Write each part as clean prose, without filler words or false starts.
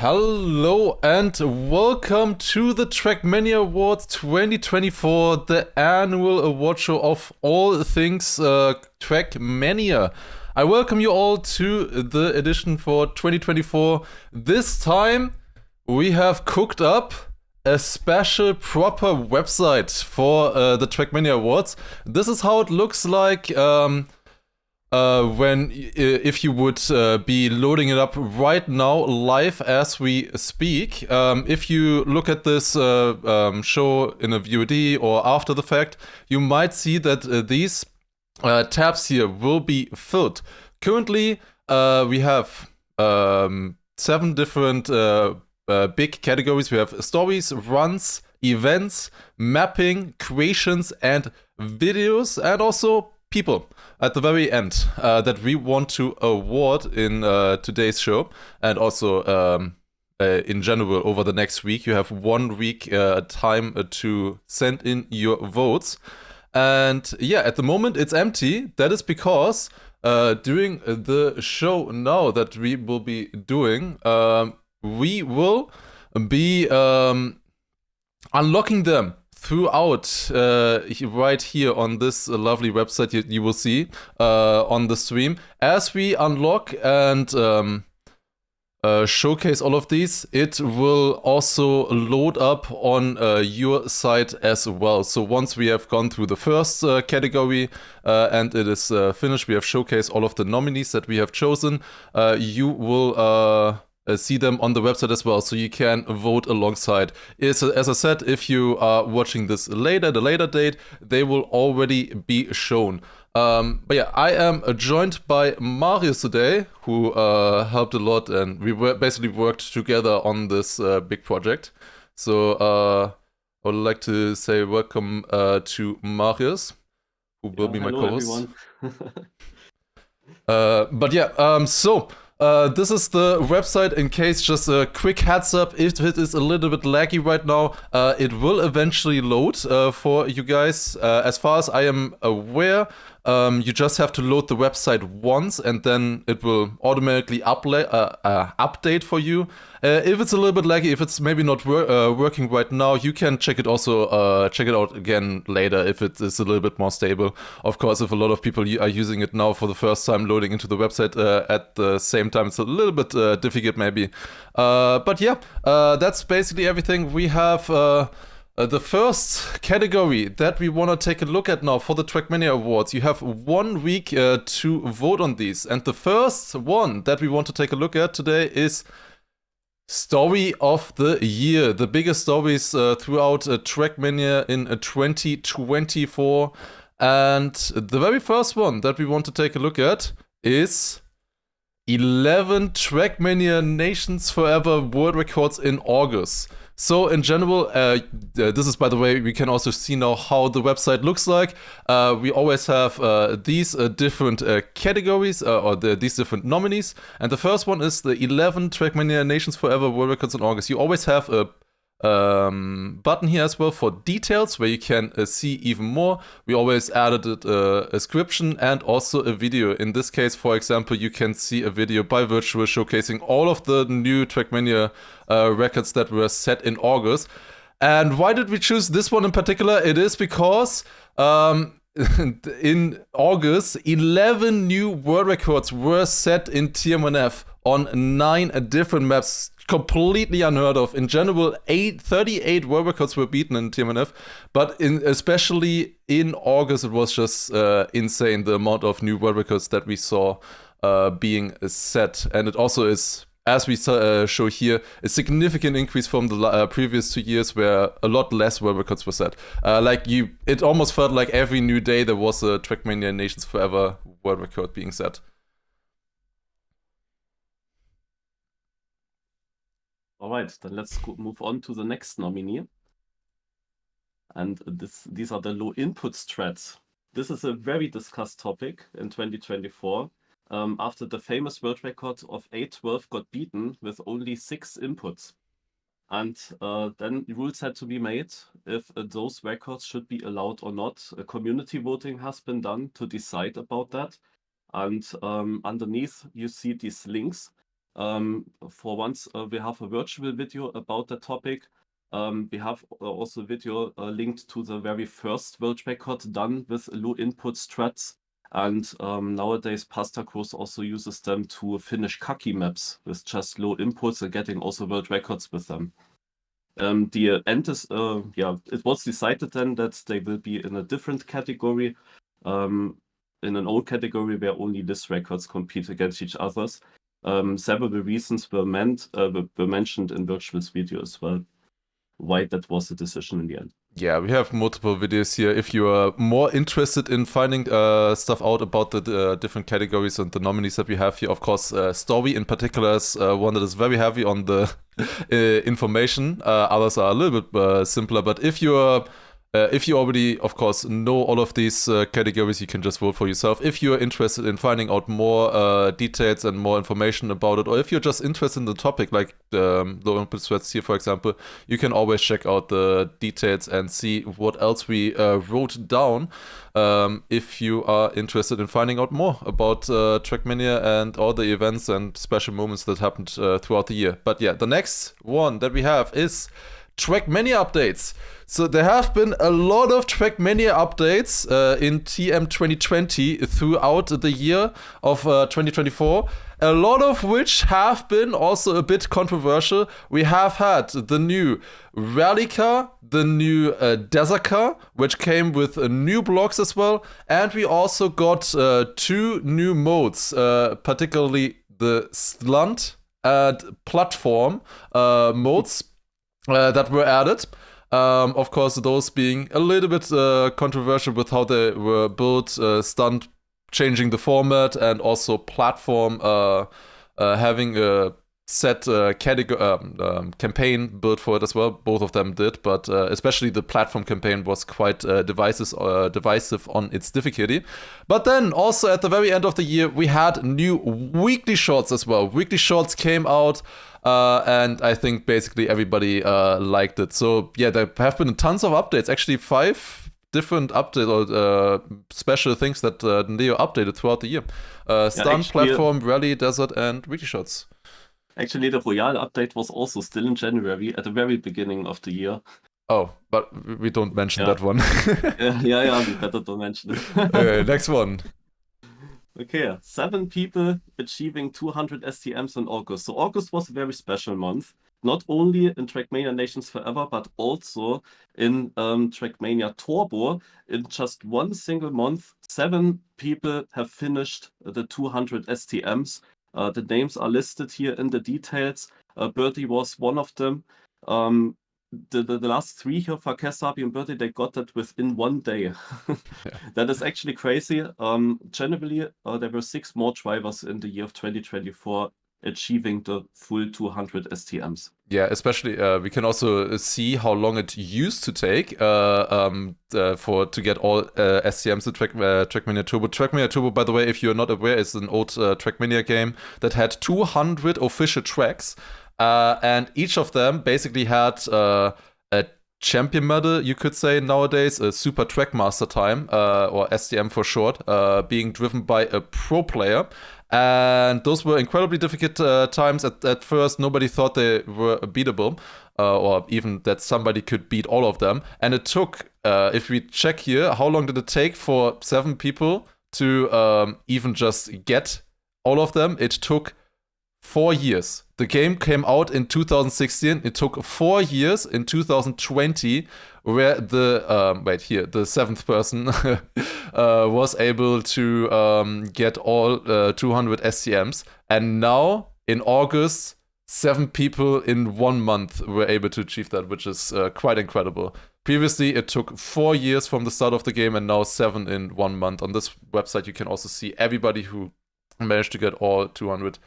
Hello and welcome to the Trackmania Awards 2024, the annual award show of all things Trackmania. I welcome you all to the edition for 2024. This time we have cooked up a special proper website for the Trackmania Awards. This is how it looks like if you would be loading it up right now live as we speak. If you look at this show in a VOD or after the fact, you might see that these tabs here will be filled. Currently, we have 7 different big categories. We have stories, runs, events, mapping, creations, and videos, and also people at the very end that we want to award in today's show, and also in general over the next week. You have 1 week time to send in your votes. And yeah, at the moment it's empty. That is because during the show now that we will be doing, we will be unlocking them throughout right here on this lovely website. You will see on the stream as we unlock and showcase all of these. It will also load up on your site as well. So once we have gone through the first category and it is finished, we have showcased all of the nominees that we have chosen, you will see them on the website as well, so you can vote alongside. As I said, if you are watching this later, the later date, they will already be shown. But yeah, I am joined by Marius today, who helped a lot, and we basically worked together on this big project. So I would like to say welcome to Marius, who will be my co-host. But yeah, so this is the website. In case, just a quick heads up, if it is a little bit laggy right now, it will eventually load for you guys. As far as I am aware, you just have to load the website once and then it will automatically update for you. If it's a little bit laggy, if it's maybe not working right now, you can check it out again later if it is a little bit more stable. Of course, if a lot of people are using it now for the first time, loading into the website at the same time, it's a little bit difficult maybe. But yeah, that's basically everything. We have the first category that we want to take a look at now for the Trackmania Awards. You have 1 week to vote on these. And the first one that we want to take a look at today is Story of the Year. The biggest stories throughout Trackmania in 2024. And the very first one that we want to take a look at is 11 Trackmania Nations Forever World Records in August. So in general, this is, by the way, we can also see now how the website looks like. We always have these different categories these different nominees. And the first one is the 11 Trackmania Nations Forever World Records in August. You always have a button here as well for details where you can see even more. We always added a description and also a video. In this case, for example, you can see a video by Virtual showcasing all of the new Trackmania records that were set in August. And why did we choose this one in particular? It is because in August, 11 new world records were set in TMNF on 9 different maps. Completely unheard of. In general, 38 world records were beaten in TMNF, but especially in August, it was just insane, the amount of new world records that we saw being set. And it also is, as we show here, a significant increase from the previous 2 years where a lot less world records were set. It almost felt like every new day there was a Trackmania Nations Forever world record being set. All right, then let's move on to the next nominee. And these are the low input strats. This is a very discussed topic in 2024 after the famous world record of 812 got beaten with only 6 inputs. And then rules had to be made if those records should be allowed or not. Community voting has been done to decide about that. And underneath, you see these links For once, we have a virtual video about the topic. We have also a video linked to the very first world record done with low input strats. And nowadays, Pastacross also uses them to finish Kaki maps with just low inputs and getting also world records with them. The end is, it was decided then that they will be in a different category, in an old category where only list records compete against each others. Several reasons were mentioned in Virtual's video as well, why that was the decision in the end. Yeah, we have multiple videos here. If you are more interested in finding stuff out about the different categories and the nominees that we have here, of course, Story in particular is one that is very heavy on the information. Others are a little bit simpler, but if you already, of course, know all of these categories, you can just vote for yourself. If you're interested in finding out more details and more information about it, or if you're just interested in the topic, like the low input threads here, for example, you can always check out the details and see what else we wrote down if you are interested in finding out more about Trackmania and all the events and special moments that happened throughout the year. But yeah, the next one that we have is Trackmania updates. So there have been a lot of Trackmania updates in TM 2020 throughout the year of 2024. A lot of which have been also a bit controversial. We have had the new rally car, the new desert car, which came with new blocks as well. And we also got 2 new modes, particularly the stunt and platform modes that were added. Of course, those being a little bit controversial with how they were built, stunt changing the format, and also platform having a set campaign built for it as well. Both of them did, but especially the platform campaign was quite divisive on its difficulty. But then also at the very end of the year, we had new weekly shorts as well. Weekly shorts came out. And I think basically everybody liked it. So yeah, there have been tons of updates. Actually, 5 different updates or special things that Neo updated throughout the year. Stunt, platform, rally, desert, and weekly shots. Actually, the Royale update was also still in January, at the very beginning of the year. Oh, but we don't mention that one. We better don't mention it. Okay, next one. Okay, 7 people achieving 200 STMs in August. So August was a very special month, not only in Trackmania Nations Forever, but also in Trackmania Turbo. In just one single month, 7 people have finished the 200 STMs. The names are listed here in the details. Birdie was one of them. The last 3 here for Kesabi and Birdie, they got that within 1 day. That is actually crazy. Generally, there were 6 more drivers in the year of 2024 achieving the full 200 STMs. Yeah, especially we can also see how long it used to take to get all STMs in Trackmania Turbo. Trackmania Turbo, by the way, if you're not aware, is an old Trackmania game that had 200 official tracks. And each of them basically had a champion medal, you could say nowadays, a Super Trackmaster time, or STM for short, being driven by a pro player. And those were incredibly difficult times. At first, nobody thought they were beatable, or even that somebody could beat all of them. And it took, if we check here, how long did it take for 7 people to even just get all of them? It took 4 years. The game came out in 2016. It took 4 years in 2020, where the 7th person was able to get all 200 STMs. And now in August, 7 people in 1 month were able to achieve that, which is quite incredible. Previously, it took 4 years from the start of the game, and now 7 in 1 month. On this website, you can also see everybody who managed to get all 200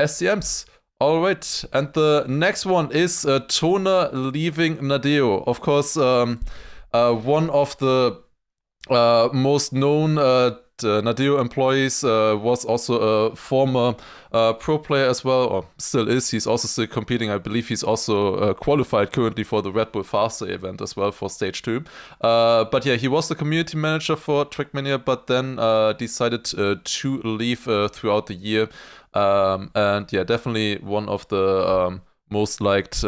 STMs. All right, and the next one is Toner leaving Nadeo. Of course, one of the most known Nadeo employees, was also a former pro player as well, or still is. He's also still competing. I believe he's also qualified currently for the Red Bull Faster event as well for stage 2. But yeah, he was the community manager for Trackmania, but then decided to leave throughout the year. And yeah, definitely one of the most liked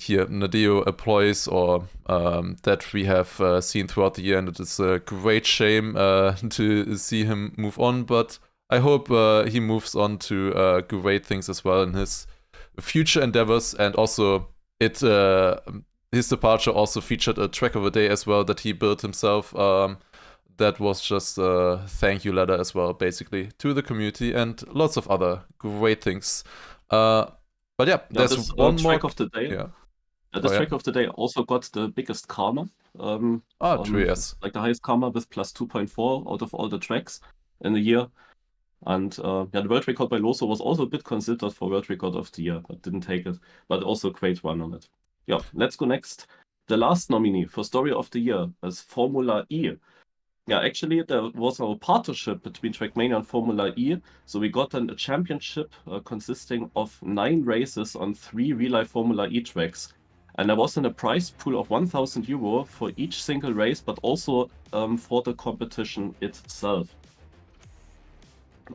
here Nadeo employees or that we have seen throughout the year, and it is a great shame to see him move on, but I hope he moves on to great things as well in his future endeavors. And also his departure also featured a track of the day as well that he built himself. That was just a thank you letter as well, basically, to the community, and lots of other great things. But yeah, there's this one track more of the day. Yeah. This track of the day also got the biggest karma. True, yes. Like the highest karma with plus 2.4 out of all the tracks in the year. And the world record by Loso was also a bit considered for world record of the year, but didn't take it. But also a great run on it. Yeah, let's go next. The last nominee for story of the year is Formula E. Yeah, actually, there was a partnership between Trackmania and Formula E. So we got a championship consisting of 9 races on 3 real-life Formula E tracks. And there was a prize pool of €1,000 for each single race, but also for the competition itself.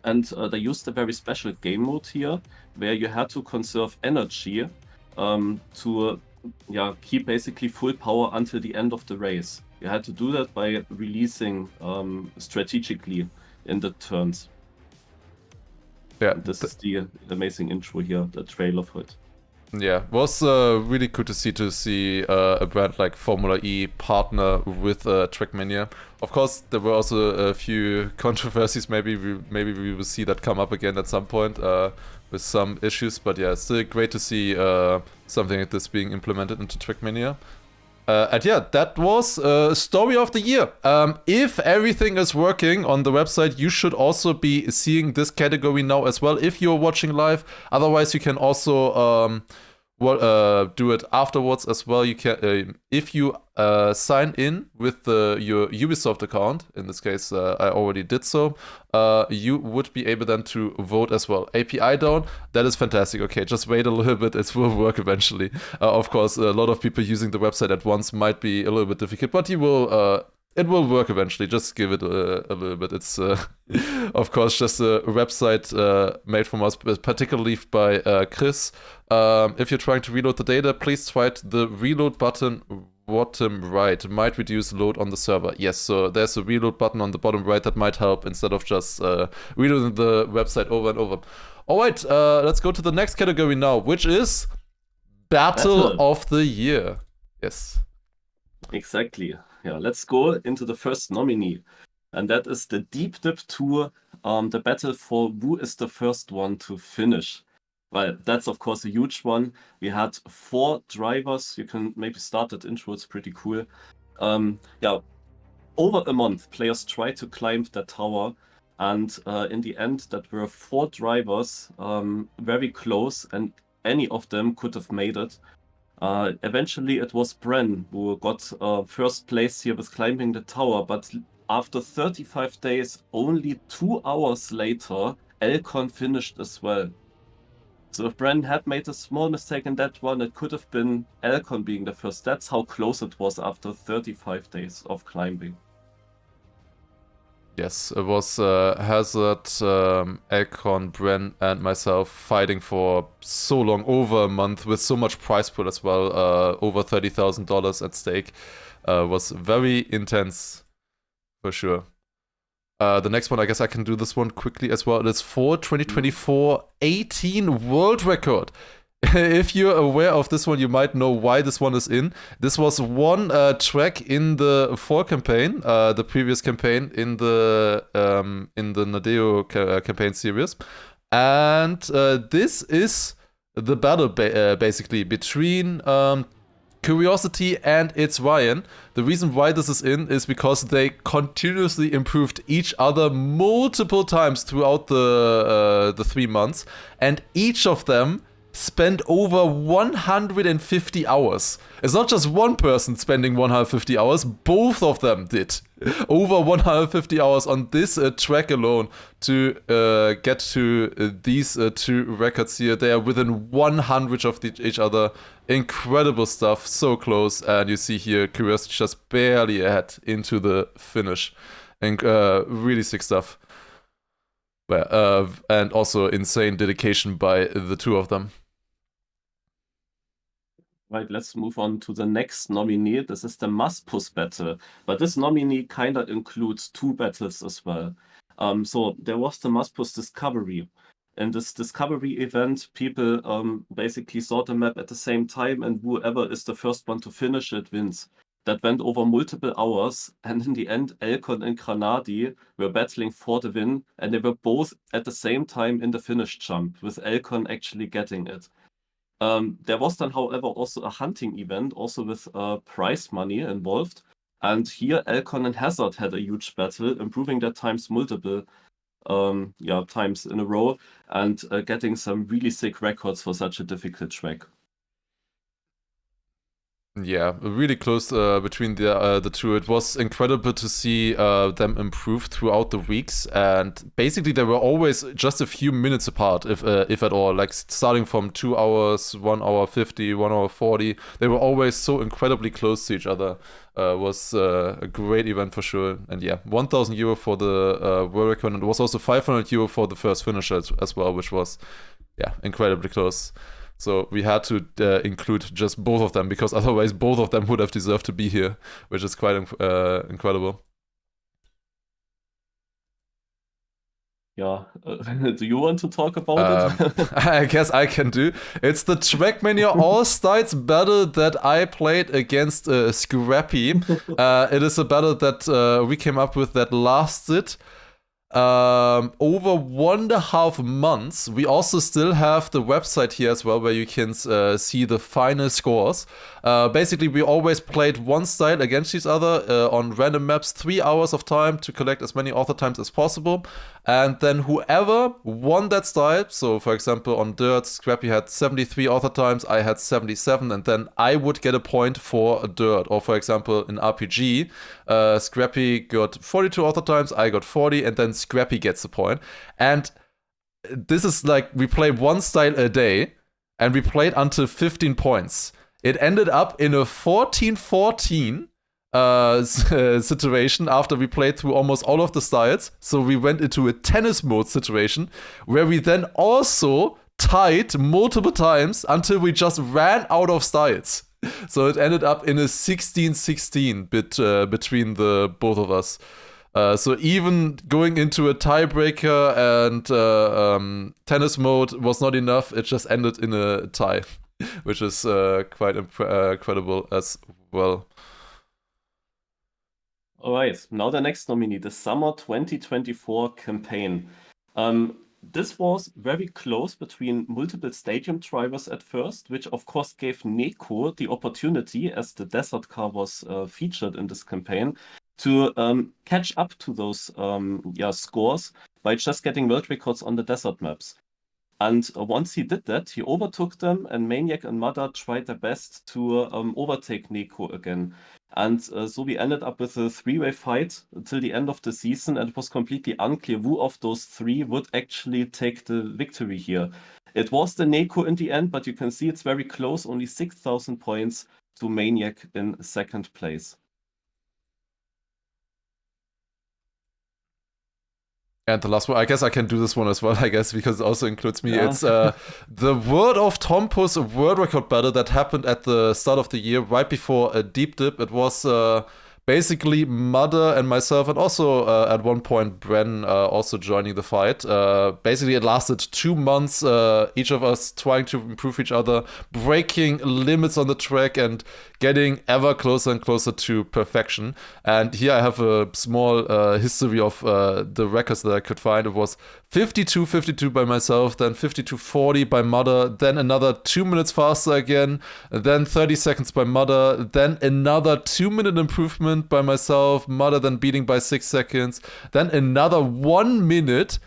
And they used a very special game mode here, where you had to conserve energy to keep basically full power until the end of the race. You had to do that by releasing strategically in the turns. Yeah, and this is the amazing intro here, the trailer for it. Yeah, was really cool to see a brand like Formula E partner with Trackmania. Of course, there were also a few controversies. Maybe we will see that come up again at some point with some issues. But yeah, it's still great to see something like this being implemented into Trackmania. And yeah, that was story of the year. If everything is working on the website, you should also be seeing this category now as well if you're watching live. Otherwise, you can also do it afterwards as well. You can if you sign in with your Ubisoft account. In this case, I already did so. You would be able then to vote as well. API down. That is fantastic. Okay, just wait a little bit. It will work eventually. Of course, a lot of people using the website at once might be a little bit difficult, but you will. It will work eventually. Just give it a little bit. It's, of course, just a website made from us, particularly by Chris. If you're trying to reload the data, please try the reload button bottom right. It might reduce load on the server. Yes, so there's a reload button on the bottom right that might help instead of just reloading the website over and over. All right, let's go to the next category now, which is Battle of the Year. Yes. Exactly. Yeah, let's go into the first nominee, and that is the Deep Dip Tour, the battle for who is the first one to finish. Well, that's of course a huge one. We had 4 drivers. You can maybe start that intro, it's pretty cool. Over a month, players tried to climb the tower, and in the end, that were 4 drivers, very close, and any of them could have made it. Eventually, it was Bren who got first place here with climbing the tower, but after 35 days, only 2 hours later, Elcon finished as well. So if Bren had made a small mistake in that one, it could have been Elcon being the first. That's how close it was after 35 days of climbing. Yes, it was Hazard, Elcon, Bren, and myself fighting for so long, over a month, with so much prize pool as well, over $30,000 at stake. Was very intense, for sure. The next one, I guess I can do this one quickly as well. It is for 2024 18 world record. If you're aware of this one, you might know why this one is in. This was one track in the fall campaign, the previous campaign in the Nadeo campaign series, and this is the battle basically between Curiosity and its Ryan. The reason why this is in is because they continuously improved each other multiple times throughout the 3 months, and each of them spent over 150 hours. It's not just one person spending 150 hours, both of them did. Over 150 hours on this track alone to get to these two records here. They are within 100 of each other. Incredible stuff, so close. And you see here, Curiosity just barely ahead into the finish. And really sick stuff. And also insane dedication by the two of them. Right, let's move on to the next nominee. This is the Maspus battle. But this nominee kind of includes two battles as well. So there was the Maspus Discovery. In this Discovery event, people basically saw the map at the same time, and whoever is the first one to finish it wins. That went over multiple hours, and in the end, Elcon and Granadi were battling for the win, and they were both at the same time in the finish jump, with Elcon actually getting it. There was then, however, also a hunting event, also with prize money involved. And here, Elcon and Hazard had a huge battle, improving their times multiple times in a row, and getting some really sick records for such a difficult track. Yeah, really close between the two. It was incredible to see them improve throughout the weeks, and basically they were always just a few minutes apart, if at all. Like starting from 2 hours, 1 hour 50, 1 hour 40. They were always so incredibly close to each other. Was a great event for sure. And yeah, 1,000 euro for the world record, and it was also 500 euro for the first finisher as well, which was incredibly close. So we had to include just both of them, because otherwise both of them would have deserved to be here, which is quite incredible. Yeah, do you want to talk about it? I guess I can do. It's the Trackmania All-Stars battle that I played against Scrappy. It is a battle that we came up with that lasted over 1.5 months. We also still have the website here as well, where you can see the final scores. Basically, we always played one style against each other on random maps, 3 hours of time to collect as many author times as possible. And then whoever won that style, so for example on Dirt, Scrappy had 73 author times, I had 77, and then I would get a point for a Dirt. Or for example in RPG, Scrappy got 42 author times, I got 40, and then Scrappy gets the point. And this is like, we play one style a day, and we played until 15 points. It ended up in a 14-14 situation after we played through almost all of the styles. So we went into a tennis mode situation, where we then also tied multiple times until we just ran out of styles. So it ended up in a 16-16 between the both of us. So even going into a tiebreaker and tennis mode was not enough. It just ended in a tie, which is quite incredible as well. All right, now the next nominee, the Summer 2024 campaign. This was very close between multiple stadium drivers at first, which of course gave Neko the opportunity, as the desert car was featured in this campaign, to catch up to those scores by just getting world records on the desert maps. And once he did that, he overtook them, and Maniac and Mother tried their best to overtake Neko again. And so we ended up with a 3-way fight until the end of the season, and it was completely unclear who of those three would actually take the victory here. It was the Neko in the end, but you can see it's very close, only 6,000 points to Maniac in second place. And the last one, I guess I can do this one as well, I guess, because it also includes me. Yeah. It's the World of Tompus world record battle that happened at the start of the year, right before a deep dip. It was basically Mother and myself, and also at one point Bren also joining the fight. Basically, it lasted 2 months, each of us trying to improve each other, breaking limits on the track, and getting ever closer and closer to perfection. And here I have a small history of the records that I could find. It was 52-52 by myself, then 52-40 by Mother, then another 2 minutes faster again, then 30 seconds by Mother, then another 2-minute improvement by myself, Mother then beating by 6 seconds, then another 1 minute,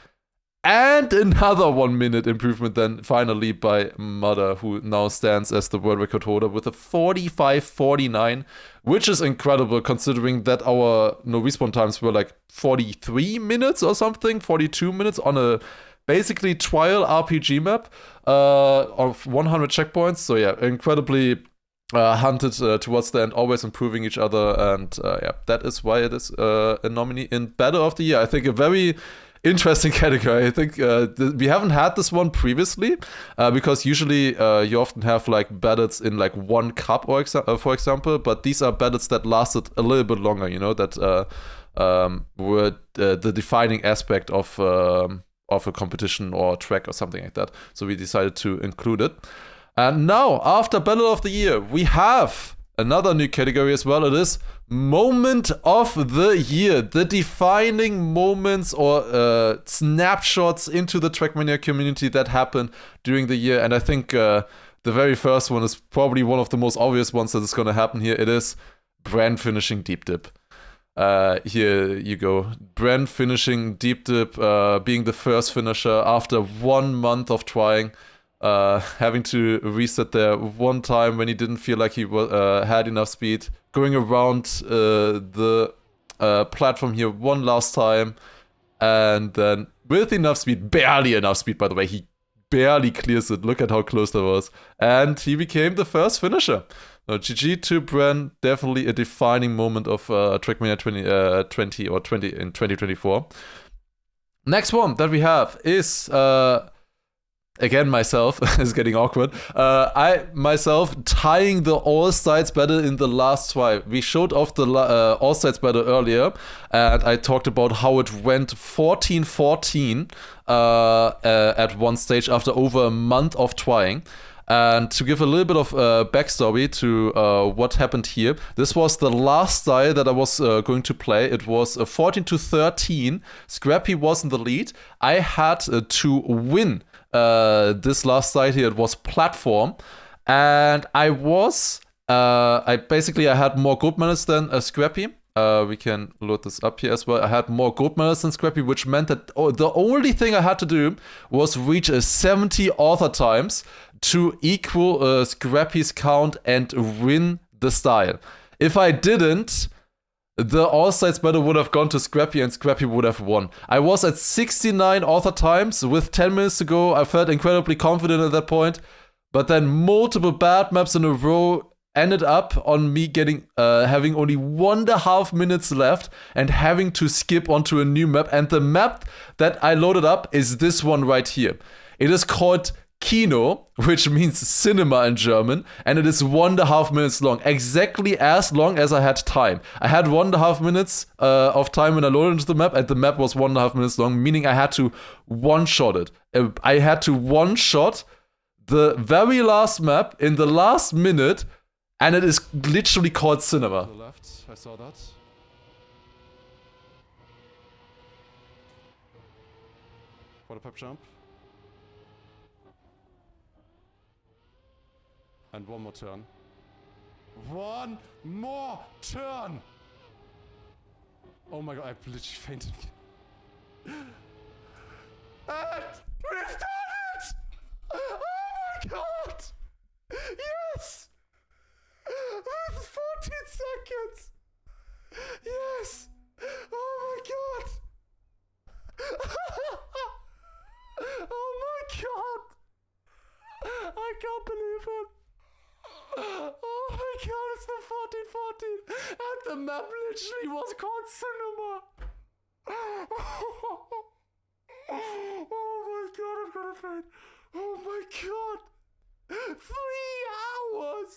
And another 1 minute improvement then finally by Mother, who now stands as the world record holder with a 45.49, which is incredible considering that our no respawn times were like 43 minutes or something, 42 minutes on a basically trial RPG map of 100 checkpoints. So yeah, incredibly hunted towards the end, always improving each other. And yeah, that is why it is a nominee in Battle of the Year. I think a very interesting category. I think we haven't had this one previously because usually you often have like battles in like one cup, or for example, but these are battles that lasted a little bit longer, you know, that were the defining aspect of a competition or track or something like that. So we decided to include it. And now, after Battle of the Year, we have another new category as well. It is Moment of the Year, the defining moments or snapshots into the Trackmania community that happened during the year. And I think the very first one is probably one of the most obvious ones that is going to happen here. It is Brand finishing Deep Dip. Here you go. Brand finishing Deep Dip, being the first finisher after 1 month of trying. Having to reset there one time when he didn't feel like he had enough speed, going around the platform here one last time, and then with enough speed, barely enough speed by the way, he barely clears it. Look at how close that was. And he became the first finisher. GG to Bren, definitely a defining moment of Trackmania 2020 or 20 in 2024. Next one that we have is again, myself, is getting awkward. I myself tying the All-Sides battle in the last try. We showed off the All-Sides battle earlier, and I talked about how it went 14-14 at one stage after over a month of trying. And to give a little bit of backstory to what happened here, this was the last style that I was going to play. It was 14-13. Scrappy was in the lead. I had to win this last side here. It was platform, and I had more gold medals than Scrappy. We can load this up here as well. I had more gold medals than Scrappy, which meant that the only thing I had to do was reach 70 author times to equal Scrappy's count and win the style. If I didn't, the All-Sides battle would have gone to Scrappy and Scrappy would have won. I was at 69 author times with 10 minutes to go. I felt incredibly confident at that point, but then multiple bad maps in a row ended up on me getting having only 1.5 minutes left and having to skip onto a new map. And the map that I loaded up is this one right here. It is called Kino, which means cinema in German, and it is 1.5 minutes long, exactly as long as I had time. I had 1.5 minutes of time when I loaded into the map, and the map was 1.5 minutes long, meaning I had to one-shot it. I had to one-shot the very last map in the last minute, and it is literally called cinema. To the left, I saw that. For the pep jump. And one more turn. One more turn! Oh my god, I literally fainted. And we've done it! Oh my god! Yes! With 14 seconds! Yes! Oh my god! Oh my god! I can't believe it! Oh my god, it's the 14-14! And the map literally was called cinema! Oh my god, I'm gonna faint! Oh my god! 3 hours!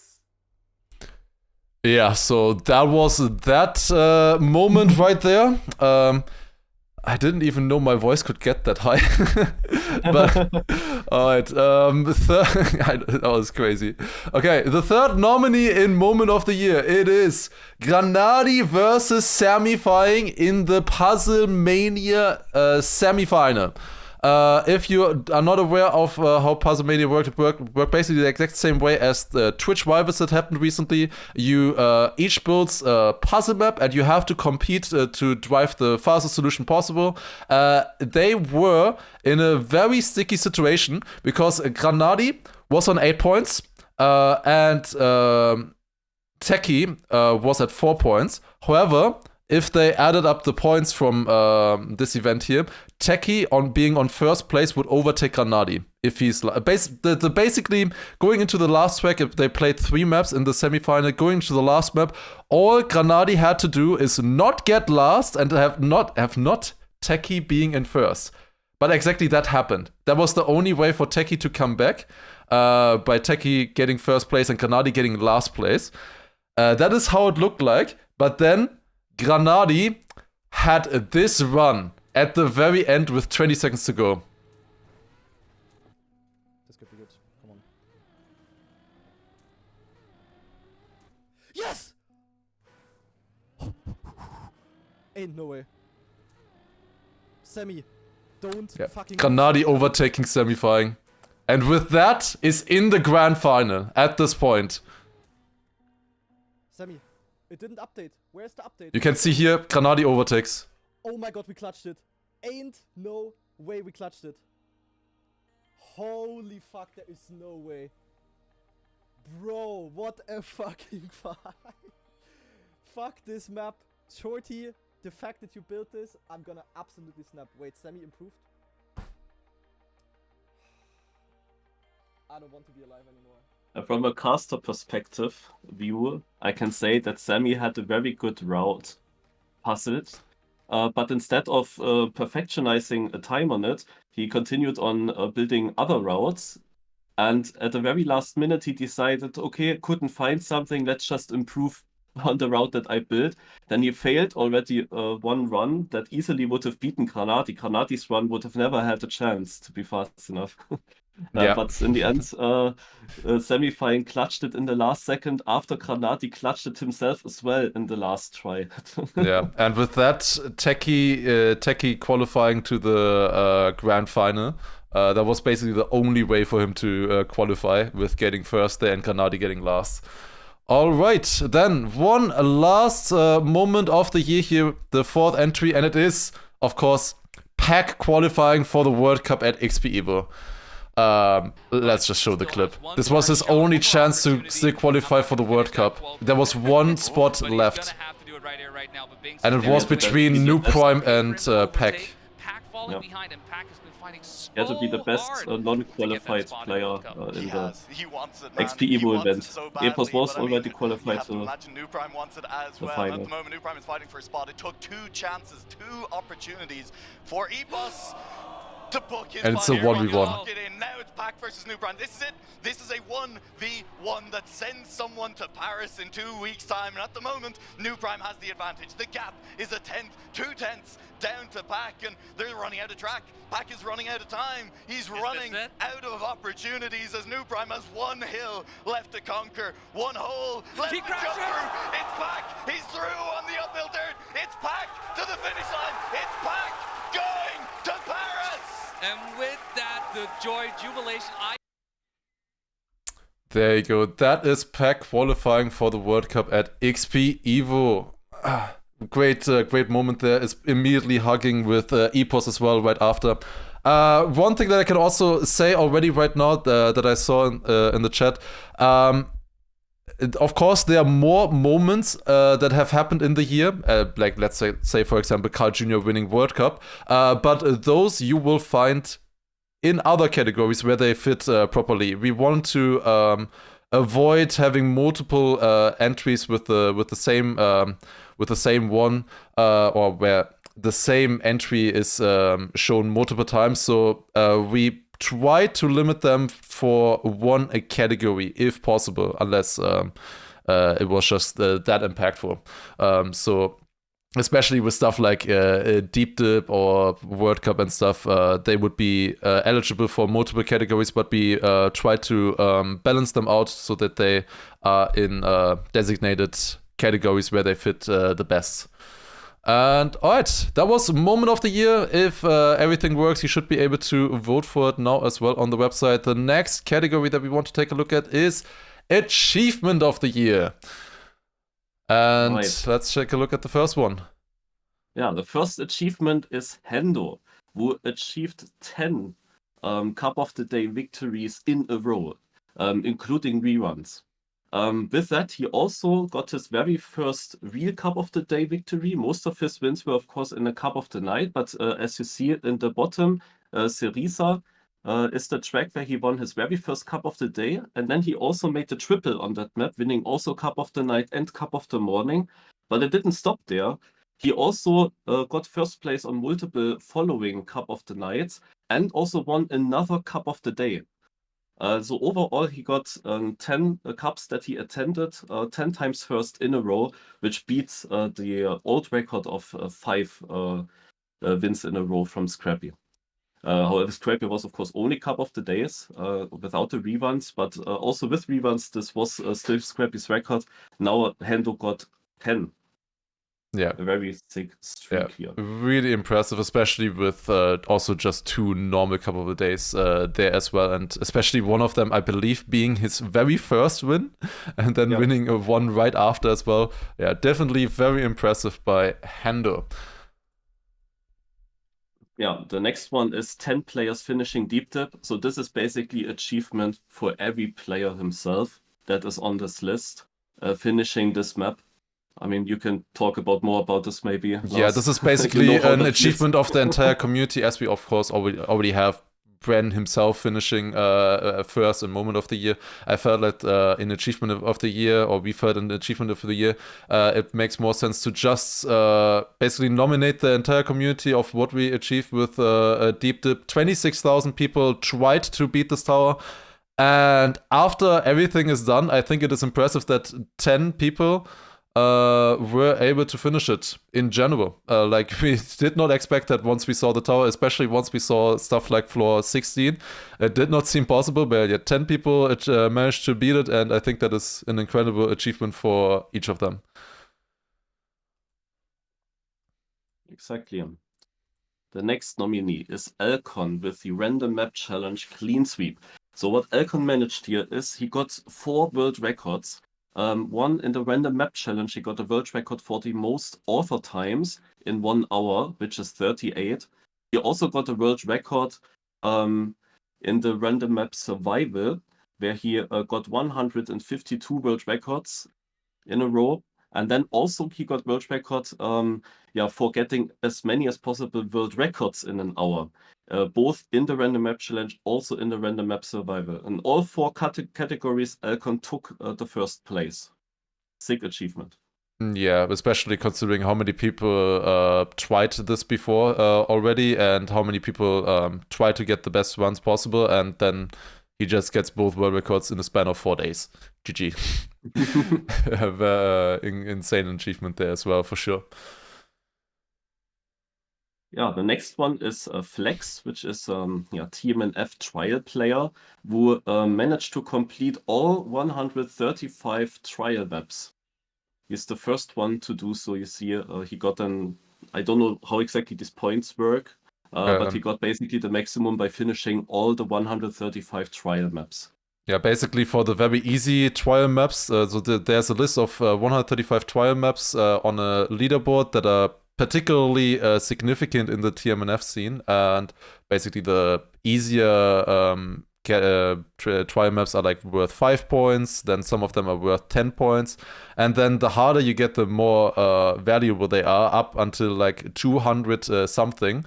Yeah, so that was that moment right there. I didn't even know my voice could get that high. But, alright, that was crazy. Okay, the third nominee in Moment of the Year, it is Granadi versus Samifying in the Puzzle Mania semifinal. If you are not aware of how Puzzlemania worked, it worked basically the exact same way as the Twitch rivals that happened recently. You each builds a puzzle map, and you have to compete to drive the fastest solution possible. They were in a very sticky situation because Granadi was on 8 points, and Techie was at 4 points. However, if they added up the points from this event here, Techie being on first place would overtake Granadi. If he's basically going into the last track, if they played 3 maps in the semifinal, going to the last map, all Granadi had to do is not get last and have not Techie being in first. But exactly that happened. That was the only way for Techie to come back, by Techie getting first place and Granadi getting last place. That is how it looked like. But then Granadi had this run at the very end with 20 seconds to go. This could be good. Come on. Yes! Ain't no way. Semi, don't fucking... Granadi overtaking semifying. And with that is in the grand final at this point. Semi, it didn't update. Where's the update? You can see here, Granadi overtakes. Oh my god, we clutched it. Ain't no way we clutched it. Holy fuck, there is no way. Bro, what a fucking fight. Fuck this map. Shorty, the fact that you built this, I'm gonna absolutely snap. Wait, Semi improved? I don't want to be alive anymore. From a caster perspective view, I can say that Sammy had a very good route puzzled, but instead of perfectionizing a time on it, he continued on building other routes, and at the very last minute he decided, okay, couldn't find something, let's just improve on the route that I built. Then he failed already one run that easily would have beaten Granadi. Granadi's run would have never had a chance to be fast enough. But in the end, Semifying clutched it in the last second after Granadi clutched it himself as well in the last try. Yeah, and with that, Techie qualifying to the grand final. That was basically the only way for him to qualify, with getting first there and Granadi getting last. All right, then one last moment of the year here, the 4th entry, and it is, of course, Pack qualifying for the World Cup at XP Evo. Let's just show the clip. This was his only chance to still qualify for the World Cup. There was one spot left, and it was between New Prime and Pack. Yeah. He had to be the best non-qualified player in the XP Evo event. Epos was already qualified to the final. At the moment, New Prime is fighting for a spot. It took 2 chances, 2 opportunities for Epos to book his and it's a 1v1. Now it's Pack versus New Prime. This is it. This is a 1v1 that sends someone to Paris in 2 weeks' time. And at the moment, New Prime has the advantage. The gap is a 10th, 2 tenths down to Pack, and they're running out of track. Pack is running out of time. He's running out of opportunities as New Prime has 1 hill left to conquer, 1 hole left to jump through. It's Pack. He's through on the uphill dirt. It's Pack to the finish line. It's Pack going to Paris. And with that, the joy, jubilation, There you go. That is Pack qualifying for the World Cup at XP Evo. Great moment there. Is immediately hugging with Epos as well right after. One thing that I can also say already right now that I saw in the chat. Of course, there are more moments that have happened in the year, like let's say for example, Carl Jr. winning World Cup, but those you will find in other categories where they fit properly. We want to avoid having multiple entries with the same one, or where the same entry is shown multiple times. So we try to limit them for one category if possible, unless it was just that impactful. So especially with stuff like Deep Dip or World Cup and stuff, they would be eligible for multiple categories, but we try to balance them out so that they are in designated categories where they fit the best. And all right, that was moment of the year. If everything works, you should be able to vote for it now as well on the website. The next category that we want to take a look at is achievement of the year. And let's take a look at the first one. Yeah, the first achievement is Hendo, who achieved 10 Cup of the Day victories in a row, including reruns. With that, he also got his very first real Cup of the Day victory. Most of his wins were, of course, in the Cup of the Night, but as you see in the bottom, Cerisa is the track where he won his very first Cup of the Day, and then he also made the triple on that map, winning also Cup of the Night and Cup of the Morning. But it didn't stop there. He also got first place on multiple following Cup of the Nights and also won another Cup of the Day. So overall, he got 10 cups that he attended, 10 times first in a row, which beats the old record of 5 wins in a row from Scrappy. However, Scrappy was, of course, only Cup of the Days without the reruns, but also with reruns, this was still Scrappy's record. Now Hendo got 10. Yeah. A very thick streak here. Really impressive, especially with also just 2 normal Cup of the Days there as well. And especially one of them, I believe, being his very first win and then winning a one right after as well. Yeah, definitely very impressive by Hendo. Yeah, the next one is 10 players finishing Deep Dip. So this is basically achievement for every player himself that is on this list, finishing this map. I mean, you can talk more about this maybe. Lars. Yeah, this is basically an achievement of the entire community, as we of course already have Bren himself finishing first in moment of the year. I felt that in achievement of the year, or we felt in achievement of the year, it makes more sense to just basically nominate the entire community of what we achieved with Deep Dip. 26,000 people tried to beat this tower. And after everything is done, I think it is impressive that 10 people were able to finish it in general. Like, we did not expect that once we saw the tower, especially once we saw stuff like floor 16. It did not seem possible, but yet 10 people managed to beat it, and I think that is an incredible achievement for each of them. Exactly. The next nominee is Elcon with the Random Map Challenge Clean Sweep. So what Elcon managed here is he got 4 world records. One in the Random Map Challenge, he got a world record for the most author times in 1 hour, which is 38. He also got a world record in the Random Map Survival, where he got 152 world records in a row. And then also he got world record for getting as many as possible world records in an hour. Both in the Random Map Challenge, also in the Random Map Survival. In all 4 categories, Elcon took the first place. Sick achievement. Yeah, especially considering how many people tried this before already, and how many people try to get the best ones possible, and then he just gets both world records in the span of 4 days. GG. Insane achievement there as well, for sure. Yeah, the next one is Flex, which is TMNF trial player who managed to complete all 135 trial maps. He's the first one to do so. You see, he got I don't know how exactly these points work, but he got basically the maximum by finishing all the 135 trial maps. Yeah, basically for the very easy trial maps, so there's a list of 135 trial maps on a leaderboard that are particularly significant in the TMNF scene, and basically the easier trial maps are like worth 5 points, then some of them are worth 10 points, and then the harder you get, the more valuable they are, up until like 200 something,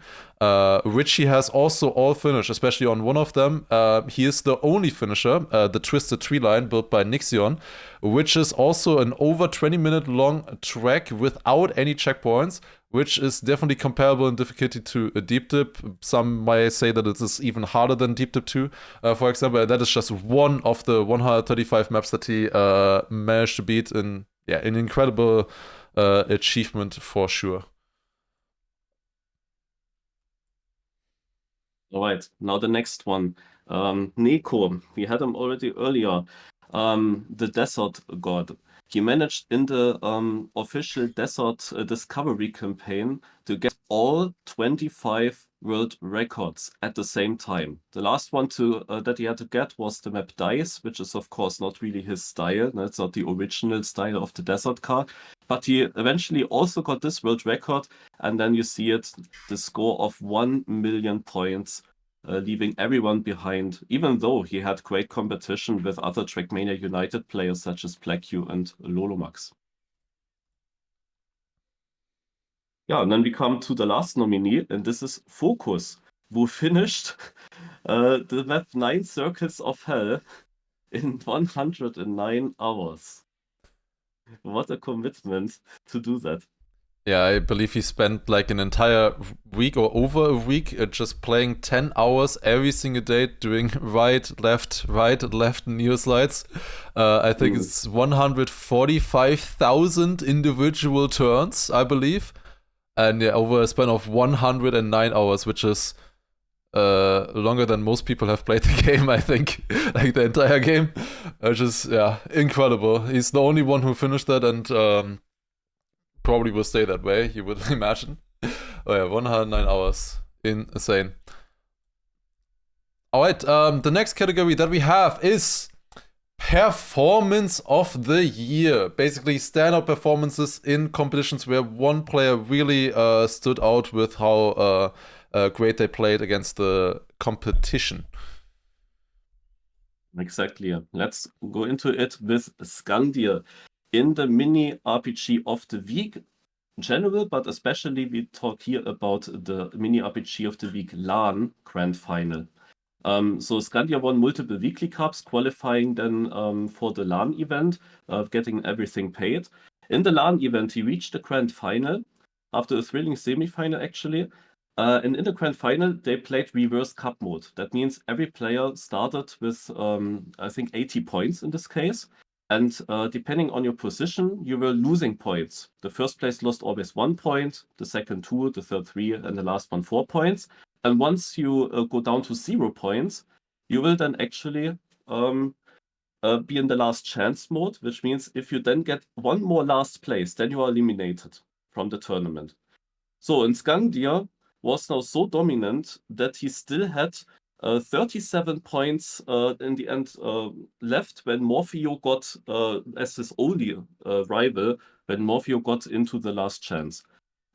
which he has also all finished, especially on one of them. He is the only finisher, the Twisted Tree Line built by Nixion, which is also an over 20-minute long track without any checkpoints, which is definitely comparable in difficulty to a Deep Dip. Some might say that it is even harder than Deep Dip 2, for example. That is just one of the 135 maps that he managed to beat. An incredible achievement for sure. All right, now the next one. Neko, we had him already earlier. The Desert God. he managed in the official Desert Discovery campaign to get all 25 world records at the same time. The last one that he had to get was the map Dice, which is of course not really his style. That's not the original style of the Desert car. But he eventually also got this world record, and then you see it, the score of 1 million points, leaving everyone behind, even though he had great competition with other Trackmania United players such as Black-Q and Lolomax. Yeah, and then we come to the last nominee, and this is Focus, who finished the map 9 Circles of Hell in 109 hours. What a commitment to do that. Yeah, I believe he spent like an entire week or over a week just playing 10 hours every single day, doing right, left neo slides. I think it's 145,000 individual turns, I believe. And yeah, over a span of 109 hours, which is longer than most people have played the game, I think. Like the entire game. Which is, yeah, incredible. He's the only one who finished that, and probably will stay that way, you would imagine. Oh yeah, 109 hours. Insane. Alright, the next category that we have is Performance of the Year. Basically, standout performances in competitions where one player really stood out with how great they played against the competition. Exactly. Let's go into it with Skandir. In the mini RPG of the week in general, but especially we talk here about the mini RPG of the week LAN Grand Final. So Skandia won multiple weekly cups, qualifying then for the LAN event, getting everything paid. In the LAN event, he reached the Grand Final after a thrilling semi-final actually. And in the Grand Final, they played reverse cup mode. That means every player started with, I think, 80 points in this case. And depending on your position, you were losing points. The first place lost always 1 point, the second 2, the third 3, and the last one 4 points. And once you go down to 0 points, you will then actually be in the last chance mode, which means if you then get one more last place, then you are eliminated from the tournament. So, and Skandir was now so dominant that he still had 37 points in the end left when Morpheo got, as his only rival, when Morpheo got into the last chance.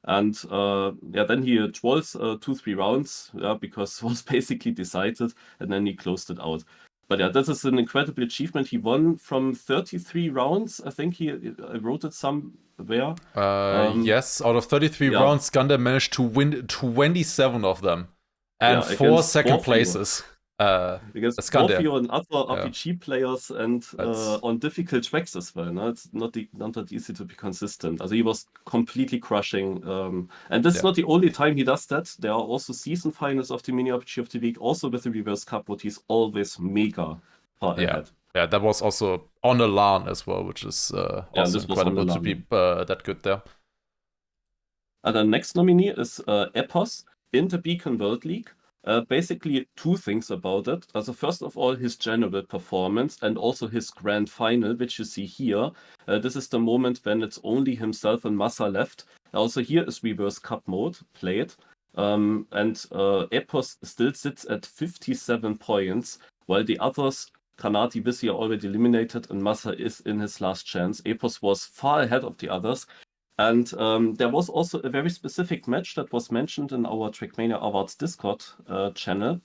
And yeah, then he trolls 2-3 rounds, yeah, because it was basically decided, and then he closed it out. But yeah, this is an incredible achievement. He won from 33 rounds. I think I wrote it somewhere. Yes, out of 33 rounds, Skandir managed to win 27 of them. And 4 second places. Against Morpheo and other RPG players, and on difficult tracks as well. No? It's not that easy to be consistent. Also, he was completely crushing. And this is not the only time he does that. There are also season finals of the mini RPG of the week, also with the reverse cup, but he's always mega far ahead. Yeah, that was also on a LAN as well, which is also incredible to be that good there. And the next nominee is Epos in the Beacon World League. Basically, 2 things about it. Also, first of all, his general performance and also his grand final, which you see here. This is the moment when it's only himself and Massa left. Also, here is reverse cup mode played. And Epos still sits at 57 points, while the others, Kanati, Visi, are already eliminated, and Massa is in his last chance. Epos was far ahead of the others. And there was also a very specific match that was mentioned in our Trackmania Awards Discord channel,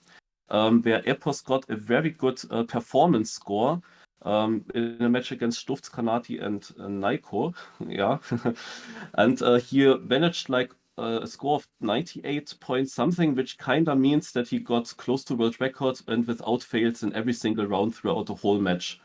where Epos got a very good performance score in a match against Stufz, Kanati, and Naiko. Yeah. And he managed like a score of 98 point something, which kind of means that he got close to world record and without fails in every single round throughout the whole match.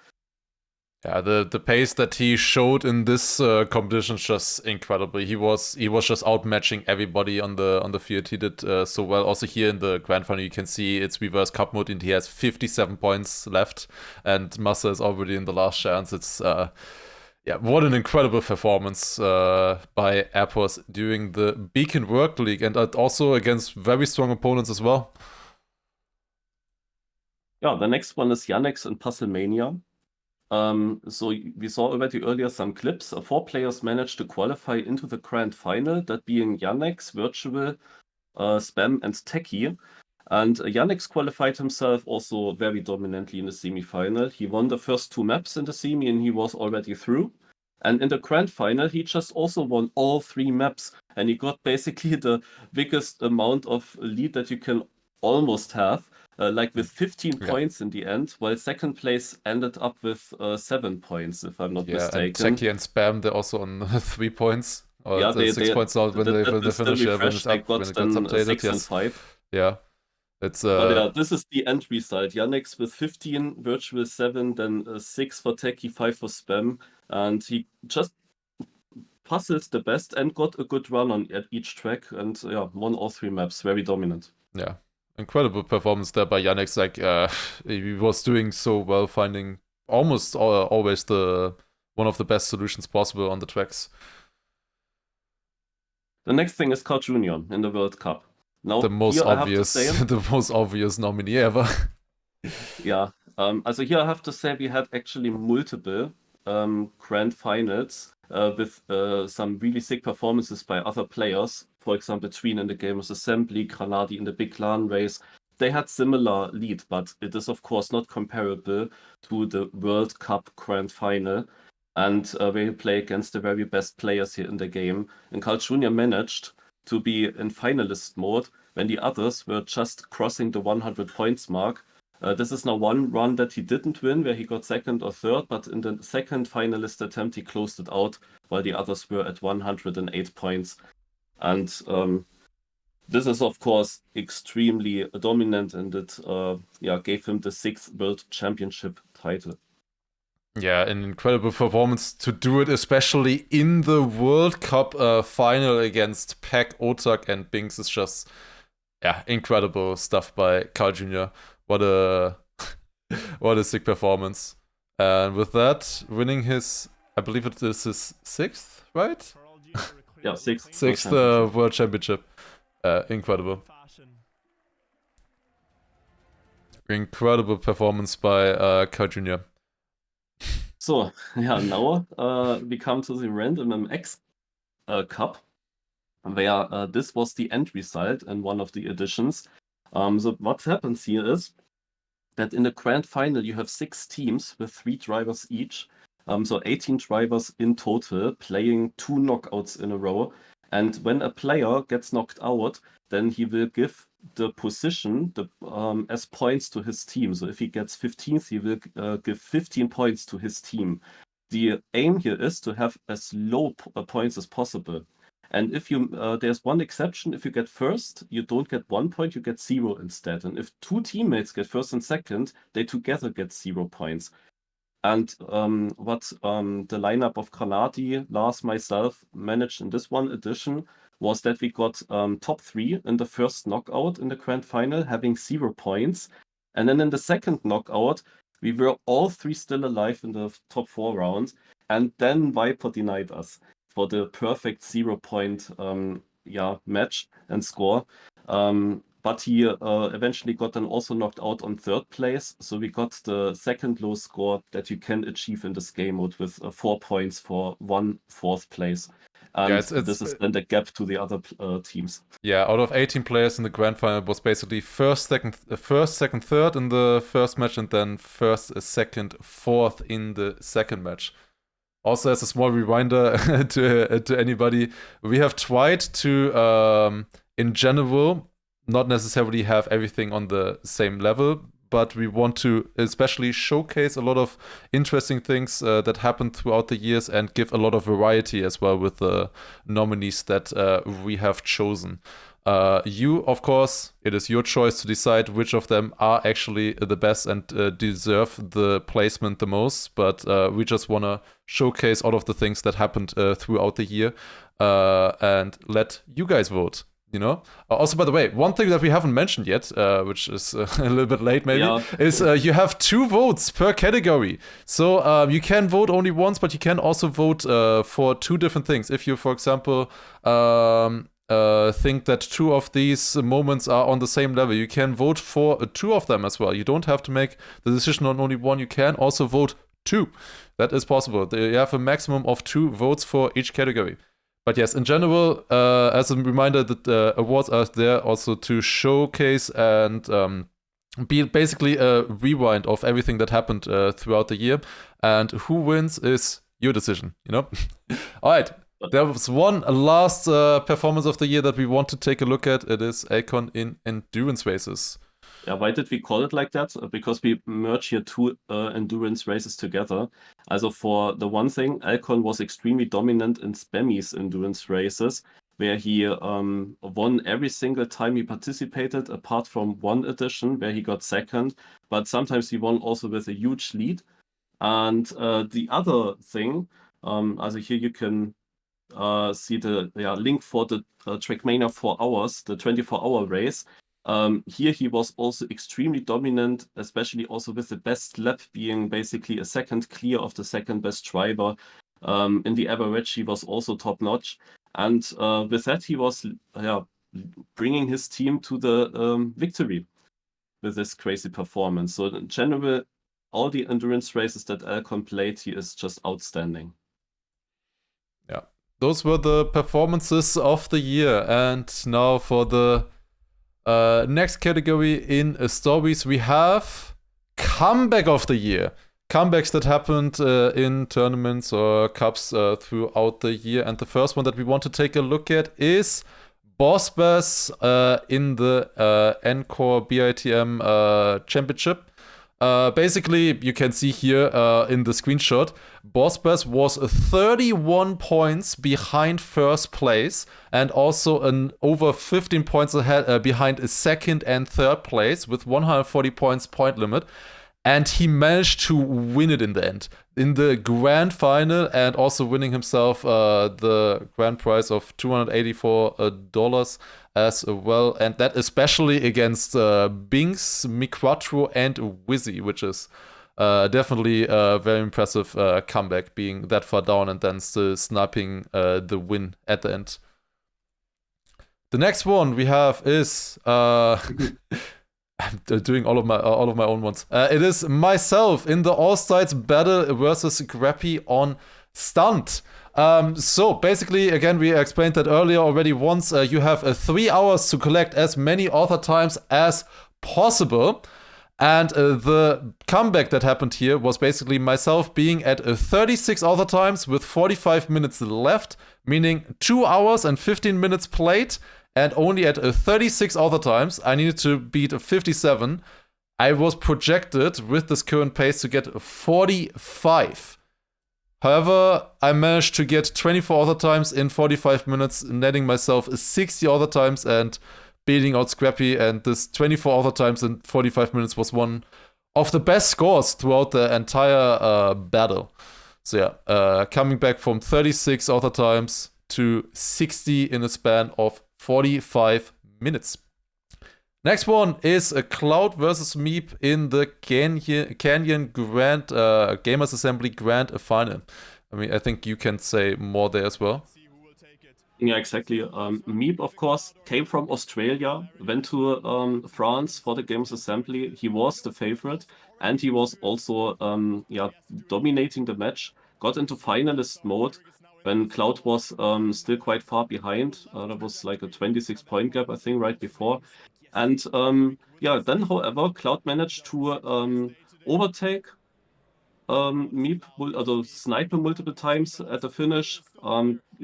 Yeah, the pace that he showed in this competition is just incredible. He was just outmatching everybody on the field. He did so well. Also here in the grand final, you can see it's reverse cup mode, and he has 57 points left, and Massa is already in the last chance. It's what an incredible performance by Epos during the Beacon World League, and also against very strong opponents as well. Yeah, the next one is Yannex in Puzzlemania. So we saw already earlier some clips. 4 players managed to qualify into the grand final, that being Yannex, Virtual, Spam, and Techie. And Yannex qualified himself also very dominantly in the semi-final. He won the first 2 maps in the semi and he was already through. And in the grand final, he just also won all 3 maps. And he got basically the biggest amount of lead that you can almost have. Like with 15 points in the end, while second place ended up with 7 points, if I'm not mistaken. And Techie and Spam, they're also on 3 points. Or Yeah, they 6 points now when they finish. Yeah, when they got it gets updated. 6 and 5. Yeah. It's But yeah, this is the end result. Yannex with 15, Virtual 7, then 6 for Techie, 5 for Spam. And he just puzzled the best and got a good run on at each track and won all 3 maps. Very dominant. Yeah. Incredible performance there by Yannex. Like, he was doing so well, finding almost always one of the best solutions possible on the tracks. The next thing is Carl Jr. in the World Cup. Now, the most obvious nominee ever. Yeah. Also here I have to say we had actually multiple grand finals with some really sick performances by other players. For example, Tween in the Gamers Assembly, Granadi in the Big LAN race. They had similar lead, but it is of course not comparable to the World Cup grand final. And where you play against the very best players here in the game. And Carl Jr. managed to be in finalist mode when the others were just crossing the 100 points mark. This is now one run that he didn't win, where he got second or third, but in the second finalist attempt, he closed it out, while the others were at 108 points. And this is, of course, extremely dominant, and it gave him the 6th World Championship title. Yeah, an incredible performance to do it, especially in the World Cup final against Pack, Otak, and Binks is just, incredible stuff by Carl Jr. What a sick performance. And with that, winning his, I believe it is his 6th, right? Yeah, 6th. 6th World Championship. Incredible. Incredible performance by Carl Jr. So, now we come to the Random MX Cup, where this was the end result in one of the editions. So what happens here is that in the grand final you have 6 teams with 3 drivers each. So 18 drivers in total playing 2 knockouts in a row. And when a player gets knocked out, then he will give the position as points to his team. So if he gets 15th, he will give 15 points to his team. The aim here is to have as low points as possible. And if you there's one exception: if you get first, you don't get 1 point, you get 0 instead. And if 2 teammates get first and second, they together get 0 points. And what the lineup of Granadi, Lars, myself managed in this one edition was that we got top 3 in the first knockout in the grand final, having 0 points. And then in the second knockout, we were all 3 still alive in the top 4 round. And then Viper denied us for the perfect 0 point match and score. But he eventually got then also knocked out on 3rd place. So we got the second low score that you can achieve in this game mode with 4 points for 1 4th place. And this is then the gap to the other teams. Yeah, out of 18 players in the grand final, it was basically first, second, third in the first match, and then first, second, 4th in the second match. Also, as a small reminder to anybody, we have tried to, in general, not necessarily have everything on the same level, but we want to especially showcase a lot of interesting things that happened throughout the years and give a lot of variety as well with the nominees that we have chosen. You, of course, it is your choice to decide which of them are actually the best and deserve the placement the most, but we just want to showcase all of the things that happened throughout the year and let you guys vote. You know. Also, by the way, one thing that we haven't mentioned yet, which is a little bit late maybe, is you have 2 votes per category. So you can vote only once, but you can also vote for 2 different things. If you, for example, think that 2 of these moments are on the same level, you can vote for 2 of them as well. You don't have to make the decision on only one. You can also vote 2. That is possible. You have a maximum of 2 votes for each category. But yes, in general, as a reminder, that awards are there also to showcase and be basically a rewind of everything that happened throughout the year. And who wins is your decision, you know? All right. There was one last performance of the year that we want to take a look at. It is Alcon in endurance races. Yeah, why did we call it like that? Because we merge here 2 endurance races together. Also for the one thing, Alcon was extremely dominant in Spammy's endurance races, where he won every single time he participated, apart from one edition where he got second. But sometimes he won also with a huge lead. And the other thing, also here you can see the link for the Trackmania 4 hours, the 24-hour race. Here he was also extremely dominant, especially also with the best lap being basically a second clear of the second best driver. In the average, he was also top notch. And with that, he was bringing his team to the victory with this crazy performance. So in general, all the endurance races that Alcon played, he is just outstanding. Yeah, those were the performances of the year. And now for the next category in stories, we have comeback of the year. Comebacks that happened in tournaments or cups throughout the year. And the first one that we want to take a look at is Boss Bass in the Encore BITM Championship. Basically, you can see here in the screenshot, Boss Bass was 31 points behind first place and also over 15 points ahead behind second and third place with 140 points point limit. And he managed to win it in the end, in the grand final, and also winning himself the grand prize of $284 as well. And that especially against Binks, Miquatro, and Wizzy, which is definitely a very impressive comeback, being that far down and then still sniping the win at the end. The next one we have is... I'm doing all of my own ones. It is myself in the All-Stars battle versus Grappy on Stunt. So basically, again, we explained that earlier already once. You have 3 hours to collect as many author times as possible. And the comeback that happened here was basically myself being at 36 author times with 45 minutes left, meaning 2 hours and 15 minutes played. And only at 36 author times, I needed to beat 57. I was projected with this current pace to get 45. However, I managed to get 24 author times in 45 minutes, netting myself 60 author times and beating out Scrappy. And this 24 author times in 45 minutes was one of the best scores throughout the entire battle. So yeah, coming back from 36 author times to 60 in a span of 45 minutes. Next one is a Cloud versus Meep in the Canyon Grand Gamers Assembly Grand Final. I mean, I think you can say more there as well. Yeah, exactly. Meep, of course, came from Australia, went to France for the Gamers Assembly. He was the favorite, and he was also dominating the match. Got into finalist mode when Cloud was still quite far behind. There was like a 26-point gap, I think, right before. And then, however, Cloud managed to overtake Meep, sniper multiple times at the finish,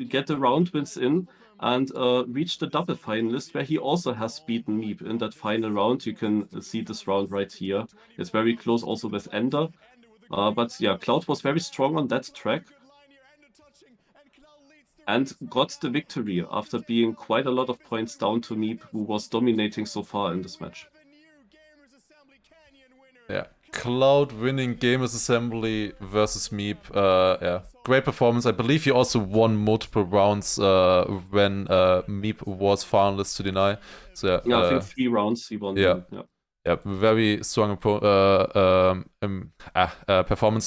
get the round wins in, and reach the double finalist, where he also has beaten Meep in that final round. You can see this round right here. It's very close also with Ender. But yeah, Cloud was very strong on that track and got the victory after being quite a lot of points down to Meep, who was dominating so far in this match. Yeah, Cloud winning Gamers Assembly versus Meep. Yeah, great performance. I believe he also won multiple rounds when Meep was finalist to deny. So yeah, I think 3 rounds he won. Yeah. Yeah, very strong performance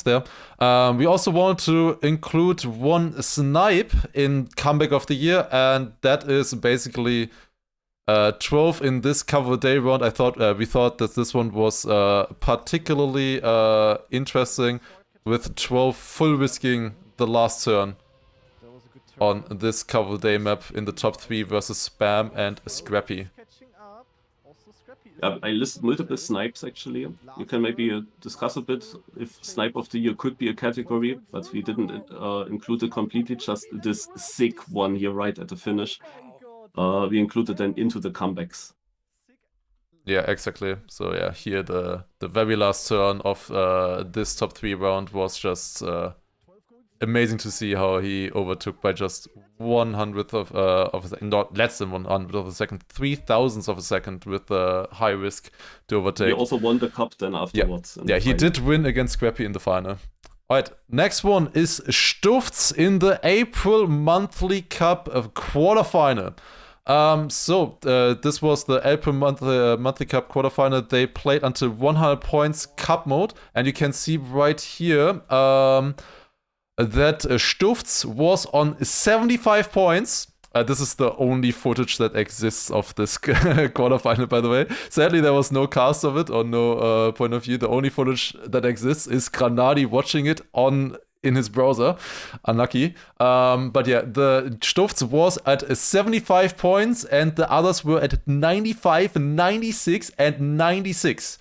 there. We also want to include one snipe in comeback of the year, and that is basically 12 in this cover day round. We thought that this one was particularly interesting with 12 full whisking the last turn That was a good turn. on this couple day map in the top 3 versus Spam and Scrappy. Catching up. Also Scrappy is I listed multiple snipes actually. You can maybe discuss a bit if Snipe of the Year could be a category, but we didn't include it completely, just this sick one here right at the finish. We included them into the comebacks. Yeah, exactly. So yeah, here the very last turn of this top 3 round was just amazing to see how he overtook by just 100th of a second, not less than 100th of a second, 3,000ths of a second with high risk to overtake. He also won the cup then afterwards. Yeah, he did win against Scrappy in the final. Alright, next one is Stufts in the April Monthly Cup of quarterfinal. This was the April Monthly Cup quarterfinal. They played until 100 points cup mode, and you can see right here that Stufts was on 75 points. This is the only footage that exists of this quarterfinal, by the way. Sadly, there was no cast of it or no point of view. The only footage that exists is Granadi watching it in his browser. Unlucky. But yeah, the Stufts was at 75 points and the others were at 95, 96, and 96.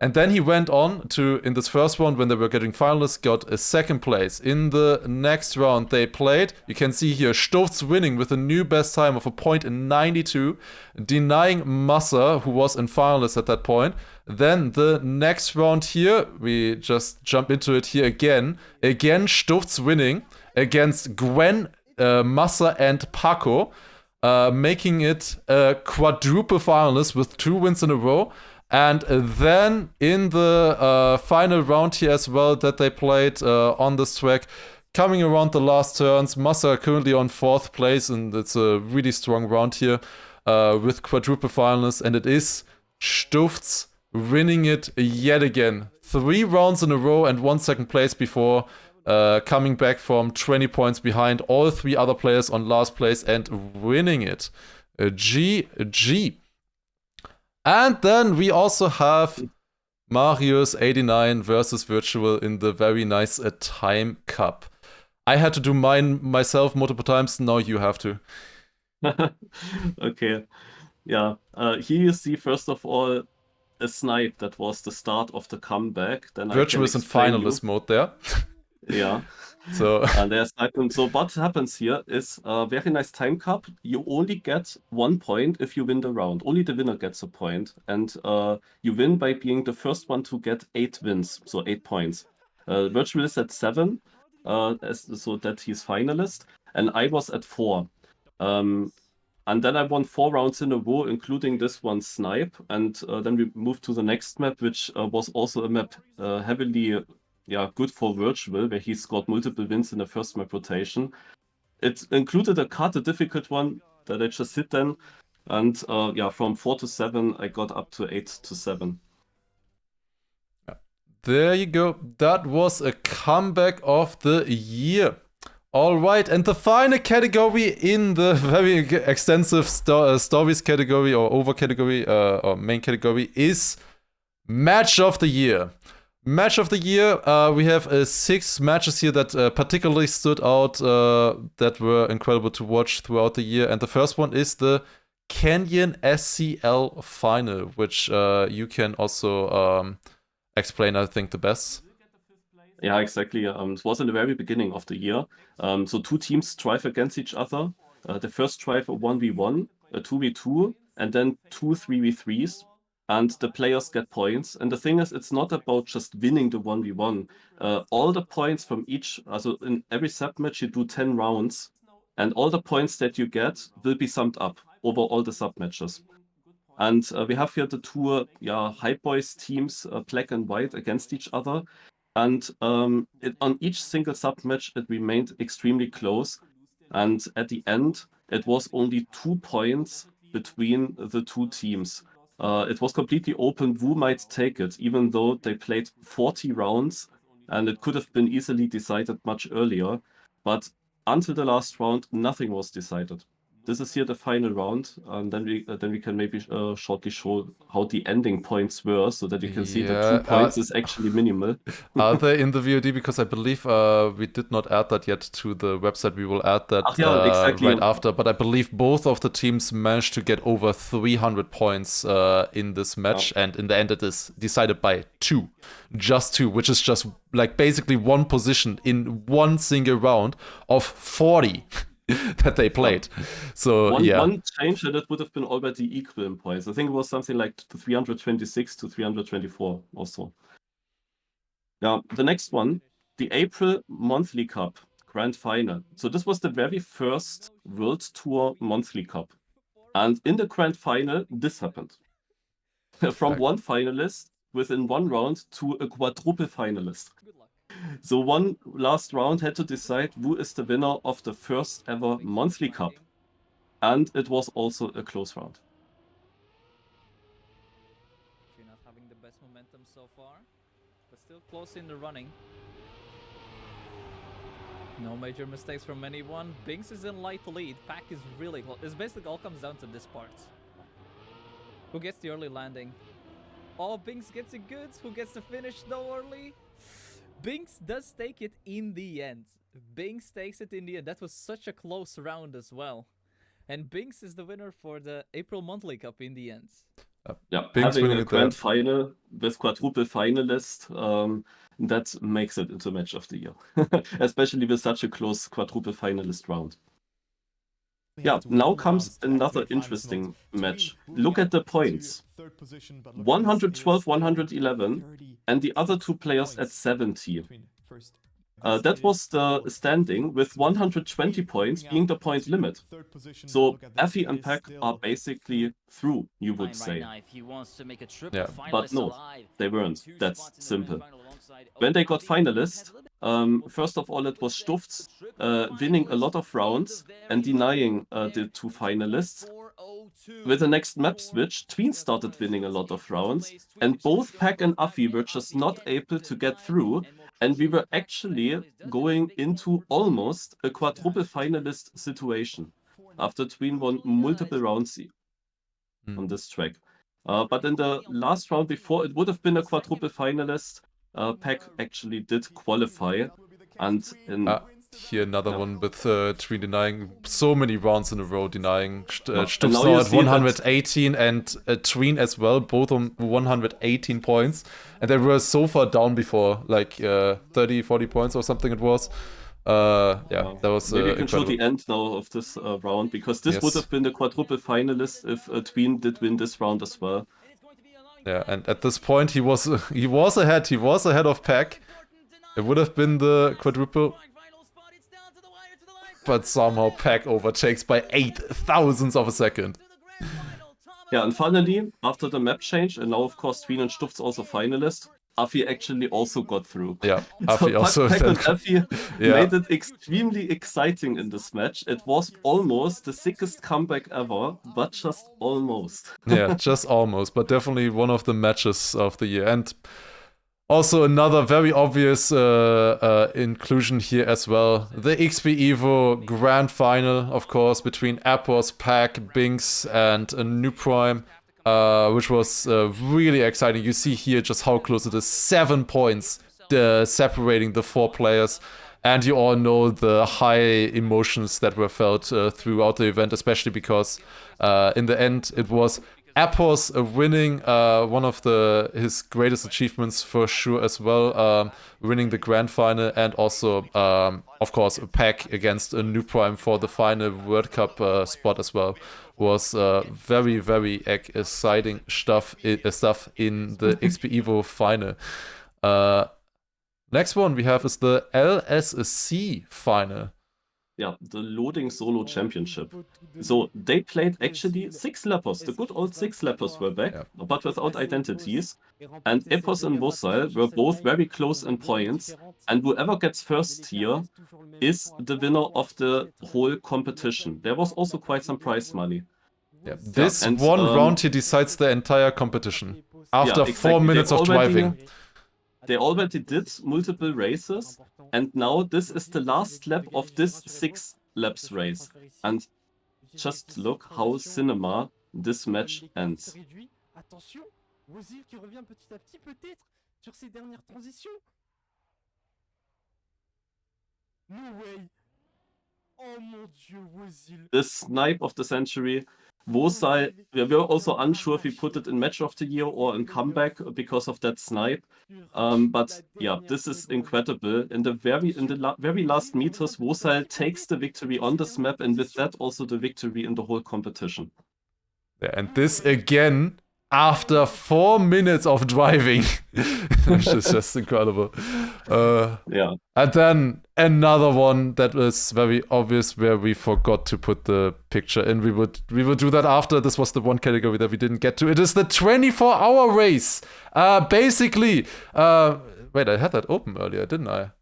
And then he went on to, in this first one, when they were getting finalists, got a second place. In the next round they played, you can see here Stufts winning with a new best time of a point in 92, denying Massa, who was in finalists at that point. Then the next round here, we just jump into it here again. Again, Stufts winning against Gwen, Massa, and Paco, making it a quadruple finalist with 2 wins in a row. And then in the final round here as well that they played on this track, coming around the last turns, Massa currently on 4th place, and it's a really strong round here with quadruple finalists, and it is Stufts winning it yet again. 3 rounds in a row and 1 second place before coming back from 20 points behind all 3 other players on last place and winning it. GG. And then we also have Marius89 versus Virtual in the very nice Time Cup. I had to do mine myself multiple times, now you have to. Okay. Yeah. Here you see, first of all, a snipe that was the start of the comeback. Then Virtual is in finalist mode there. Yeah. So and there's so what happens here is a very nice time cup. You only get 1 point if you win the round. Only the winner gets a point, and you win by being the first one to get 8 wins, so 8 points. Virtual is at 7, so that he's finalist, and I was at 4. And then I won 4 rounds in a row, including this one snipe, and then we moved to the next map, which was also a map heavily good for Virtual, where he scored multiple wins in the first map rotation. It included a card, a difficult one that I just hit then, and from 4 to 7 I got up to 8 to 7. There you go. That was a comeback of the year. All right, and the final category in the very extensive stories category or over category or main category is Match of the Year. Match of the Year, we have 6 matches here that particularly stood out, that were incredible to watch throughout the year. And the first one is the Canyon SCL final, which you can also explain, I think, the best. Yeah, exactly. It was in the very beginning of the year. So 2 teams strive against each other. The first strive a 1v1, a 2v2, and then 2 3v3s. And the players get points. And the thing is, it's not about just winning the 1v1. All the points from each, also in every submatch, you do 10 rounds. And all the points that you get will be summed up over all the submatches. And we have here the 2 Hype Boys teams, black and white, against each other. And on each single submatch, it remained extremely close. And at the end, it was only 2 points between the 2 teams. It was completely open who might take it, even though they played 40 rounds, and it could have been easily decided much earlier. But until the last round, nothing was decided. this is here the final round, and then we can maybe shortly show how the ending points were, so that you can see that 2 points is actually minimal. Are they in the VOD? Because I believe we did not add that yet to the website. We will add that exactly. right after. But I believe both of the teams managed to get over 300 points in this match, and in the end it is decided by 2. Just 2, which is just like basically one position in one single round of 40 that they played. So one change and it would have been already equal in points. I think it was something like 326 to 324 also. Now, the next one, the April Monthly Cup Grand Final. So this was the very first World Tour Monthly Cup. And in the Grand Final, this happened. From one finalist within one round to a quadruple finalist. So one last round had to decide who is the winner of the first ever Monthly Cup. And it was also a close round. You're not having the best momentum so far, but still close in the running. No major mistakes from anyone. Binks is in light lead. Pack is really close. It basically all comes down to this part. Who gets the early landing? Oh, Binks gets it good. Who gets the finish though early? Binks does take it in the end. Binks takes it in the end. That was such a close round as well. And Binks is the winner for the April Monthly Cup in the end. Yeah, Binks having winning a it grand final with quadruple finalist, that makes it into match of the year. Especially with such a close quadruple finalist round. Yeah, now comes another interesting match. Look at the points. 112, 111, and the other 2 players at 70. That was the standing, with 120 points being the point limit. So Effie and Pack are basically through, you would say. Yeah. But no, they weren't. That's simple. When they got finalists, first of all, it was Stufts winning a lot of rounds and denying the 2 finalists. With the next map switch, Tween started winning a lot of rounds, and both Pack and Effie were just not able to get through. And we were actually going into almost a quadruple finalist situation after Tween won multiple rounds on this track. But in the last round before it would have been a quadruple finalist, Pack actually did qualify. And in here another one with Tween denying so many rounds in a row, denying Stufts now now you at see 118 and Tween as well, both on 118 points. And they were so far down before, like 30, 40 points or something it was. That was maybe you can show incredible. the end now of this round, because this would have been the quadruple finalist if Tween did win this round as well. Yeah, and at this point he was ahead of Pack. It would have been the quadruple, but somehow Pack overtakes by 8,000ths of a second. Yeah, and finally, after the map change, and now of course Tween and Stufts also finalist, Effie actually also got through. Yeah, so Effie also. Pack and Effie made it extremely exciting in this match. It was almost the sickest comeback ever, but just almost. Yeah, just almost, but definitely one of the matches of the year. And also another very obvious inclusion here as well. The XP Evo Grand Final, of course, between Appos, Pack, Binks, and New Prime, which was really exciting. You see here just how close it is. 7 points separating the 4 players. And you all know the high emotions that were felt throughout the event, especially because in the end it was Appos winning one of his greatest achievements for sure as well, winning the grand final, and also, of course, a Pack against a New Prime for the final World Cup spot as well. Was very, very exciting stuff in the XP Evo final. Next one we have is the LSC final. Yeah, the Loading Solo Championship. So they played actually 6 lepers. The good old 6 lepers were back, but without identities. And Epos and Vosal were both very close in points. And whoever gets first here is the winner of the whole competition. There was also quite some prize money. Yeah, this round here decides the entire competition. After 4 minutes of driving. They already did multiple races, and now this is the last lap of this 6 laps race. And just look how cinema this match ends. Attention, Wozil qui revient petit à petit peut-être sur ses dernières transitions. No way. Oh mon dieu, Wozil. The snipe of the century. Wozil, we were also unsure if we put it in match of the year or in comeback because of that snipe. But yeah, this is incredible. In the very last meters, Wozil takes the victory on this map, and with that also the victory in the whole competition. Yeah, and this again after 4 minutes of driving, which is just incredible. Yeah. And then another one that was very obvious where we forgot to put the picture in. We would do that after. This was the one category that we didn't get to. It is the 24-hour race. Basically, wait, I had that open earlier, didn't I?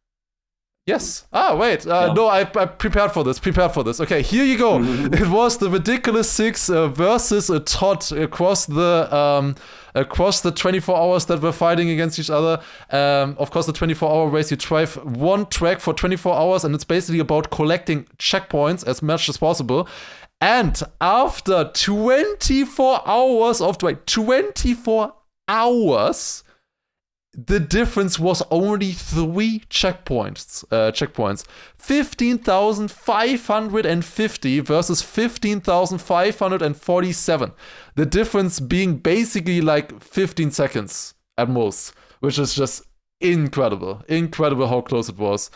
Yes. Wait. No, I prepared for this. Okay, here you go. It was the Ridiculous Six versus a Todd across the 24 hours that were fighting against each other. Of course, the 24-hour race, you drive one track for 24 hours, and it's basically about collecting checkpoints as much as possible. And after 24 hours of driving, 24 hours, the difference was only 3 checkpoints. 15,550 versus 15,547. The difference being basically like 15 seconds at most, which is just incredible. Incredible how close it was.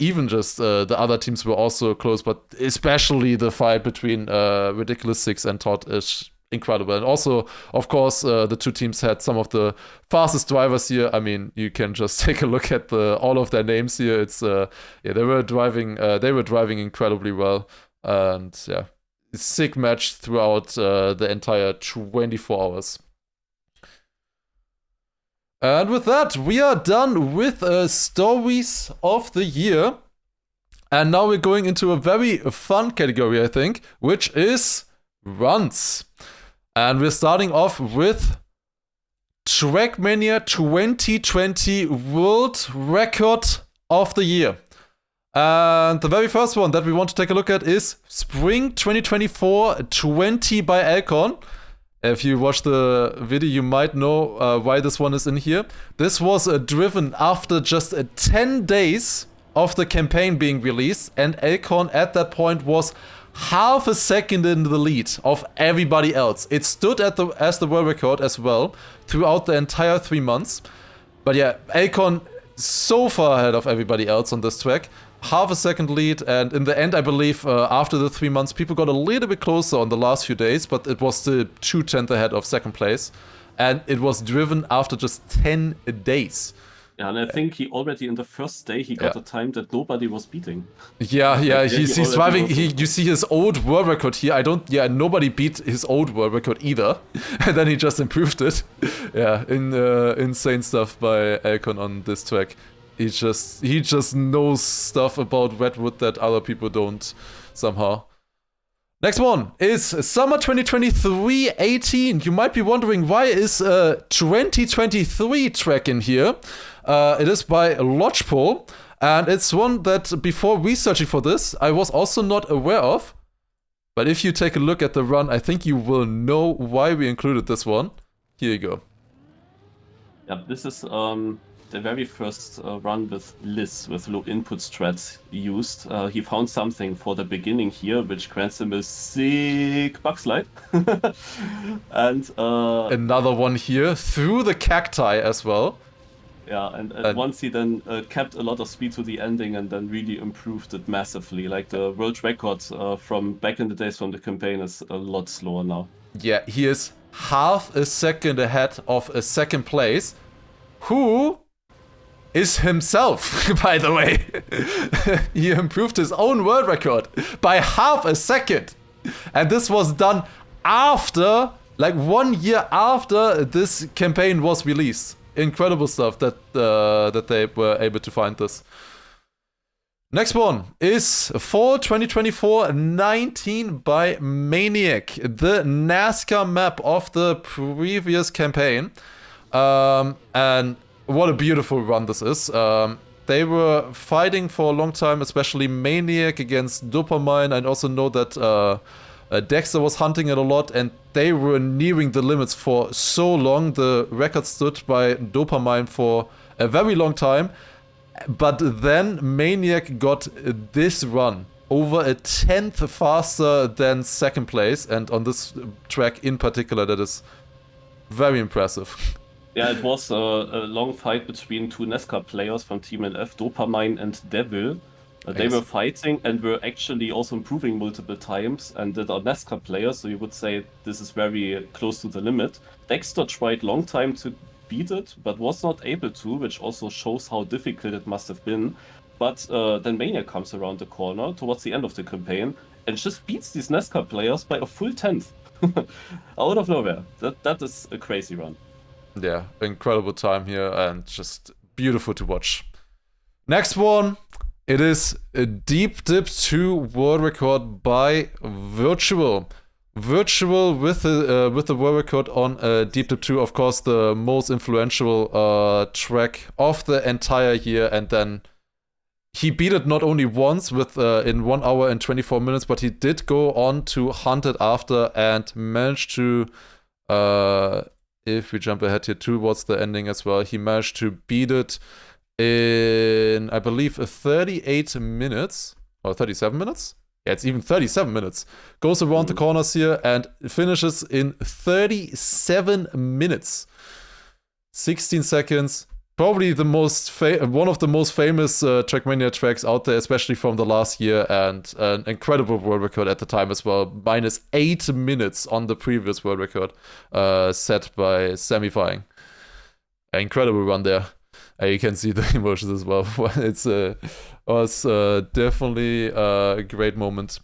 Even just the other teams were also close, but especially the fight between Ridiculous Six and Todd is incredible. And also, of course, the two teams had some of the fastest drivers here. I mean, you can just take a look at all of their names here. It's they were driving incredibly well, and yeah, sick match throughout the entire 24 hours. And with that, we are done with stories of the year, and now we're going into a very fun category, I think, which is runs. And we're starting off with Trackmania 2020 World Record of the Year. And the very first one that we want to take a look at is Spring 2024 20 by Alcon. If you watch the video, you might know why this one is in here. This was driven after just 10 days of the campaign being released, and Alcon at that point was half a second in the lead of everybody else. It stood as the world record as well throughout the entire 3 months. But yeah, Alcon so far ahead of everybody else on this track. Half a second lead, and in the end, I believe after the 3 months, people got a little bit closer on the last few days, but it was still 2/10 ahead of second place. And it was driven after just 10 days. Yeah, and I think he already in the first day he got a time that nobody was beating. Yeah, he's driving. You see his old world record here. Nobody beat his old world record either, and then he just improved it. Yeah, insane stuff by Alcon on this track. He just knows stuff about Redwood that other people don't somehow. Next one is Summer 2023 18. You might be wondering, why is a 2023 track in here? It is by Lodgepole, and it's one that before researching for this, I was also not aware of. But if you take a look at the run, I think you will know why we included this one. Here you go. Yeah, this is the very first run with Liz, with low input strats used. He found something for the beginning here, which grants him a sick bug slide. And another one here through the cacti as well. Yeah, and once he then kept a lot of speed to the ending and then really improved it massively. Like the world record from back in the days from the campaign is a lot slower now. Yeah, he is half a second ahead of a second place, who is himself, by the way. He improved his own world record by half a second. And this was done after, like 1 year after this campaign was released. Incredible stuff that they were able to find this. Next one is Fall 2024 19 by Maniac, the NASCAR map of the previous campaign. And what a beautiful run this is. They were fighting for a long time, especially Maniac against Dopamine. I also know that Dexter was hunting it a lot, and they were nearing the limits for so long. The record stood by Dopamine for a very long time. But then Maniac got this run over a 10th faster than second place, and on this track in particular, that is very impressive. Yeah, it was a long fight between two NASCAR players from Team LF, Dopamine and Devil. They were fighting and were actually also improving multiple times, and that are NASCAR players, so you would say this is very close to the limit. Dexter tried long time to beat it, but was not able to, which also shows how difficult it must have been. But then Mania comes around the corner towards the end of the campaign and just beats these NASCAR players by a full 10th. Out of nowhere. That is a crazy run. Yeah, incredible time here and just beautiful to watch. Next one, it is a Deep Dip 2 world record by Virtual. Virtual with the world record on Deep Dip 2, of course, the most influential track of the entire year, and then he beat it not only once with in 1 hour and 24 minutes, but he did go on to hunt it after and managed to, if we jump ahead here towards the ending as well, he managed to beat it in, I believe, 38 minutes or 37 minutes. Yeah, it's even 37 minutes. Goes around the corners here and finishes in 37 minutes. 16 seconds. Probably the most one of the most famous Trackmania tracks out there, especially from the last year, and an incredible world record at the time as well. Minus 8 minutes on the previous world record set by Semifying. An incredible run there. You can see the emotions as well. It's was definitely a great moment.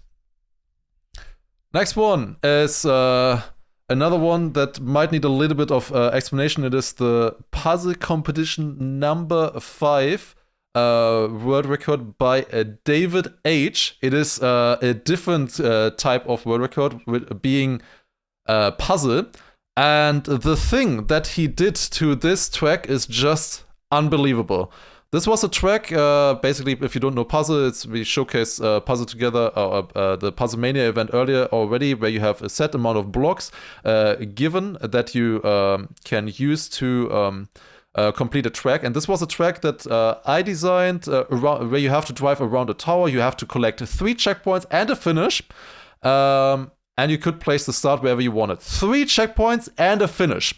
Next one is another one that might need a little bit of explanation. It is the puzzle competition number 5 world record by David H. It is a different type of world record, with being puzzle. And the thing that he did to this track is just unbelievable. This was a track, basically, if you don't know puzzle, we showcase puzzle together, the Puzzlemania event earlier already, where you have a set amount of blocks given that you can use to complete a track. And this was a track that I designed where you have to drive around a tower, you have to collect 3 checkpoints and a finish, and you could place the start wherever you wanted. 3 checkpoints and a finish.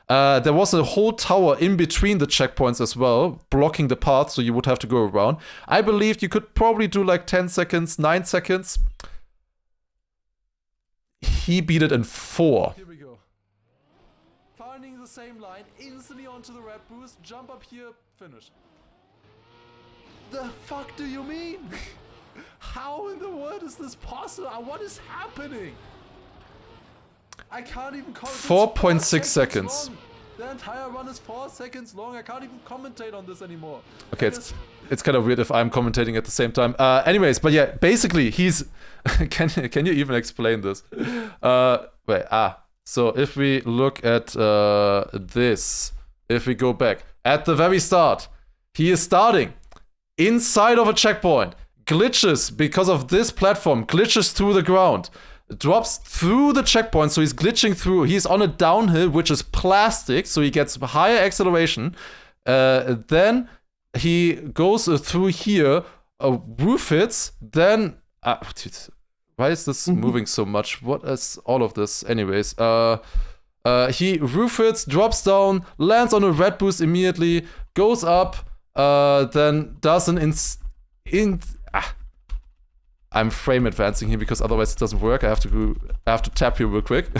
There was a whole tower in between the checkpoints as well, blocking the path, so you would have to go around. I believed you could probably do like 10 seconds, 9 seconds. He beat it in 4. Here we go. Finding the same line, instantly onto the red boost, jump up here, finish. The fuck do you mean? How in the world is this possible? What is happening? I can't even comment. 4.6 seconds. The entire run is 4 seconds long. I can't even commentate on this anymore. Okay, it's kind of weird if I'm commentating at the same time. Anyways, but yeah, basically he's. Can you even explain this? So if we look at this, if we go back at the very start, he is starting inside of a checkpoint. Glitches because of this platform. Glitches through the ground. Drops through the checkpoint, so he's glitching through. He's on a downhill, which is plastic, so he gets higher acceleration. Then he goes through here, roof hits, then... why is this moving so much? What is all of this? Anyways, he roof hits, drops down, lands on a red boost immediately, goes up, then does an I'm frame advancing here because otherwise it doesn't work. I have to tap here real quick.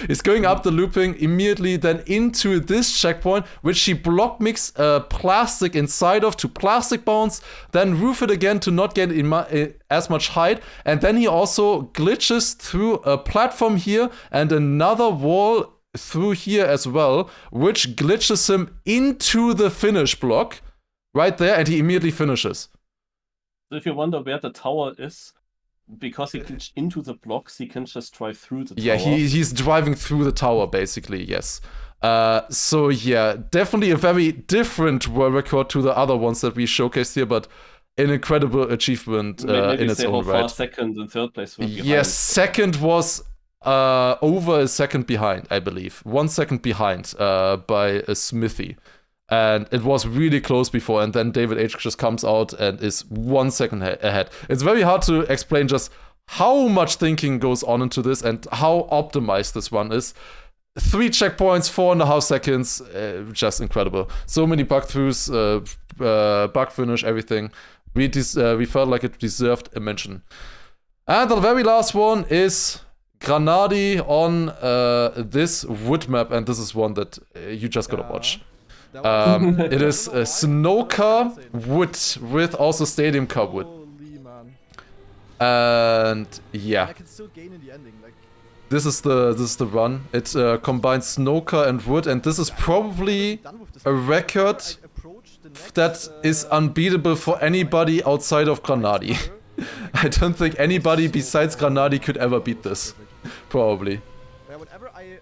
He's going up the looping immediately, then into this checkpoint, which he block mix plastic inside of to plastic bounce, then roof it again to not get as much height, and then he also glitches through a platform here and another wall through here as well, which glitches him into the finish block right there, and he immediately finishes. So if you wonder where the tower is, because he glitched into the blocks, he can just drive through the tower. Yeah, he's driving through the tower, basically, yes. So yeah, definitely a very different world record to the other ones that we showcased here, but an incredible achievement Maybe in its say own how far right. second and third place were behind. Yes, second was over a second behind, I believe. 1 second behind by a Smithy. And it was really close before, and then David H just comes out and is 1 second ahead. It's very hard to explain just how much thinking goes on into this and how optimized this one is. 3 checkpoints, 4.5 seconds, just incredible. So many bug throughs, bug finish, everything. We felt like it deserved a mention. And the very last one is Granadi on this wood map, and this is one that you just gotta watch. It is a snowcar wood with also stadium car wood. Holy man. And yeah, I can still gain in the ending. Like, this is the run. It combines snowcar and wood, and this is probably a record that is unbeatable for anybody outside of Granadi. I don't think anybody besides Granadi could ever beat this. Probably. Whenever I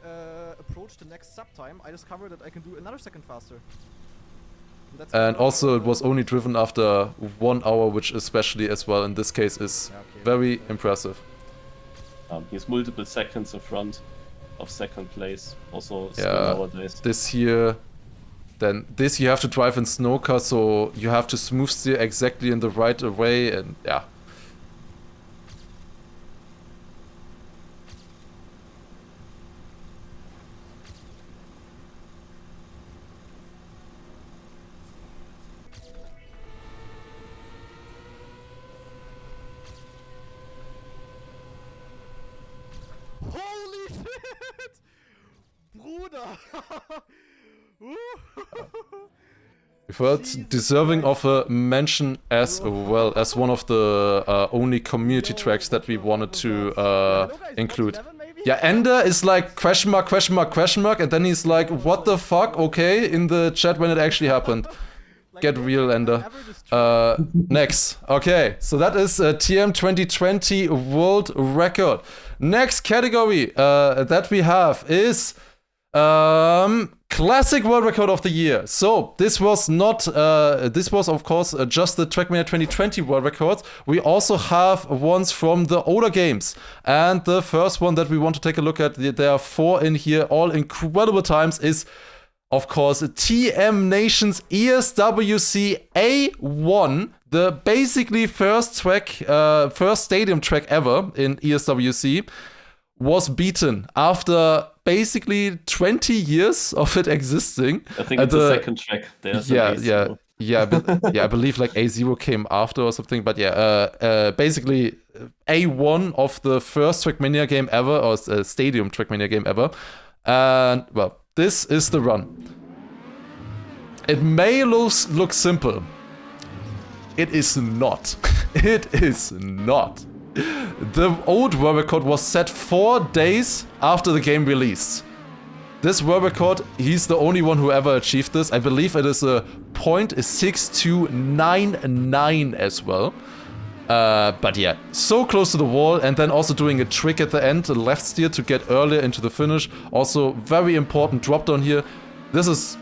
approach the next sub time, I discover that I can do another second faster. And also it was only driven after 1 hour, which especially as well in this case is very impressive. He's multiple seconds in front of second place. Also still nowadays. This here, then this you have to drive in snowcar, so you have to smooth steer exactly in the right way, and yeah. Holy shit! Bruder! We've heard deserving of a mention as well as one of the only community tracks that we wanted to include. Yeah, Ender is like question mark, question mark, question mark, and then he's like, what the fuck, okay, in the chat when it actually happened. Get real, Ender. Next. Okay, so that is a TM 2020 world record. Next category that we have is classic world record of the year. So this was not, this was of course just the Trackmania 2020 world records. We also have ones from the older games. And the first one that we want to take a look at, there are 4 in here, all incredible times, is of course TM Nation's ESWC A1, the basically first stadium track ever in ESWC, was beaten after basically 20 years of it existing. I think it's the second track. I believe like A0 came after or something, but yeah, basically A1 of the first Trackmania game ever, or stadium Trackmania game ever. And well, this is the run. It may look simple. It is not. It is not. The old world record was set 4 days after the game released. This world record, he's the only one who ever achieved this. I believe it is a .6299 as well. But yeah, so close to the wall, and then also doing a trick at the end, a left steer to get earlier into the finish. Also very important drop down here. This is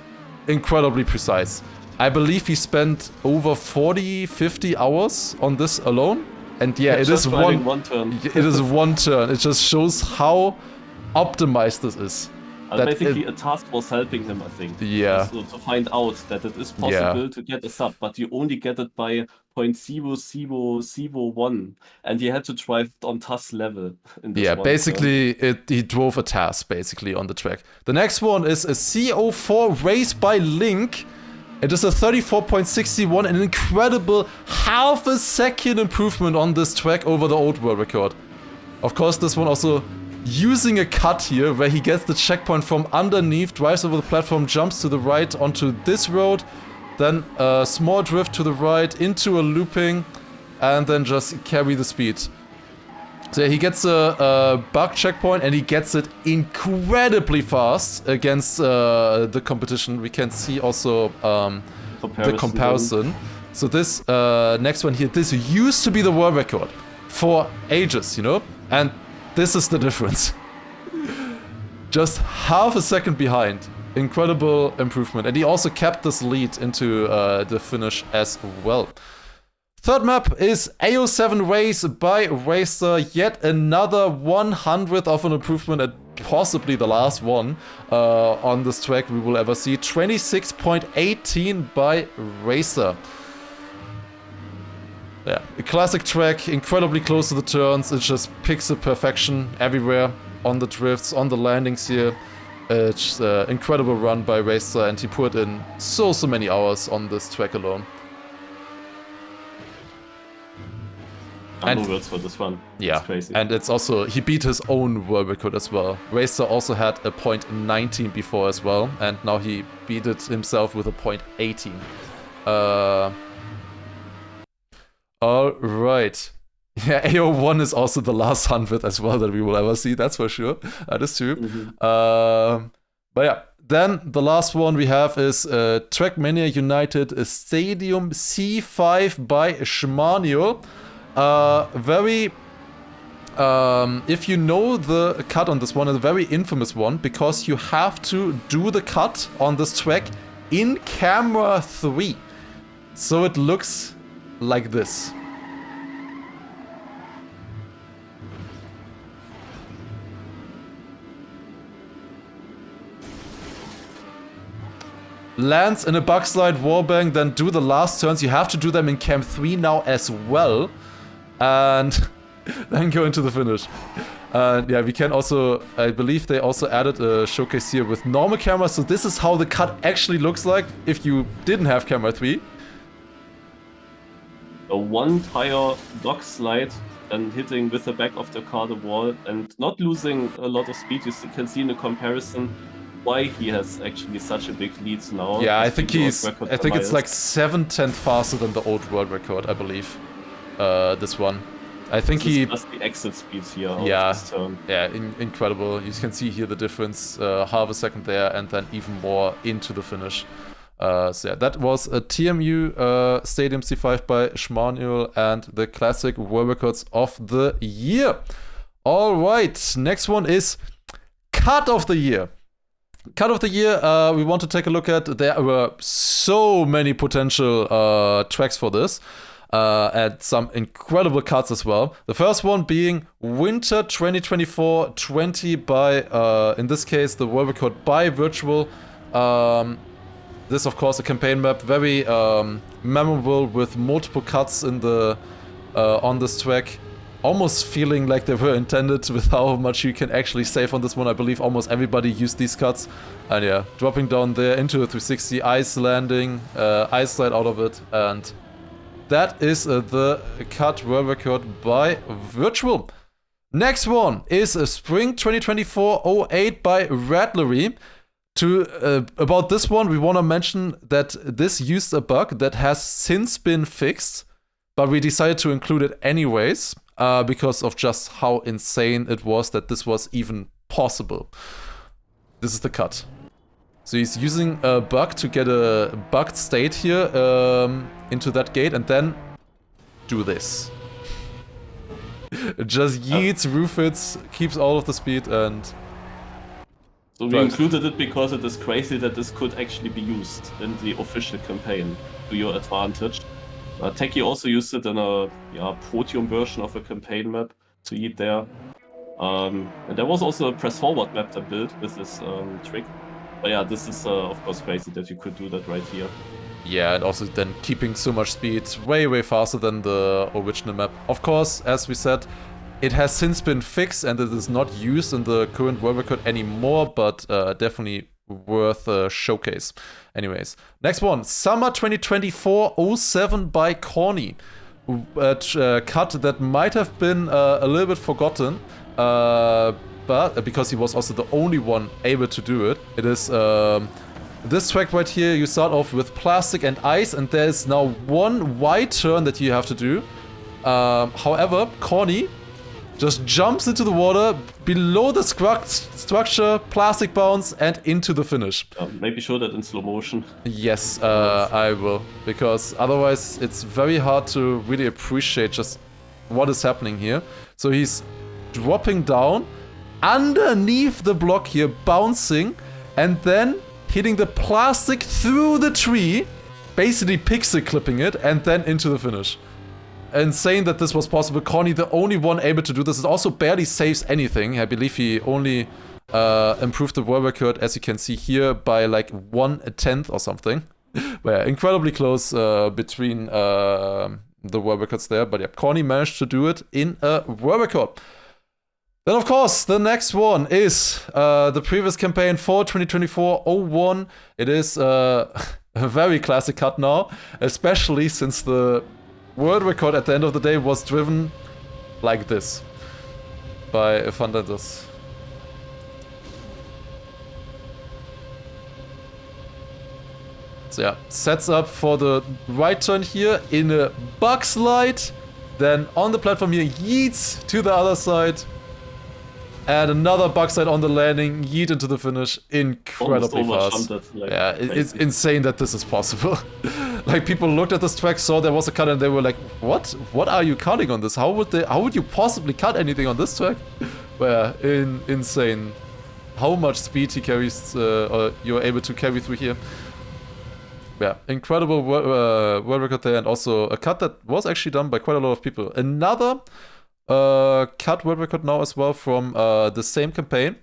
incredibly precise. I believe he spent over 40-50 hours on this alone. And yeah, it is one turn. It is one turn. It just shows how optimized this is. Basically, a task was helping him, I think. Yeah. So to find out that it is possible to get a sub, but you only get it by 0.0001, and he had to drive on TAS level. In this basically, he drove a TAS basically on the track. The next one is a CO4 race by Link. It is a 34.61, an incredible half a second improvement on this track over the old world record. Of course, this one also using a cut here where he gets the checkpoint from underneath, drives over the platform, jumps to the right onto this road, then a small drift to the right into a looping, and then just carry the speed. So he gets a bug checkpoint, and he gets it incredibly fast against the competition. We can see also the comparison. So this next one here, this used to be the world record for ages, you know? And this is the difference. Just half a second behind. Incredible improvement. And he also kept this lead into the finish as well. Third map is AO7 Race by Racer, yet another 100th of an improvement and possibly the last one on this track we will ever see. 26.18 by Racer. Yeah, a classic track, incredibly close to the turns. It just pixel perfection everywhere on the drifts, on the landings here. It's an incredible run by Racer, and he put in so many hours on this track alone. No words for this one. Yeah, it's crazy. And it's also, he beat his own world record as well. Racer also had a .19 before as well, and now he beat it himself with a .18. Alright. Yeah, AO1 is also the last 100th as well that we will ever see, that's for sure. That is true. But yeah, then the last one we have is Trackmania United Stadium C5 by Schmaniel. Very, if you know the cut on this one, a very infamous one, because you have to do the cut on this track in camera 3. So it looks like this. Lands in a backslide warbang, then do the last turns. You have to do them in cam 3 now as well. And then go into the finish. Yeah, we can also, I believe they also added a showcase here with normal camera. So this is how the cut actually looks like if you didn't have camera 3. A one tire dock slide and hitting with the back of the car the wall and not losing a lot of speed. You can see in the comparison why he has actually such a big lead now. Yeah, I think it's like 7/10 faster than the old world record, I believe. This one. I think he just the exit speeds here. Yeah, this turn. Yeah, incredible. You can see here the difference, half a second there, and then even more into the finish. So yeah, that was a TMU Stadium C5 by Schmanuel and the classic world records of the year. All right, next one is cut of the year. Cut of the year, we want to take a look at. There were so many potential tracks for this. And some incredible cuts as well. The first one being Winter 2024 20 by, in this case, the world record by Virtual. This, of course, a campaign map, very memorable with multiple cuts in the on this track. Almost feeling like they were intended with how much you can actually save on this one. I believe almost everybody used these cuts. And yeah, dropping down there into a 360, ice landing, ice slide out of it, and that is the cut world record by Virtual. Next one is Spring 2024-08 by Rattlery. About this one, we want to mention that this used a bug that has since been fixed, but we decided to include it anyways because of just how insane it was that this was even possible. This is the cut. So he's using a bug to get a bugged state here into that gate and then do this. It just yeets, roof hits, keeps all of the speed and... So we included it because it is crazy that this could actually be used in the official campaign to your advantage. Techie also used it in a podium version of a campaign map to eat there. And there was also a press forward map that built with this trick. But yeah, this is of course crazy that you could do that right here. Yeah, and also then keeping so much speed way faster than the original map. Of course, as we said, it has since been fixed and it is not used in the current world record anymore, but definitely worth a showcase. Anyways, next one, Summer 2024-07 by Corny. A cut that might have been a little bit forgotten, but because he was also the only one able to do it. It is this track right here. You start off with plastic and ice, and there is now one wide turn that you have to do. However, Corny just jumps into the water below the structure, plastic bounce, and into the finish. Maybe show that in slow motion. Yes, I will, because otherwise it's very hard to really appreciate just what is happening here. So he's dropping down underneath the block here, bouncing, and then hitting the plastic through the tree, basically pixel clipping it, and then into the finish. insane that this was possible. Corny, the only one able to do this, it also barely saves anything. I believe he only improved the world record, as you can see here, by like 1/10 or something. Well, incredibly close between the world records there. But yeah, Corny managed to do it in a world record. Then, of course, the next one is the previous campaign for 2024-01. It is a very classic cut now, especially since the world record at the end of the day was driven like this by Fandandas. So yeah, sets up for the right turn here in a bug slide. Then on the platform here, yeets to the other side. And another bug slide on the landing, yeet into the finish, incredibly fast. Yeah, it's insane that this is possible. Like, people looked at this track, saw there was a cut, and they were like, "What? What are you cutting on this? How would you possibly cut anything on this track?" Well, insane. How much speed he carries, or you're able to carry through here. Yeah, incredible world record there, and also a cut that was actually done by quite a lot of people. Another cut world record now as well from the same campaign.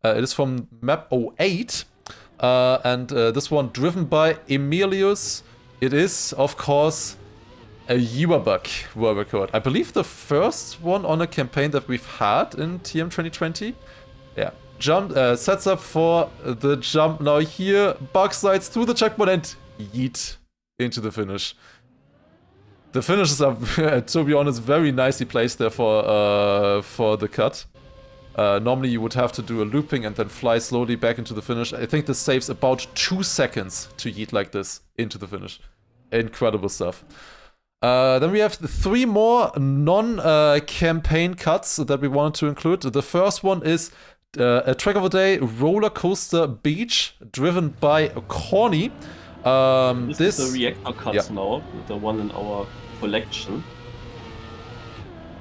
It is from map 08, and this one driven by Emilius. It is, of course, a Yuabug world record. I believe the first one on a campaign that we've had in TM 2020. Yeah, sets up for the jump now here, bug slides through the checkpoint and yeet into the finish. The finishes are, to be honest, very nicely placed there for the cut. Normally you would have to do a looping and then fly slowly back into the finish. I think this saves about 2 seconds to yeet like this into the finish. Incredible stuff. Then we have 3 more non-campaign cuts that we wanted to include. The first one is a track of the day, Roller Coaster Beach, driven by Corny. This is the reactor cut now, the one in our collection.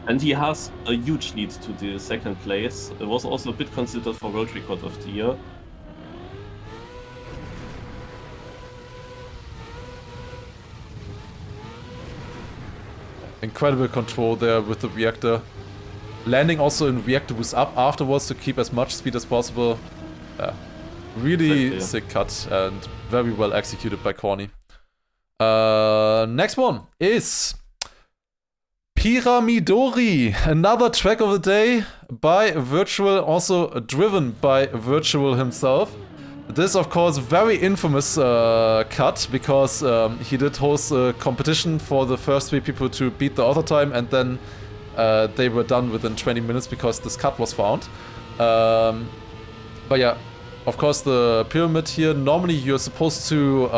And he has a huge lead to the second place. It was also a bit considered for world record of the year. Incredible control there with the reactor. Landing also in reactor boost up afterwards to keep as much speed as possible. Really sick cut and very well executed by Corny. Next one is Pyramidori, another track of the day by Virtual, also driven by Virtual himself. This, of course, very infamous cut, because he did host a competition for the first 3 people to beat the author time, and then they were done within 20 minutes because this cut was found. But yeah, of course, the pyramid here, normally you're supposed to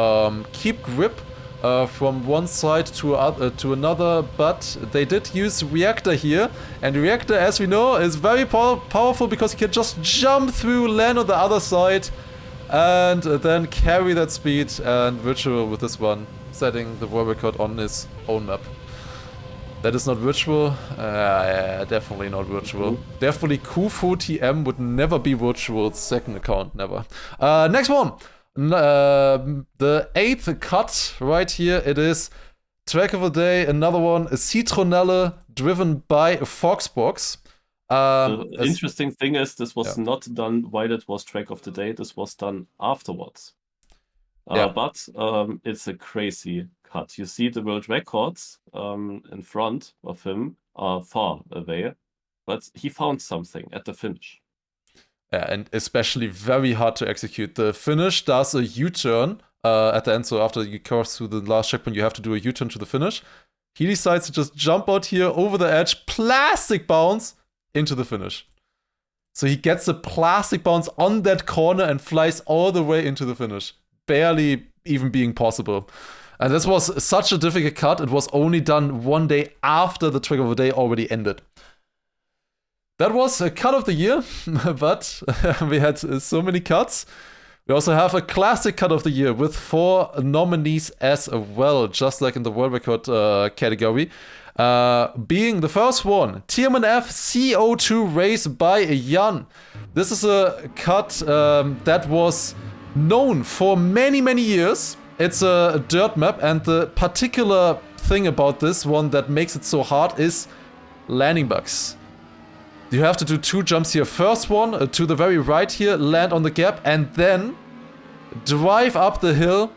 keep grip from one side to another, but they did use Reactor here, and Reactor, as we know, is very powerful because he can just jump through, land on the other side, and then carry that speed. And Virtual with this one, setting the world record on his own map. That is not Virtual. Yeah, definitely not Virtual. Definitely Kufu TM would never be Virtual's second account, never. Next one. The 8th cut right here. It is track of the day. Another one, Citronelle, driven by Foxbox. The interesting thing is this was not done while it was track of the day. This was done afterwards. But it's a crazy cut. You see the world records in front of him are far away, but he found something at the finish. Yeah, and especially very hard to execute. The finish does a U-turn at the end, so after you cross through the last checkpoint, you have to do a U-turn to the finish. He decides to just jump out here over the edge, plastic bounce into the finish. So he gets a plastic bounce on that corner and flies all the way into the finish. Barely even being possible. And this was such a difficult cut, it was only done 1 day after the track of the day already ended. That was a cut of the year, but we had so many cuts. We also have a classic cut of the year with 4 nominees as well, just like in the world record category. Being the first one, TMNF CO2 race by Jan. This is a cut that was known for many, many years. It's a dirt map, and the particular thing about this one that makes it so hard is landing bugs. You have to do 2 jumps here. First one to the very right here, land on the gap, and then drive up the hill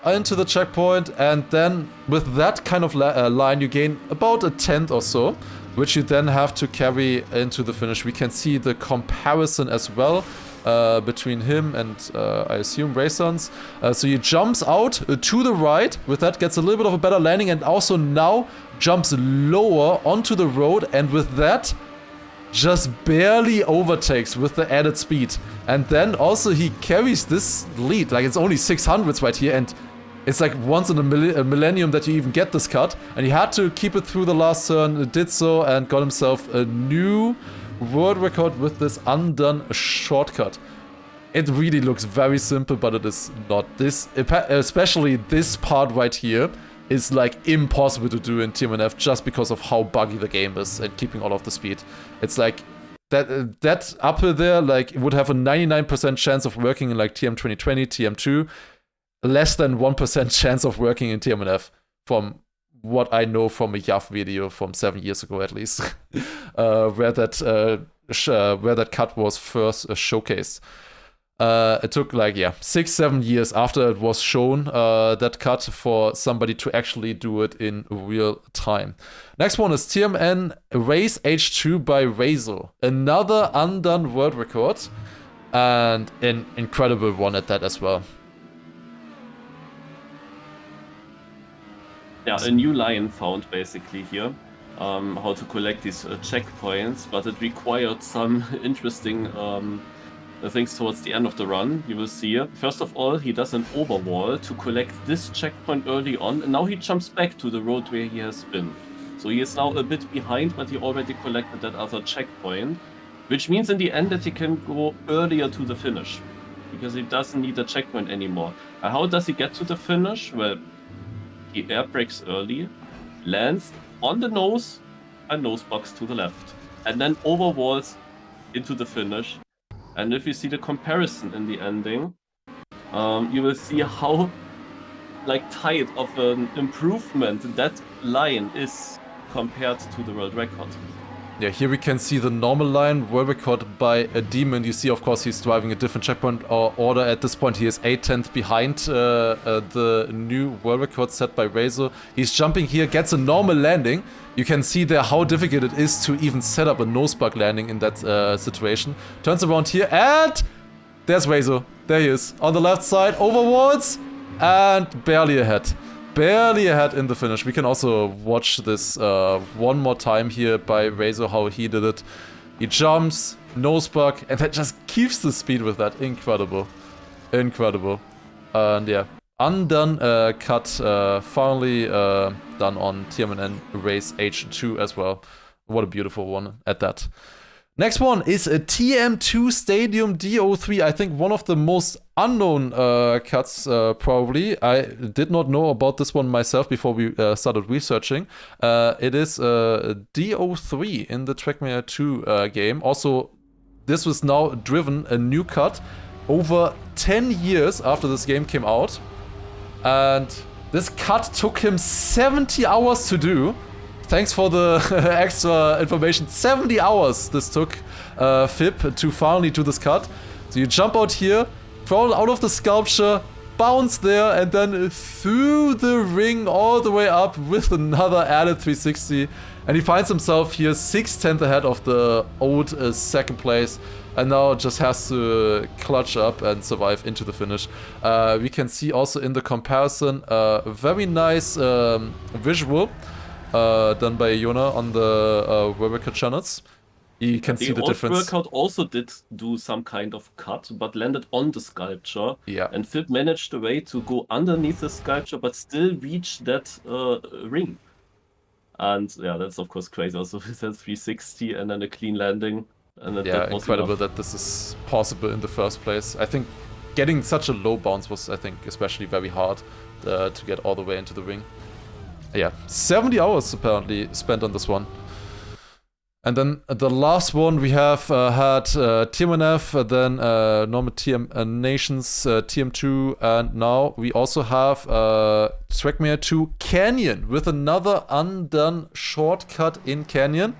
into the checkpoint, and then with that kind of line you gain about a 10th or so, which you then have to carry into the finish. We can see the comparison as well between him and I assume Raysons. So he jumps out to the right, with that gets a little bit of a better landing, and also now jumps lower onto the road, and with that just barely overtakes with the added speed. And then also he carries this lead, like it's only 600s right here, and it's like once in a millennium that you even get this cut. And he had to keep it through the last turn, did so, and got himself a new world record with this undone shortcut. It really looks very simple, but it is not. This, especially this part right here, is like impossible to do in TMNF just because of how buggy the game is and keeping all of the speed. It's like that uphill there, like it would have a 99% chance of working in like TM 2020, TM2, less than 1% chance of working in TMNF from what I know from a YAF video from 7 years ago at least, where that cut was first showcased. It took like 6-7 years after it was shown, that cut, for somebody to actually do it in real time. Next one is TMN Race H2 by Razor, another undone world record, and an incredible one at that as well. Yeah, a new line found basically here, how to collect these checkpoints, but it required some interesting things towards the end of the run. You will see. First of all, he does an overwall to collect this checkpoint early on, and now he jumps back to the road where he has been. So he is now a bit behind, but he already collected that other checkpoint, which means in the end that he can go earlier to the finish, because he doesn't need a checkpoint anymore. And how does he get to the finish? Well, he air brakes early, lands on the nose and nose box to the left, and then overwalls into the finish. And if you see the comparison in the ending, you will see how tight of an improvement that line is compared to the world record. Yeah, here we can see the normal line, world record by a demon. You see, of course, he's driving a different checkpoint order. At this point, he is 8/10 behind the new world record set by Razor. He's jumping here, gets a normal landing. You can see there how difficult it is to even set up a nose bug landing in that situation. Turns around here, and there's Razor. There he is, on the left side, overwalls, and barely ahead. Barely ahead in the finish. We can also watch this one more time here by Razor, how he did it. He jumps, nose bug, and then just keeps the speed with that. Incredible. Incredible. And yeah, undone cut, finally done on TMNN Race H2 as well. What a beautiful one at that. Next one is a TM2 Stadium DO3. I think one of the most unknown cuts, probably. I did not know about this one myself before we started researching. It is DO3 in the Trackmania 2 game. Also, this was now driven, a new cut, over 10 years after this game came out. And this cut took him 70 hours to do. Thanks for the extra information. 70 hours this took FIP to finally do this cut. So you jump out here, fall out of the sculpture, bounce there, and then through the ring all the way up with another added 360. And he finds himself here 6/10 ahead of the old second place. And now just has to clutch up and survive into the finish. We can see also in the comparison a very nice visual done by Yona on the world record channels. You can see the difference. The old workout also did do some kind of cut, but landed on the sculpture. Yeah. And Phil managed a way to go underneath the sculpture, but still reach that ring. And yeah, that's of course crazy. Also with that 360 and then a clean landing. And yeah, incredible that this is possible in the first place. I think getting such a low bounce was, I think, especially very hard to get all the way into the ring. Yeah, 70 hours apparently spent on this one. And then the last one we have had TMNF, then normal TM Nations, TM2, and now we also have Trackmania 2 Canyon with another undone shortcut in Canyon.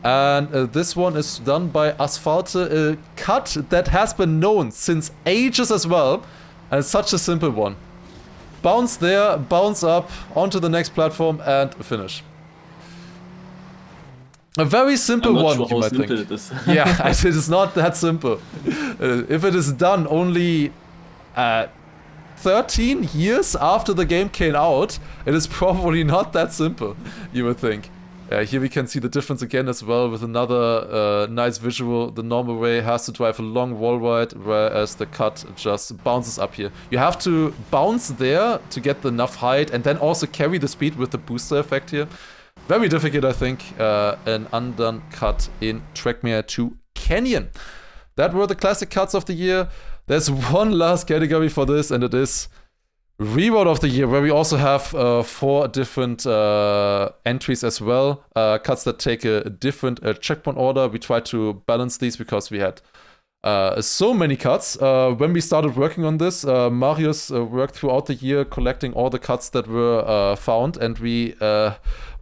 And this one is done by Asphalte, a cut that has been known since ages as well. And it's such a simple one. Bounce there, bounce up, onto the next platform, and finish. A very simple one, sure you might think. It is. Yeah, it is not that simple. If it is done only 13 years after the game came out, it is probably not that simple, you would think. Here we can see the difference again as well with another nice visual. The normal way has to drive a long wall ride, whereas the cut just bounces up here. You have to bounce there to get enough height and then also carry the speed with the booster effect here. Very difficult, I think, an undone cut in Trackmania 2 Canyon. That were the classic cuts of the year. There's one last category for this, and it is Reward of the Year, where we also have 4 different entries as well. Cuts that take a different checkpoint order. We tried to balance these because we had so many cuts. When we started working on this, Marius worked throughout the year collecting all the cuts that were found, and we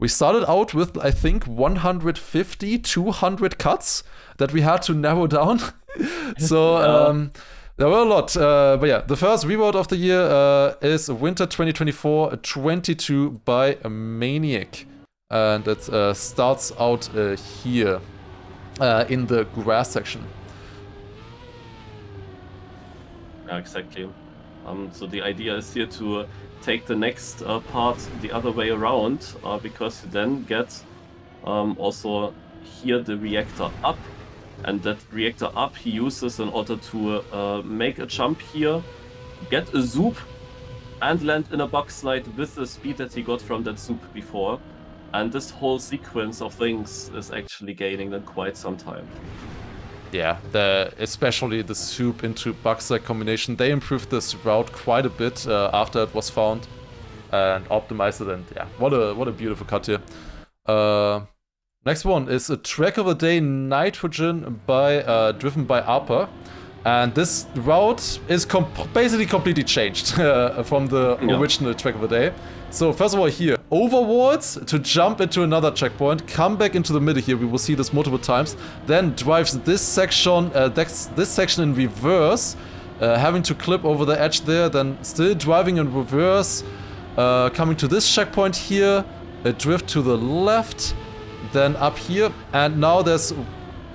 started out with, I think, 150, 200 cuts that we had to narrow down. So there were a lot. But yeah, the first reward of the year is Winter 2024 22 by Maniac. And it starts out here in the grass section. Yeah, exactly. So the idea is here to take the next part the other way around, because you then get also here the reactor up, and that reactor up he uses in order to make a jump here, get a zoop, and land in a box slide with the speed that he got from that zoop before. And this whole sequence of things is actually gaining them quite some time. Yeah, especially the soup into Bugside combination, they improved this route quite a bit after it was found and optimized it, and yeah, what a beautiful cut here. Next one is a Track of the Day Nitrogen by driven by APA, and this route is basically completely changed from the original Track of the Day. So first of all here, overwards to jump into another checkpoint, come back into the middle here, we will see this multiple times, then drives this section in reverse, having to clip over the edge there, then still driving in reverse, coming to this checkpoint here, a drift to the left, then up here, and now there's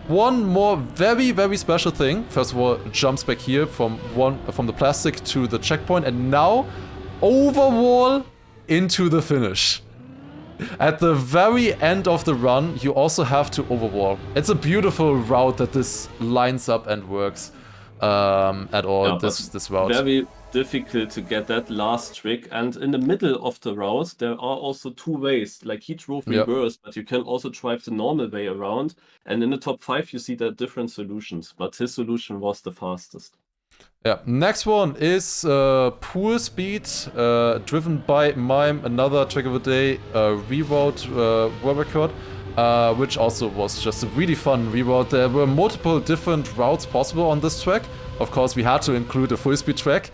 one more very, very special thing. First of all, jumps back here from the plastic to the checkpoint, and now overwall into the finish. At the very end of the run, you also have to overwall. It's a beautiful route that this lines up and works at all, yeah, this route. Very difficult to get that last trick, and in the middle of the route there are also 2 ways. Like he drove reverse, but you can also drive the normal way around, and in the top 5 you see the different solutions, but his solution was the fastest. Yeah, next one is Pool Speed, driven by Mime, another Track of the Day reroute world record, which also was just a really fun reroute. There were multiple different routes possible on this track. Of course, we had to include a full speed track.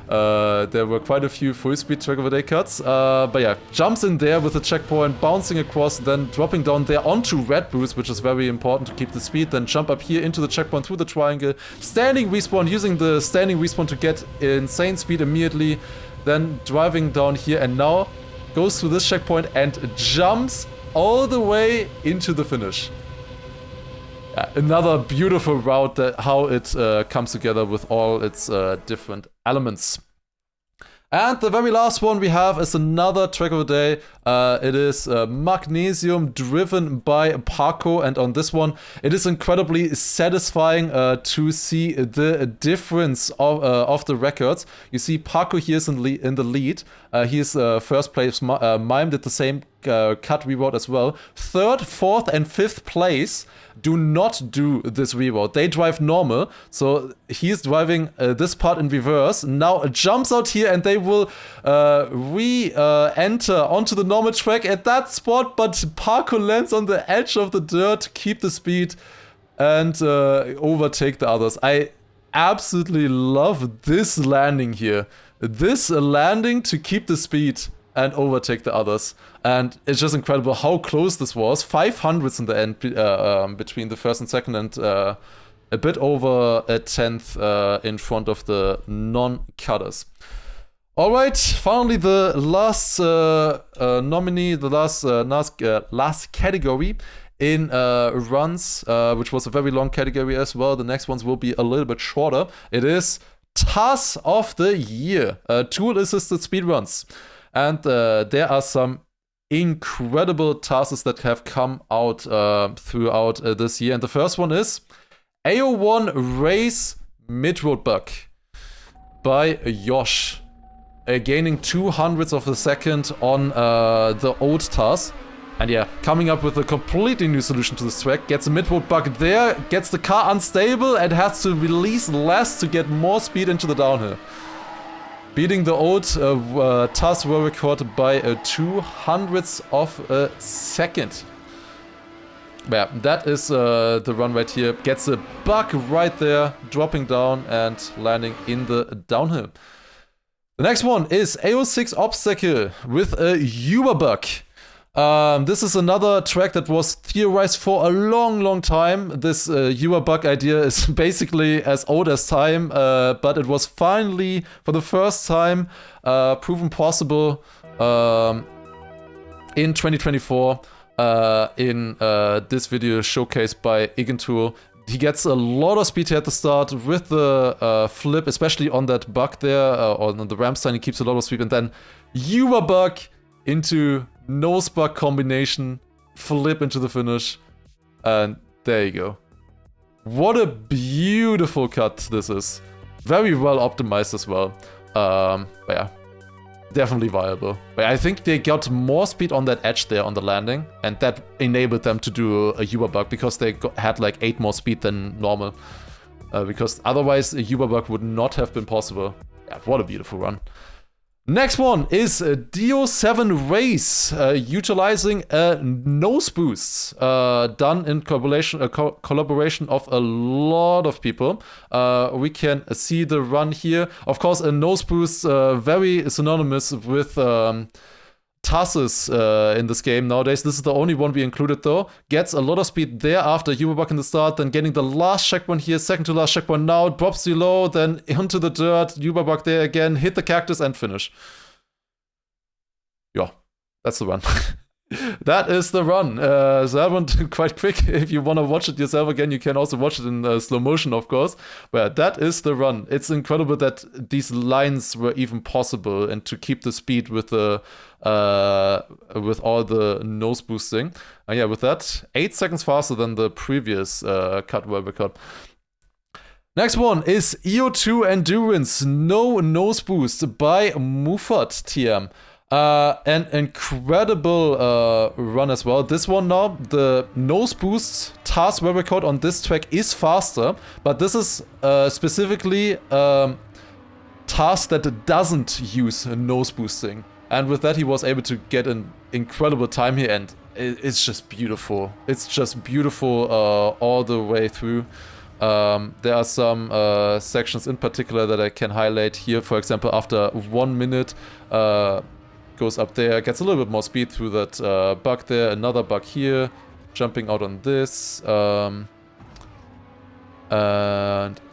There were quite a few full speed Track of the Day cuts. But yeah, jumps in there with a checkpoint, bouncing across, then dropping down there onto Red Boost, which is very important to keep the speed. Then jump up here into the checkpoint through the triangle. Standing respawn, using the standing respawn to get insane speed immediately. Then driving down here, and now goes through this checkpoint and jumps all the way into the finish. Another beautiful route, how it comes together with all its different elements. And the very last one we have is another Track of the Day. It is Magnesium, driven by Paco, and on this one it is incredibly satisfying to see the difference of the records. You see Paco here is in the lead. He is first place. Mime did the same cut reroute as well. 3rd, 4th, and 5th place do not do this reroute. They drive normal, so he's driving this part in reverse. Now jumps out here, and they will re-enter onto the normal track at that spot, but parkour lands on the edge of the dirt, keep the speed, and overtake the others. I absolutely love this landing here. This landing to keep the speed and overtake the others. And it's just incredible how close this was. 500s in the end between the first and second, and a bit over a 10th in front of the non-cutters. Alright, finally the last nominee, the last category in runs, which was a very long category as well. The next ones will be a little bit shorter. It is Task of the Year, tool-assisted speedruns. And there are some incredible tasks that have come out throughout this year. And the first one is AO1 Race Mid-Road Bug by Yosh. Gaining 200ths of a second on the old task. And yeah, coming up with a completely new solution to this track. Gets a mid-road bug there, gets the car unstable, and has to release less to get more speed into the downhill. Beating the old task world record by 200ths of a second. Yeah, that is the run right here. Gets a bug right there, dropping down and landing in the downhill. The next one is AO6 Obstacle with a Uber bug. This is another track that was theorized for a long time. This Uber bug idea is basically as old as time, but it was finally, for the first time, proven possible in 2024 in this video showcased by Igentool. He gets a lot of speed here at the start with the flip, especially on that bug there, on the ramp sign. He keeps a lot of speed, and then Uber bug into nose bug combination, flip into the finish, and there you go. What a beautiful cut this is. Very well optimized as well. Yeah, definitely viable. But I think they got more speed on that edge there on the landing, and that enabled them to do a Uber bug because they had like 8 more speed than normal. Because otherwise a Uber bug would not have been possible. Yeah, what a beautiful run. Next one is DO7 Race, utilizing a nose boost, done in collaboration of a lot of people. We can see the run here. Of course, a nose boost, very synonymous with tasks in this game nowadays. This is the only one we included though. Gets a lot of speed there after Uber bug in the start, then getting the last checkpoint here, second to last checkpoint now, drops below, then into the dirt, Uber bug there again, hit the cactus and finish. Yeah, that's the run. That is the run. So that went quite quick. If you want to watch it yourself again, you can also watch it in slow motion, of course. But that is the run. It's incredible that these lines were even possible, and to keep the speed with the with all the nose boosting. Yeah, with that, 8 seconds faster than the previous cut world record. Next one is EO2 Endurance No Nose Boost by Mufat TM. An incredible run as well. This one now, the nose boost task world record on this track is faster, but this is specifically task that doesn't use nose boosting. And with that, he was able to get an incredible time here, and it's just beautiful. It's just beautiful all the way through. There are some sections in particular that I can highlight here. For example, after 1 minute, goes up there, gets a little bit more speed through that bug there, another bug here, jumping out on this, and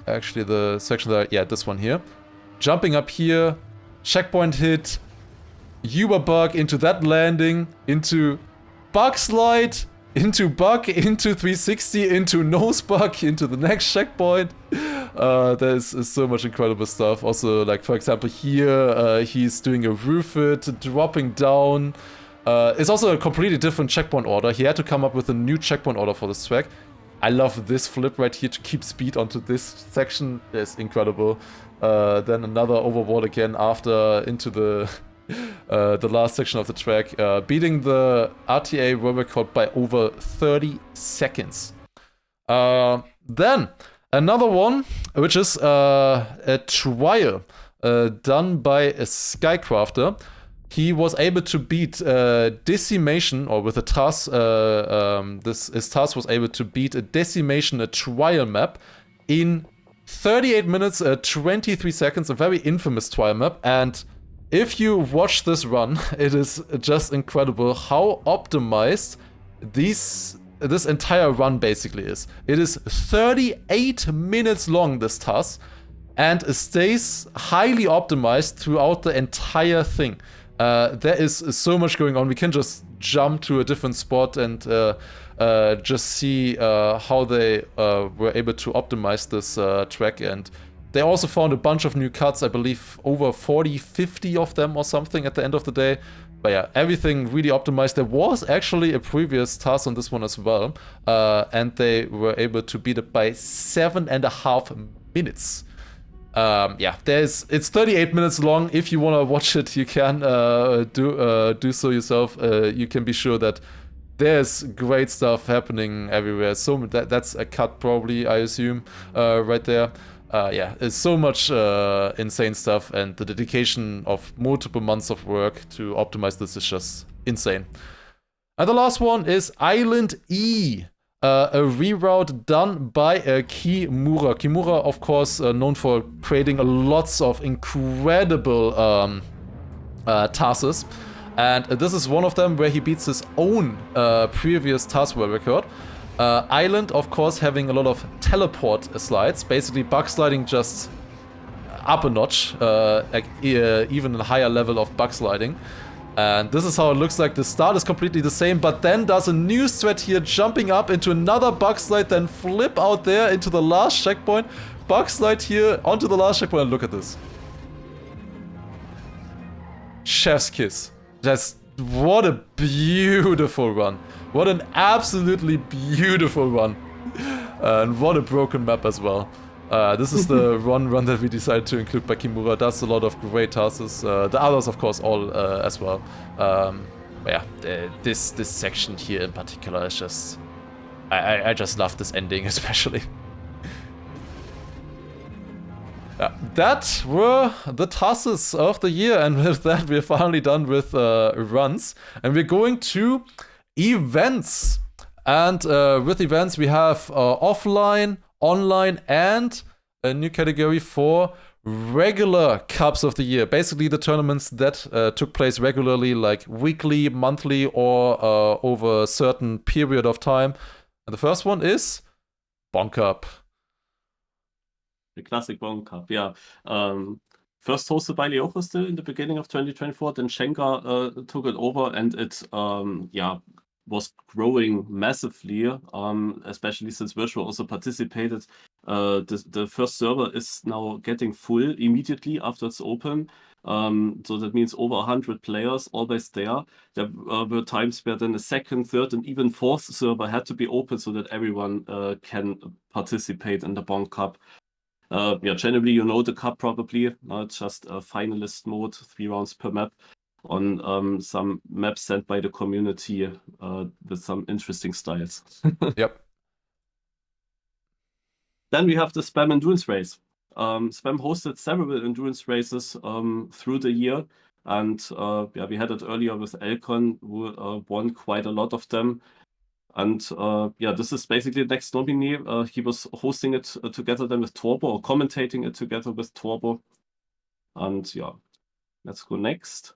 actually the section that, yeah, this one here, jumping up here, checkpoint hit, Uber bug into that landing, into bug slide, into bug, into 360, into nose bug, into the next checkpoint. There's so much incredible stuff. Also, like for example here, he's doing a roof it, dropping down. It's also a completely different checkpoint order. He had to come up with a new checkpoint order for this track. I love this flip right here to keep speed onto this section. It's incredible. Then another overwall again after into the the last section of the track, beating the RTA world record by over 30 seconds. Then another one, which is a trial done by a Skycrafter. He was able to beat Decimation, or with a TAS, his TAS was able to beat a Decimation, a trial map, in 38 minutes, 23 seconds, a very infamous trial map. And if you watch this run, it is just incredible how optimized this entire run basically is. It is 38 minutes long, this TAS, and it stays highly optimized throughout the entire thing. There is so much going on. We can just jump to a different spot and just see how they were able to optimize this track. And they also found a bunch of new cuts, I believe over 40, 50 of them or something at the end of the day. But yeah, everything really optimized. There was actually a previous task on this one as well, and they were able to beat it by 7.5 minutes. Yeah, it's 38 minutes long. If you want to watch it, you can do so yourself. You can be sure that there's great stuff happening everywhere. So that's a cut probably, I assume, right there. Yeah, it's so much insane stuff, and the dedication of multiple months of work to optimize this is just insane. And the last one is Island E. A reroute done by Kimura. Kimura, of course, known for creating lots of incredible tasks. And this is one of them where he beats his own previous task world record. Island, of course, having a lot of teleport slides. Basically, bug sliding just up a notch. Even a higher level of bug sliding. And this is how it looks like. The start is completely the same, but then does a new strat here, jumping up into another bug slide, then flip out there into the last checkpoint, bug slide here onto the last checkpoint, and look at this. Chef's kiss. What a beautiful run. What an absolutely beautiful run. And what a broken map as well. This is the run that we decided to include by Kimura. Does a lot of great tasks. The others, of course, all as well. But yeah, this section here in particular is just... I just love this ending, especially. That were the tasks of the year, and with that, we're finally done with runs. And we're going to events. And with events, we have offline, online, and a new category for regular Cups of the Year. Basically the tournaments that took place regularly, like weekly, monthly, or over a certain period of time. And the first one is Bonk Cup. The classic Bonk Cup, yeah. First hosted by Lyoko still in the beginning of 2024, then Schenker took it over, and it was growing massively, especially since Virtual also participated. The first server is now getting full immediately after it's open. So that means over 100 players always there. There were times where then a second, third, and even fourth server had to be open so that everyone can participate in the Bonk Cup. Generally, you know the cup probably. It's just a finalist mode, 3 rounds per map, on some maps sent by the community with some interesting styles. Yep. Then we have the Spam Endurance Race. Spam hosted several endurance races through the year, and we had it earlier with Elcon, who won quite a lot of them. And this is basically the next nominee. He was hosting it together then with Torbo, or commentating it together with Torbo. And let's go next.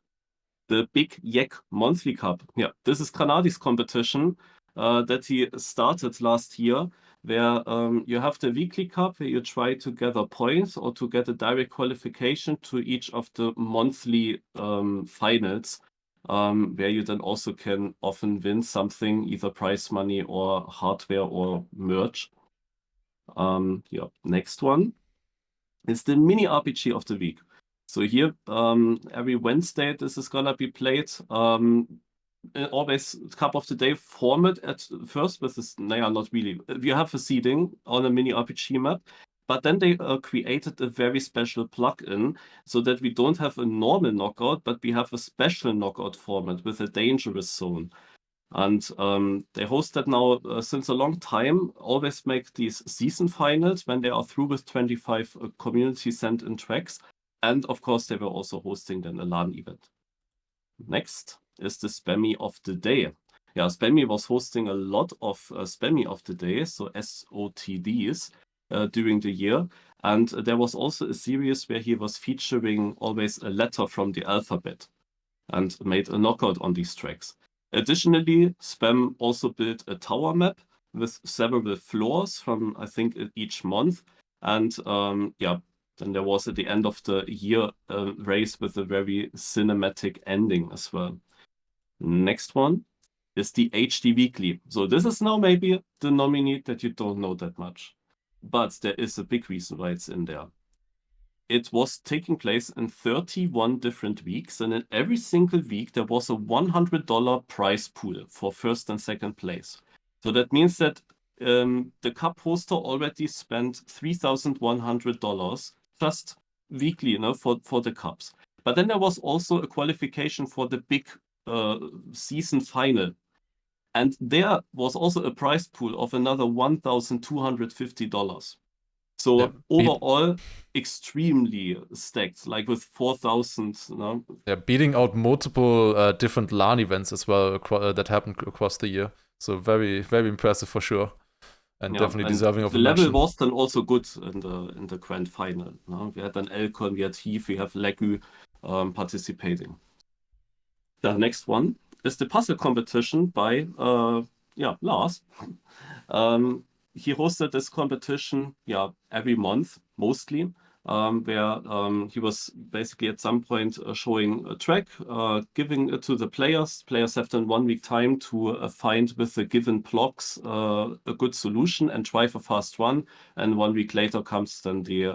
The Big Yak Monthly Cup. Yeah, this is Granadi's competition that he started last year, where you have the weekly cup where you try to gather points or to get a direct qualification to each of the monthly finals, where you then also can often win something, either prize money or hardware or merch. Next one is the mini RPG of the week. So here, every Wednesday, this is gonna be played. Always Cup of the Day format at first with this, not really. You have a seeding on a mini RPG map, But then they created a very special plugin so that we don't have a normal knockout, but we have a special knockout format with a dangerous zone. And they host that now since a long time, always make these season finals when they are through with 25 community sent in tracks. And of course, they were also hosting then a LAN event. Next is the Spammy of the Day. Yeah, Spammy was hosting a lot of Spammy of the Day, so SOTDs, during the year. And there was also a series where he was featuring always a letter from the alphabet and made a knockout on these tracks. Additionally, Spam also built a tower map with several floors from, I think, each month. And then there was at the end of the year a race with a very cinematic ending as well. Next one is the HD Weekly. So this is now maybe the nominee that you don't know that much. But there is a big reason why it's in there. It was taking place in 31 different weeks, and in every single week there was a $100 prize pool for first and second place. So that means that the cup hoster already spent $3,100 just weekly, for the cups. But then there was also a qualification for the big season final. And there was also a prize pool of another $1,250. So Yeah, overall, extremely stacked, like with 4,000. Yeah, beating out multiple different LAN events as well that happened across the year. So very, very impressive for sure, and definitely deserving of a the level mention. was then also good in the grand final. We had then Elcon, we had Heath, we have Legu participating. The next one is the puzzle competition by Lars. He hosted this competition, every month, mostly, where he was basically at some point showing a track, giving it to the players. Players have then 1 week time to find with the given blocks a good solution and drive a fast run. And 1 week later comes then the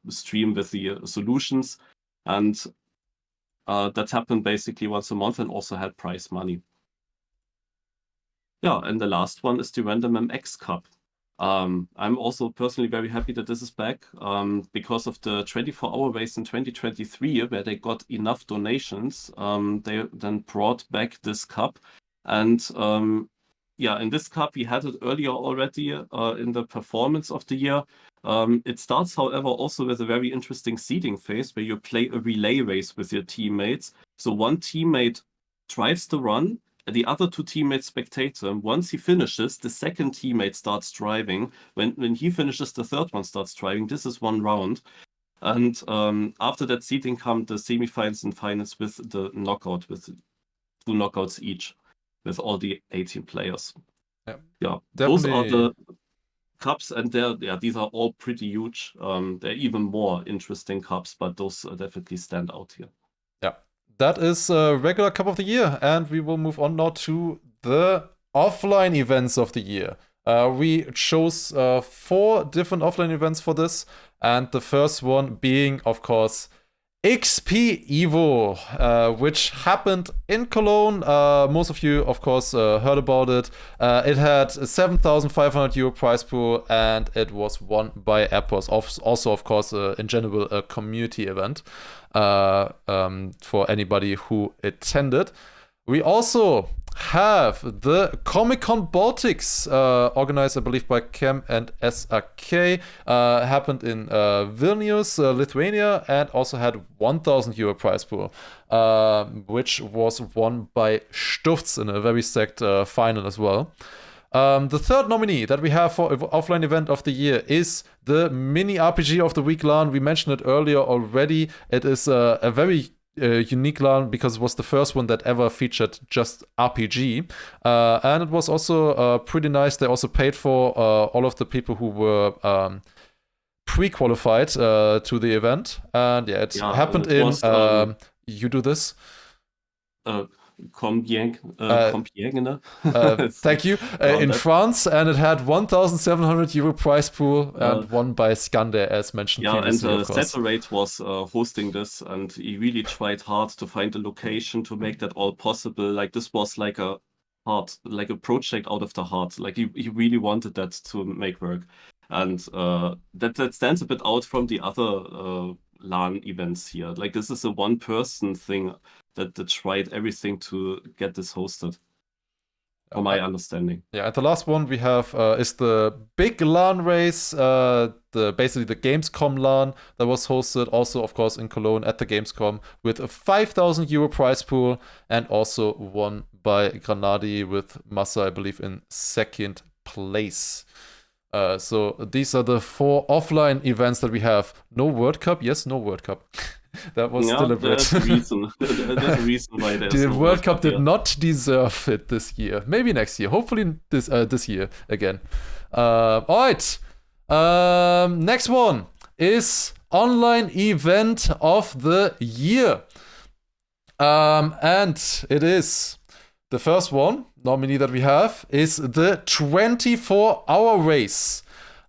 stream with the solutions. And that happened basically once a month and also had prize money. Yeah, and the last one is the Random MX Cup. I'm also personally very happy that this is back because of the 24-hour race in 2023, where they got enough donations. They then brought back this cup. And in this cup, we had it earlier already in the performance of the year. It starts, however, also with a very interesting seeding phase where you play a relay race with your teammates. So one teammate drives the run, the other two teammates spectate him. Once he finishes, the second teammate starts driving. When he finishes, the third one starts driving. This is one round. And after that seeding come the semifinals and finals with the knockout, with 2 knockouts each, with all the 18 players. Yeah, those are the cups, and these are all pretty huge. They're even more interesting cups, but those definitely stand out here. Yeah, that is a regular Cup of the Year, and we will move on now to the offline events of the year. We chose 4 different offline events for this, and the first one being, of course, XP Evo, which happened in Cologne. Most of you, of course, heard about it. It had a 7,500 euro prize pool, and it was won by Apples. Also, of course, in general, a community event for anybody who attended. We also have the Comic-Con Baltics, organized, I believe, by Chem and SRK, happened in Vilnius, Lithuania, and also had 1,000 euro prize pool, which was won by Stufz in a very stacked final as well. The third nominee that we have for offline event of the year is the mini RPG of the week LAN. We mentioned it earlier already. It is a very unique LAN because it was the first one that ever featured just RPG, and it was also pretty nice. They also paid for all of the people who were pre-qualified to the event, and it happened in you do this. Compiègne, thank you. In France, and it had 1,700 euro prize pool and won by Skander, as mentioned previously. And Saturate was hosting this, and he really tried hard to find a location to make that all possible. Like, this was like a project out of the heart. Like, he really wanted that to make work. And that stands a bit out from the other LAN events here. Like, this is a one-person thing that tried everything to get this hosted, from my understanding. Yeah, and the last one we have is the big LAN race, basically the Gamescom LAN that was hosted also, of course, in Cologne at the Gamescom with a 5,000 euro prize pool and also won by Granadi with Massa, I believe, in second place. So these are the 4 offline events that we have. No World Cup? Yes, no World Cup. That was deliberate. There's a reason. There's a reason why there's The no World Cup did here. not deserve it this year. Maybe next year. Hopefully this year again. All right. Next one is online event of the year. And it is the first one nominee that we have is the 24-hour race.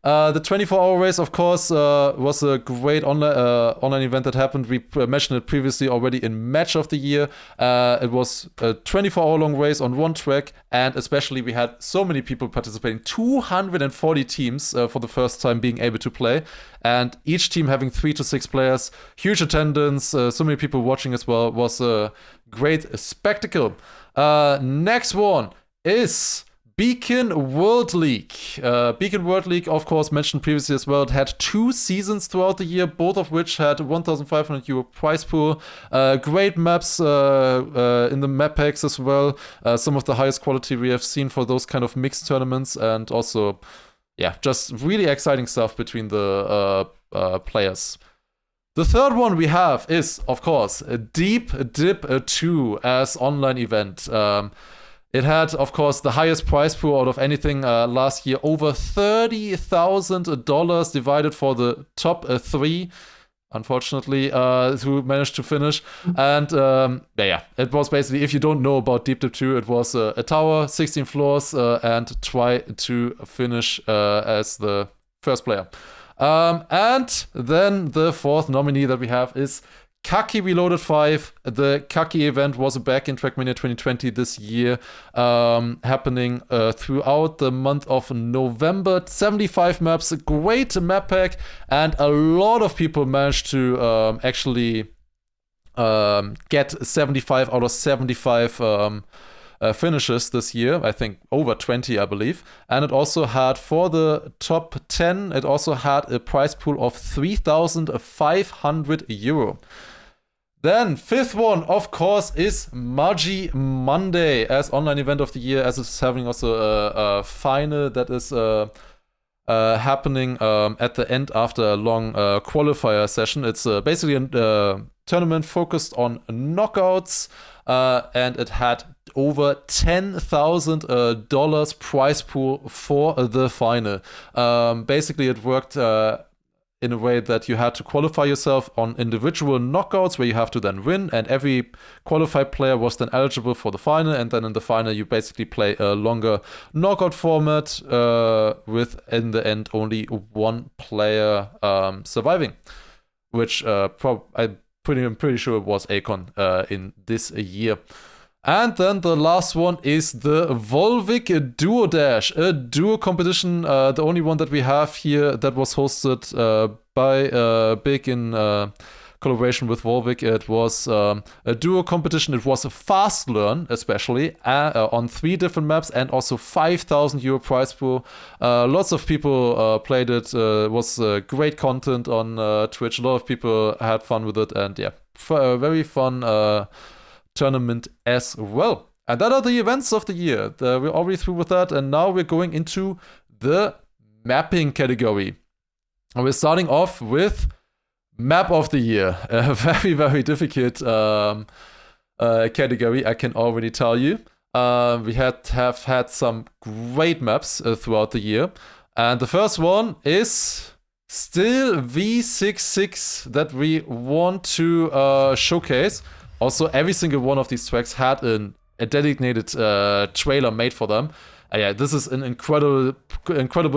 The 24-hour race, of course, was a great online event that happened. We mentioned it previously already in Match of the Year. It was a 24-hour-long race on one track, and especially we had so many people participating, 240 teams for the first time being able to play, and each team having 3 to 6 players. Huge attendance, so many people watching as well. Was a great spectacle. Next one is Beacon World League. Beacon World League, of course, mentioned previously as well. It had 2 seasons throughout the year, both of which had 1,500 euro prize pool. Great maps in the map packs as well. Some of the highest quality we have seen for those kind of mixed tournaments, and also, yeah, just really exciting stuff between the players. The third one we have is, of course, Deep Dip 2 as online event. It had, of course, the highest prize pool out of anything last year. Over $30,000 divided for the top 3, unfortunately, who managed to finish. And yeah, it was basically, if you don't know about Deep Dip 2, it was a tower, 16 floors, and try to finish as the first player. And then the fourth nominee that we have is Kaki Reloaded 5. The Kaki event was back in Trackmania 2020 this year, happening throughout the month of November. 75 maps, a great map pack, and a lot of people managed to actually get 75 out of 75 finishes this year. I think over 20, I believe. And it also had, for the top 10, it also had a prize pool of 3,500 euro. Then, fifth one, of course, is Magi Monday as online event of the year, as it's having also a final that is happening at the end after a long qualifier session. It's basically a tournament focused on knockouts, and it had over $10,000 prize pool for the final. Basically, it worked in a way that you had to qualify yourself on individual knockouts where you have to then win, and every qualified player was then eligible for the final, and then in the final you basically play a longer knockout format with, in the end, only one player surviving, which I'm pretty sure it was Akon in this year. And then the last one is the Volvic Duo Dash, a duo competition, the only one that we have here that was hosted by Big in collaboration with Volvic. It was a duo competition. It was a fast learn, especially on 3 different maps, and also 5,000 euro prize pool. Lots of people played it. It was great content on Twitch. A lot of people had fun with it, and yeah, very fun tournament as well. And that are the events of the year. We're already through with that, and now we're going into the mapping category. And we're starting off with Map of the Year. A very, very difficult category, I can already tell you. We have had some great maps throughout the year. And the first one is still V66 that we want to showcase. Also, every single one of these tracks had a designated trailer made for them. Yeah, this is an incredible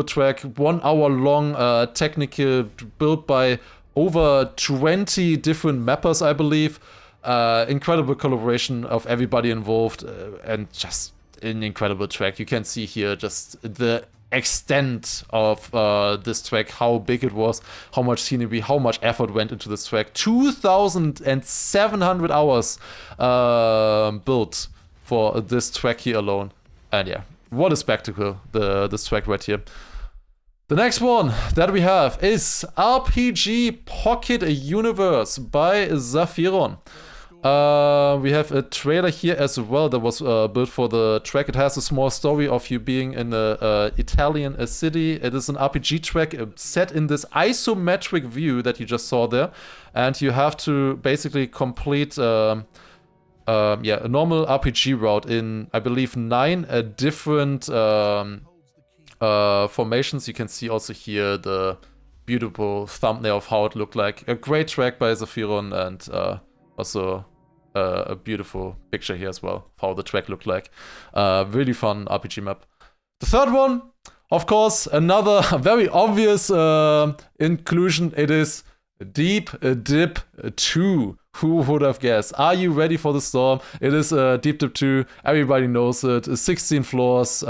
track. 1 hour long, technical, built by over 20 different mappers, I believe. Incredible collaboration of everybody involved, and just an incredible track. You can see here just the extent of this track, how big it was, how much scenery, how much effort went into this track. 2,700 hours built for this track here alone. And yeah, what a spectacle, this track right here. The next one that we have is RPG Pocket Universe by Zaphiron. We have a trailer here as well that was built for the track. It has a small story of you being in an Italian city. It is an RPG track set in this isometric view that you just saw there. And you have to basically complete a normal RPG route in, I believe, 9 different formations. You can see also here the beautiful thumbnail of how it looked like. A great track by Zaphiron, and also a beautiful picture here as well, how the track looked like. Really fun RPG map. The third one, of course, another very obvious inclusion. It is Deep Dip 2. Who would have guessed? Are you ready for the storm? It is Deep Dip 2. Everybody knows it. 16 floors.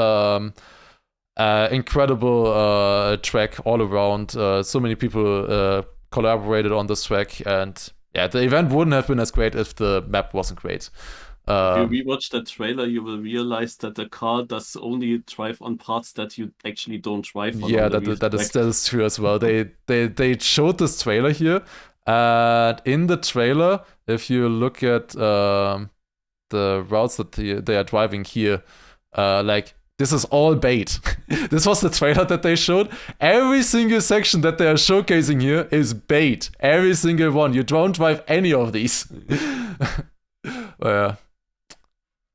Incredible track all around. So many people collaborated on this track, and yeah, the event wouldn't have been as great if the map wasn't great. If you rewatch that trailer, you will realize that the car does only drive on parts that you actually don't drive on. Yeah, that is true as well. They showed this trailer here, and in the trailer, if you look at the routes that they are driving here, like, this is all bait. This was the trailer that they showed. Every single section that they are showcasing here is bait. Every single one. You don't drive any of these.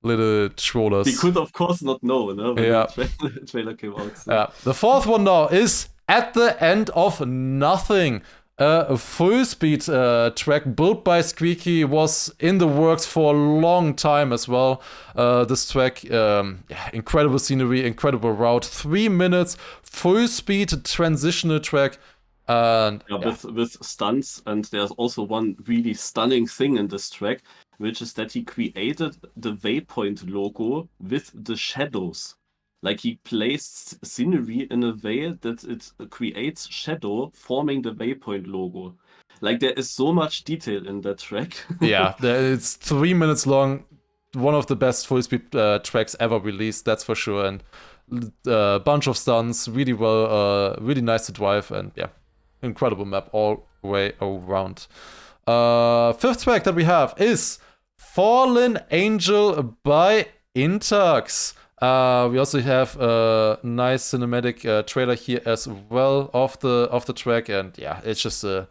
Little trollers. We could, of course, not know, no? When the trailer came out. So. Yeah. The fourth one now is At the End of Nothing. A full-speed track built by Squeaky, was in the works for a long time as well. This track, incredible scenery, incredible route, 3 minutes, full-speed transitional track. And with stunts, and there's also one really stunning thing in this track, which is that he created the Waypoint logo with the shadows. Like, he placed scenery in a way that it creates shadow forming the Waypoint logo. Like, there is so much detail in that track. Yeah, it's 3 minutes long. One of the best full-speed tracks ever released, that's for sure. And a bunch of stunts, really well, really nice to drive. And yeah, incredible map all the way around. Fifth track that we have is Fallen Angel by Intax. We also have a nice cinematic trailer here as well of the track, and yeah, it's just a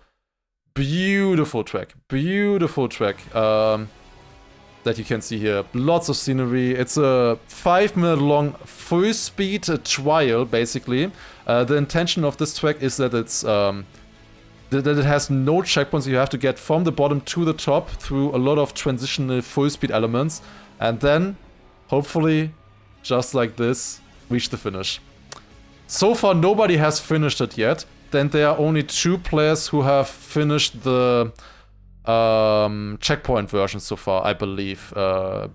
beautiful track that you can see here. Lots of scenery. It's a 5-minute long full speed trial, basically. The intention of this track is that it's that it has no checkpoints. You have to get from the bottom to the top through a lot of transitional full speed elements, and then hopefully, just like this, reach the finish. So far, nobody has finished it yet. Then there are only 2 players who have finished the checkpoint version so far, I believe,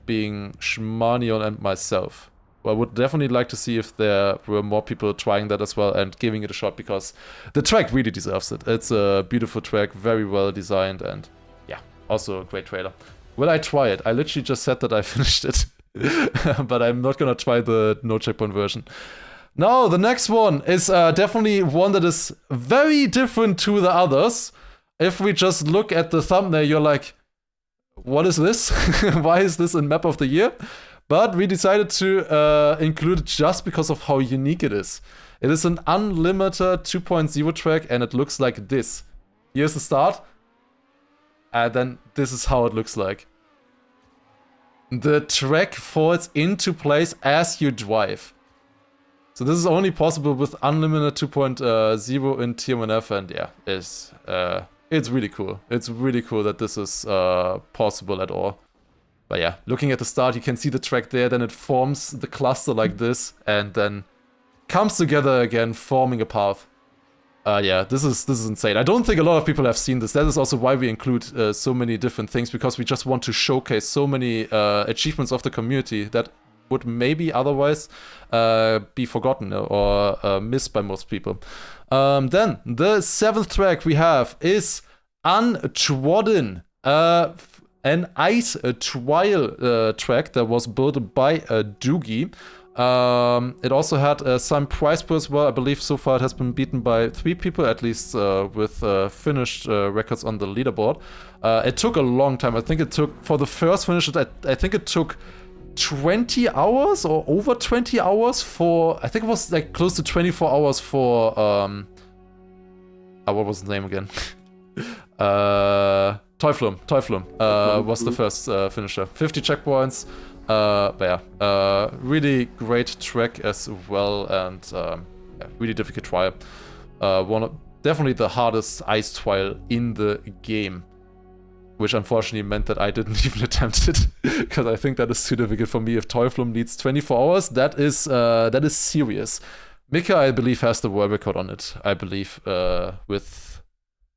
being Shmanion and myself. I would definitely like to see if there were more people trying that as well and giving it a shot, because the track really deserves it. It's a beautiful track, very well designed, and yeah, also a great trailer. Will I try it? I literally just said that I finished it. But I'm not gonna try the no checkpoint version. Now, the next one is definitely one that is very different to the others. If we just look at the thumbnail, you're like, what is this? Why is this in Map of the Year? But we decided to include it just because of how unique it is. It is an unlimited 2.0 track, and it looks like this. Here's the start, and then this is how it looks like. The track falls into place as you drive. So this is only possible with unlimited 2.0 in TMNF, and yeah, it's really cool. It's really cool that this is possible at all. But yeah, looking at the start, you can see the track there, then it forms the cluster like this, and then comes together again, forming a path. Yeah, this is insane. I don't think a lot of people have seen this. That is also why we include so many different things, because we just want to showcase so many achievements of the community that would maybe otherwise be forgotten or missed by most people. Then the 7th track we have is Untrodden, an ice trial track that was built by Doogie. It also had some prize pool as well. I believe so far it has been beaten by 3 people, at least with finished records on the leaderboard. It took a long time. I think it took, for the first finish, I think it took 20 hours or over 20 hours for, I think it was like close to 24 hours for, what was the name again? Teuflum was the first finisher. 50 checkpoints. But yeah, really great track as well, and really difficult trial. Definitely the hardest ice trial in the game, which unfortunately meant that I didn't even attempt it, because I think that is too difficult for me. If Teuflum needs 24 hours, that is serious. Mika, I believe, has the world record on it. I believe with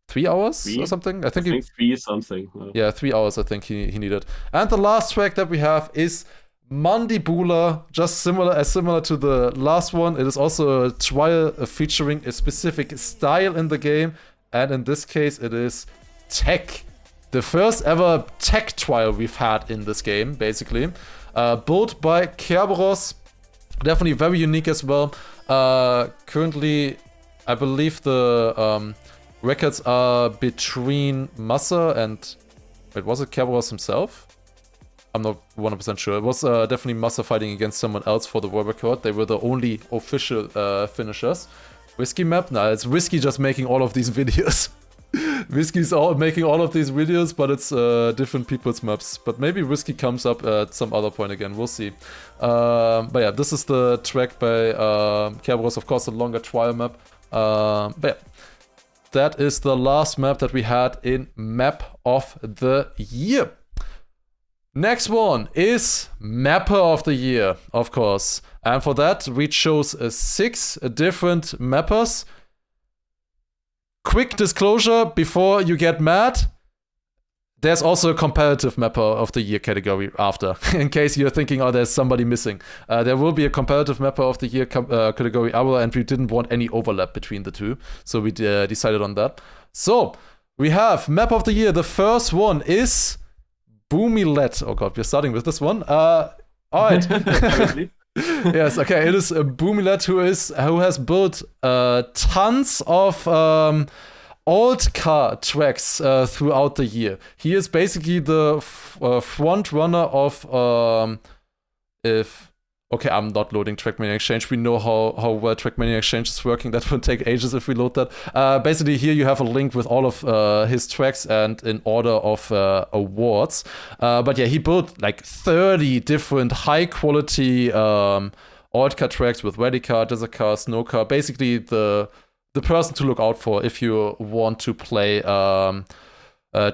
3 hours or something. I think 3 something. Yeah, 3 hours. I think he needed. And the last track that we have is Mandibula, just similar to the last one. It is also a trial featuring a specific style in the game, and in this case, it is tech. The first ever tech trial we've had in this game, basically. Built by Kerberos. Definitely very unique as well. Currently, I believe the records are between Massa and... Wait, was it Kerberos himself? I'm not 100% sure. It was definitely Massa fighting against someone else for the world record. They were the only official finishers. Whiskey map? Nah, it's Whiskey just making all of these videos. Whiskey's making all of these videos, but it's different people's maps. But maybe Whiskey comes up at some other point again. We'll see. But yeah, this is the track by Kerberos, of course, a longer trial map. But yeah, that is the last map that we had in Map of the Year. Next one is Mapper of the Year, of course. And for that, we chose 6 different mappers. Quick disclosure before you get mad. There's also a comparative Mapper of the Year category after, in case you're thinking, oh, there's somebody missing. There will be a comparative Mapper of the Year category hour, and we didn't want any overlap between the two, so we decided on that. So, we have Map of the Year. The first one is Boomilet. Oh god, we're starting with this one. Alright. Yes, okay, it is Boomilet who has built tons of old car tracks throughout the year. He is basically the front runner of okay, I'm not loading Trackmania Exchange. We know how well Trackmania Exchange is working. That will take ages if we load that. Basically, here you have a link with all of his tracks and in order of awards. But yeah, he built like 30 different high-quality old car tracks with rally car, desert car, snow car. Basically, the person to look out for if you want to play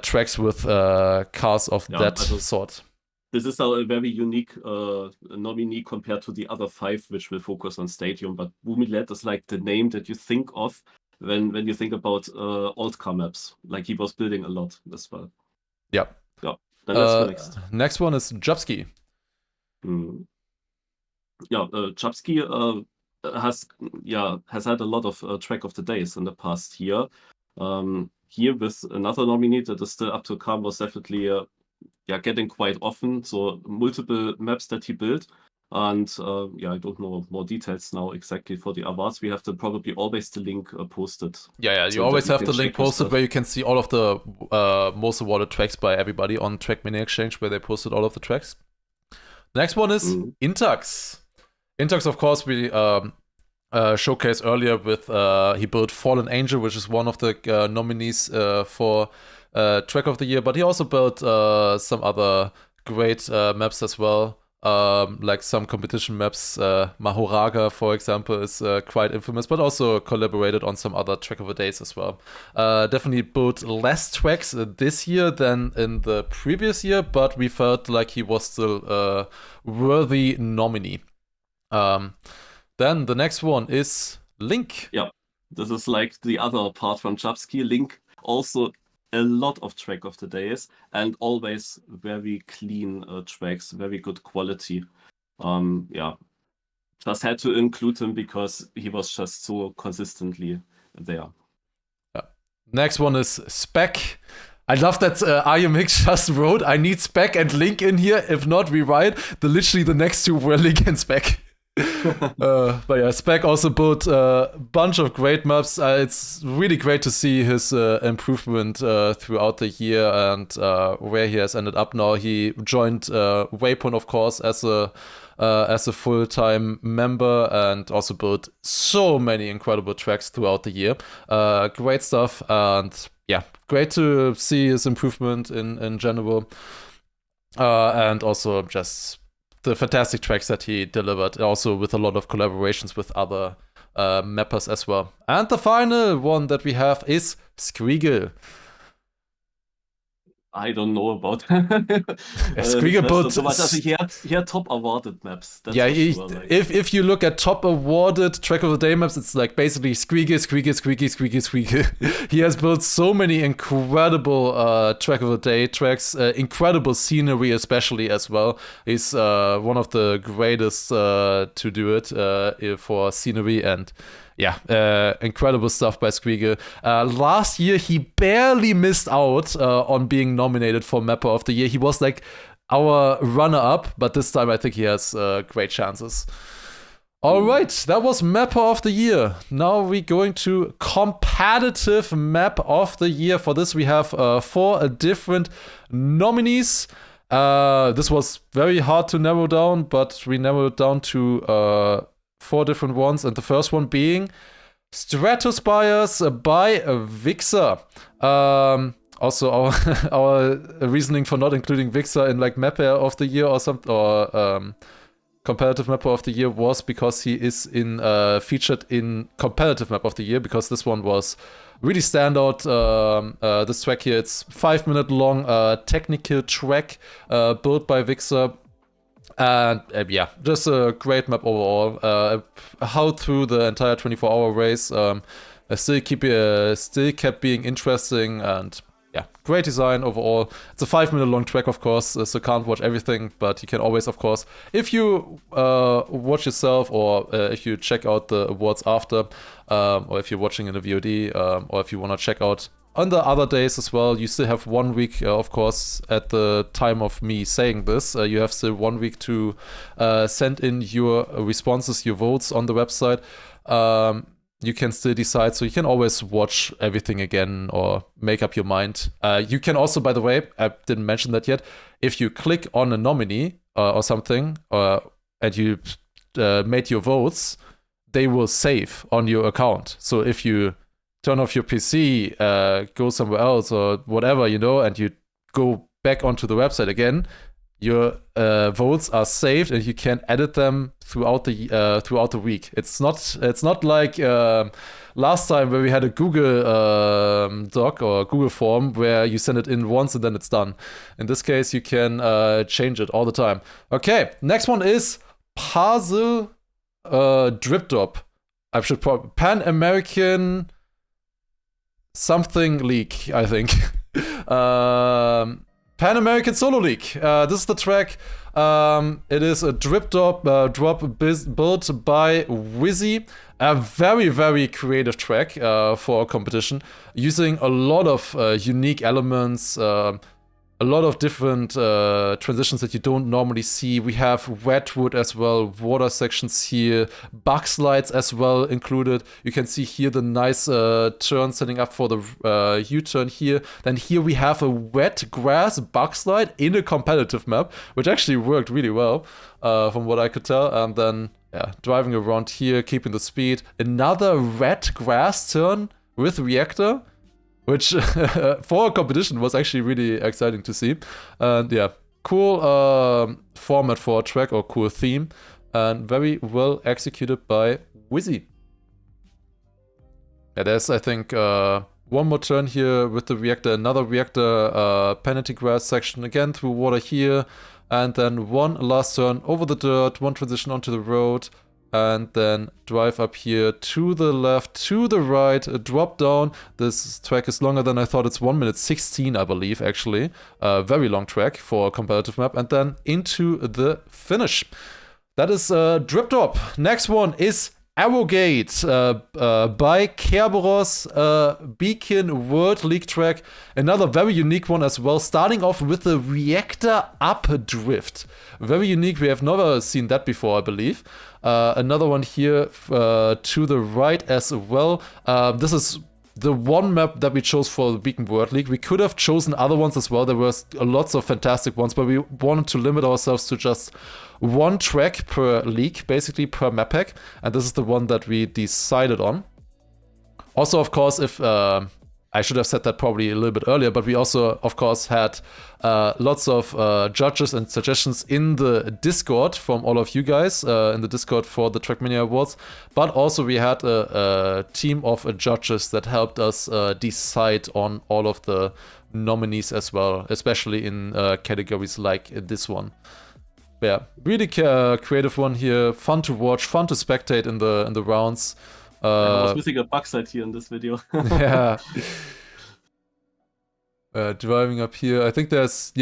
tracks with cars of that sort. This is a very unique nominee compared to the other 5, which will focus on Stadium. But Boomilet is like the name that you think of when you think about old car maps. Like he was building a lot as well. Yeah. Yeah. Then let's go next. Next one is Jubski. Yeah, Jubski has had a lot of track of the days in the past year. Here with another nominee that is still up to come was definitely getting quite often. So multiple maps that he built. And I don't know more details now exactly for the awards. We have probably always the link posted. Yeah, you so always have the link posted where you can see all of the most awarded tracks by everybody on Trackmania Exchange, where they posted all of the tracks. The next one is Intax. Intax, of course, we showcased earlier with he built Fallen Angel, which is one of the nominees for track of the year, but he also built some other great maps as well, like some competition maps. Mahoraga, for example, is quite infamous, but also collaborated on some other track of the days as well. Definitely built less tracks this year than in the previous year, but we felt like he was still a worthy nominee. Then the next one is Link. Yeah, this is like the other part from Jubski. Link also a lot of track of the days and always very clean tracks, very good quality. Yeah, just had to include him because he was just so consistently there. Next one is Spec. I love that RMX just wrote, I need Spec and Link in here. If not, rewrite. Literally the next two were Link and Spec. But yeah, Spec also built a bunch of great maps. It's really great to see his improvement throughout the year and where he has ended up now. He joined Waypoint, of course, as a full-time member and also built so many incredible tracks throughout the year. Great stuff, and yeah, great to see his improvement in general. And also just the fantastic tracks that he delivered, also with a lot of collaborations with other mappers as well. And the final one that we have is Squeagle. I don't know about Squeagle built so much. He had top awarded maps. That's yeah, for sure, like. if you look at top awarded track of the day maps, it's like basically Squeagle. He has built so many incredible track of the day tracks, incredible scenery especially as well. He's one of the greatest to do it for scenery, and yeah, incredible stuff by Squeagle. Last year, he barely missed out on being nominated for Mapper of the Year. He was like our runner-up, but this time I think he has great chances. All right, that was Mapper of the Year. Now we're going to Competitive Map of the Year. For this, we have 4 different nominees. This was very hard to narrow down, but we narrowed it down to 4 different ones, and the first one being Stratospires by Vixer. Also, our reasoning for not including Vixer in like Mapper of the Year or something, or Competitive Mapper of the Year, was because he is featured in Competitive Map of the Year, because this one was really standout. This track here, it's 5-minute long technical track built by Vixer. And yeah, just a great map overall. How through the entire 24-hour race, still kept being interesting, and yeah, great design overall. It's a 5-minute long track, of course, so can't watch everything, but you can always, of course, if you watch yourself, or if you check out the awards after, or if you're watching in the VOD, or if you want to check out on the other days as well, you still have 1 week, of course, at the time of me saying this. You have still 1 week to send in your responses, your votes on the website. You can still decide, so you can always watch everything again or make up your mind. You can also, by the way, I didn't mention that yet, if you click on a nominee or something, and you made your votes, they will save on your account. So if you turn off your PC, go somewhere else or whatever, and you go back onto the website again, your votes are saved and you can edit them throughout the week. It's not like last time where we had a Google Doc or Google form where you send it in once and then it's done. In this case, you can change it all the time. Okay, next one is Puzzle Drip Drop. I should probably Pan American something League, I think. Pan American Solo League. This is the track. It is a drip drop built by Wizzy. A very, very creative track for a competition, using a lot of unique elements, a lot of different transitions that you don't normally see. We have wetwood as well, water sections here, bug slides as well included. You can see here the nice turn setting up for the U-turn here. Then here we have a wet grass bug slide in a competitive map, which actually worked really well from what I could tell. And then yeah, driving around here, keeping the speed. Another wet grass turn with reactor, which for a competition was actually really exciting to see. And yeah, cool format for a track, or cool theme, and very well executed by Wizzy. Yeah, there's, I think, one more turn here with the reactor, another reactor penalty grass section, again through water here, and then one last turn over the dirt, one transition onto the road, and then drive up here to the left, to the right, drop down. This track is longer than I thought. It's 1 minute 16, I believe, actually. Very long track for a competitive map. And then into the finish. That is Drip Drop. Next one is Arrogate by Kerberos, Beacon World League track. Another very unique one as well, starting off with the reactor up drift. Very unique, we have never seen that before, I believe. Another one here to the right as well. This is the one map that we chose for the Beacon World League. We could have chosen other ones as well. There were lots of fantastic ones, but we wanted to limit ourselves to just one track per league, basically per map pack. And this is the one that we decided on. Also, of course, if I should have said that probably a little bit earlier, but we also, of course, had lots of judges and suggestions in the Discord from all of you guys, in the Discord for the Trackmania Awards. But also we had a team of judges that helped us decide on all of the nominees as well, especially in categories like this one. Yeah, really creative one here, fun to watch, fun to spectate in the rounds. I was missing a backside here in this video. Yeah. Driving up here. I think there's,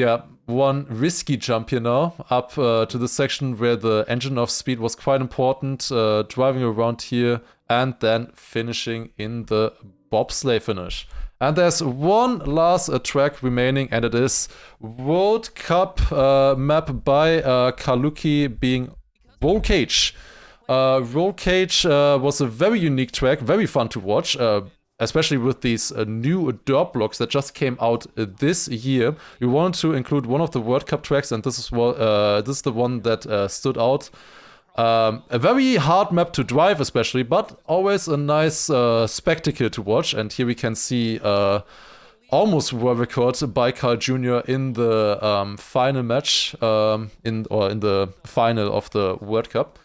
one risky jump here now, up to the section where the engine of speed was quite important. Driving around here and then finishing in the bobsleigh finish. And there's one last track remaining, and it is World Cup map by Kaluki, being Roll Cage. Roll Cage was a very unique track, very fun to watch, especially with these new dirt blocks that just came out this year. We wanted to include one of the World Cup tracks, and this is the one that stood out. A very hard map to drive, especially, but always a nice spectacle to watch. And here we can see almost world record by Carl Jr. in the final match, in the final of the World Cup.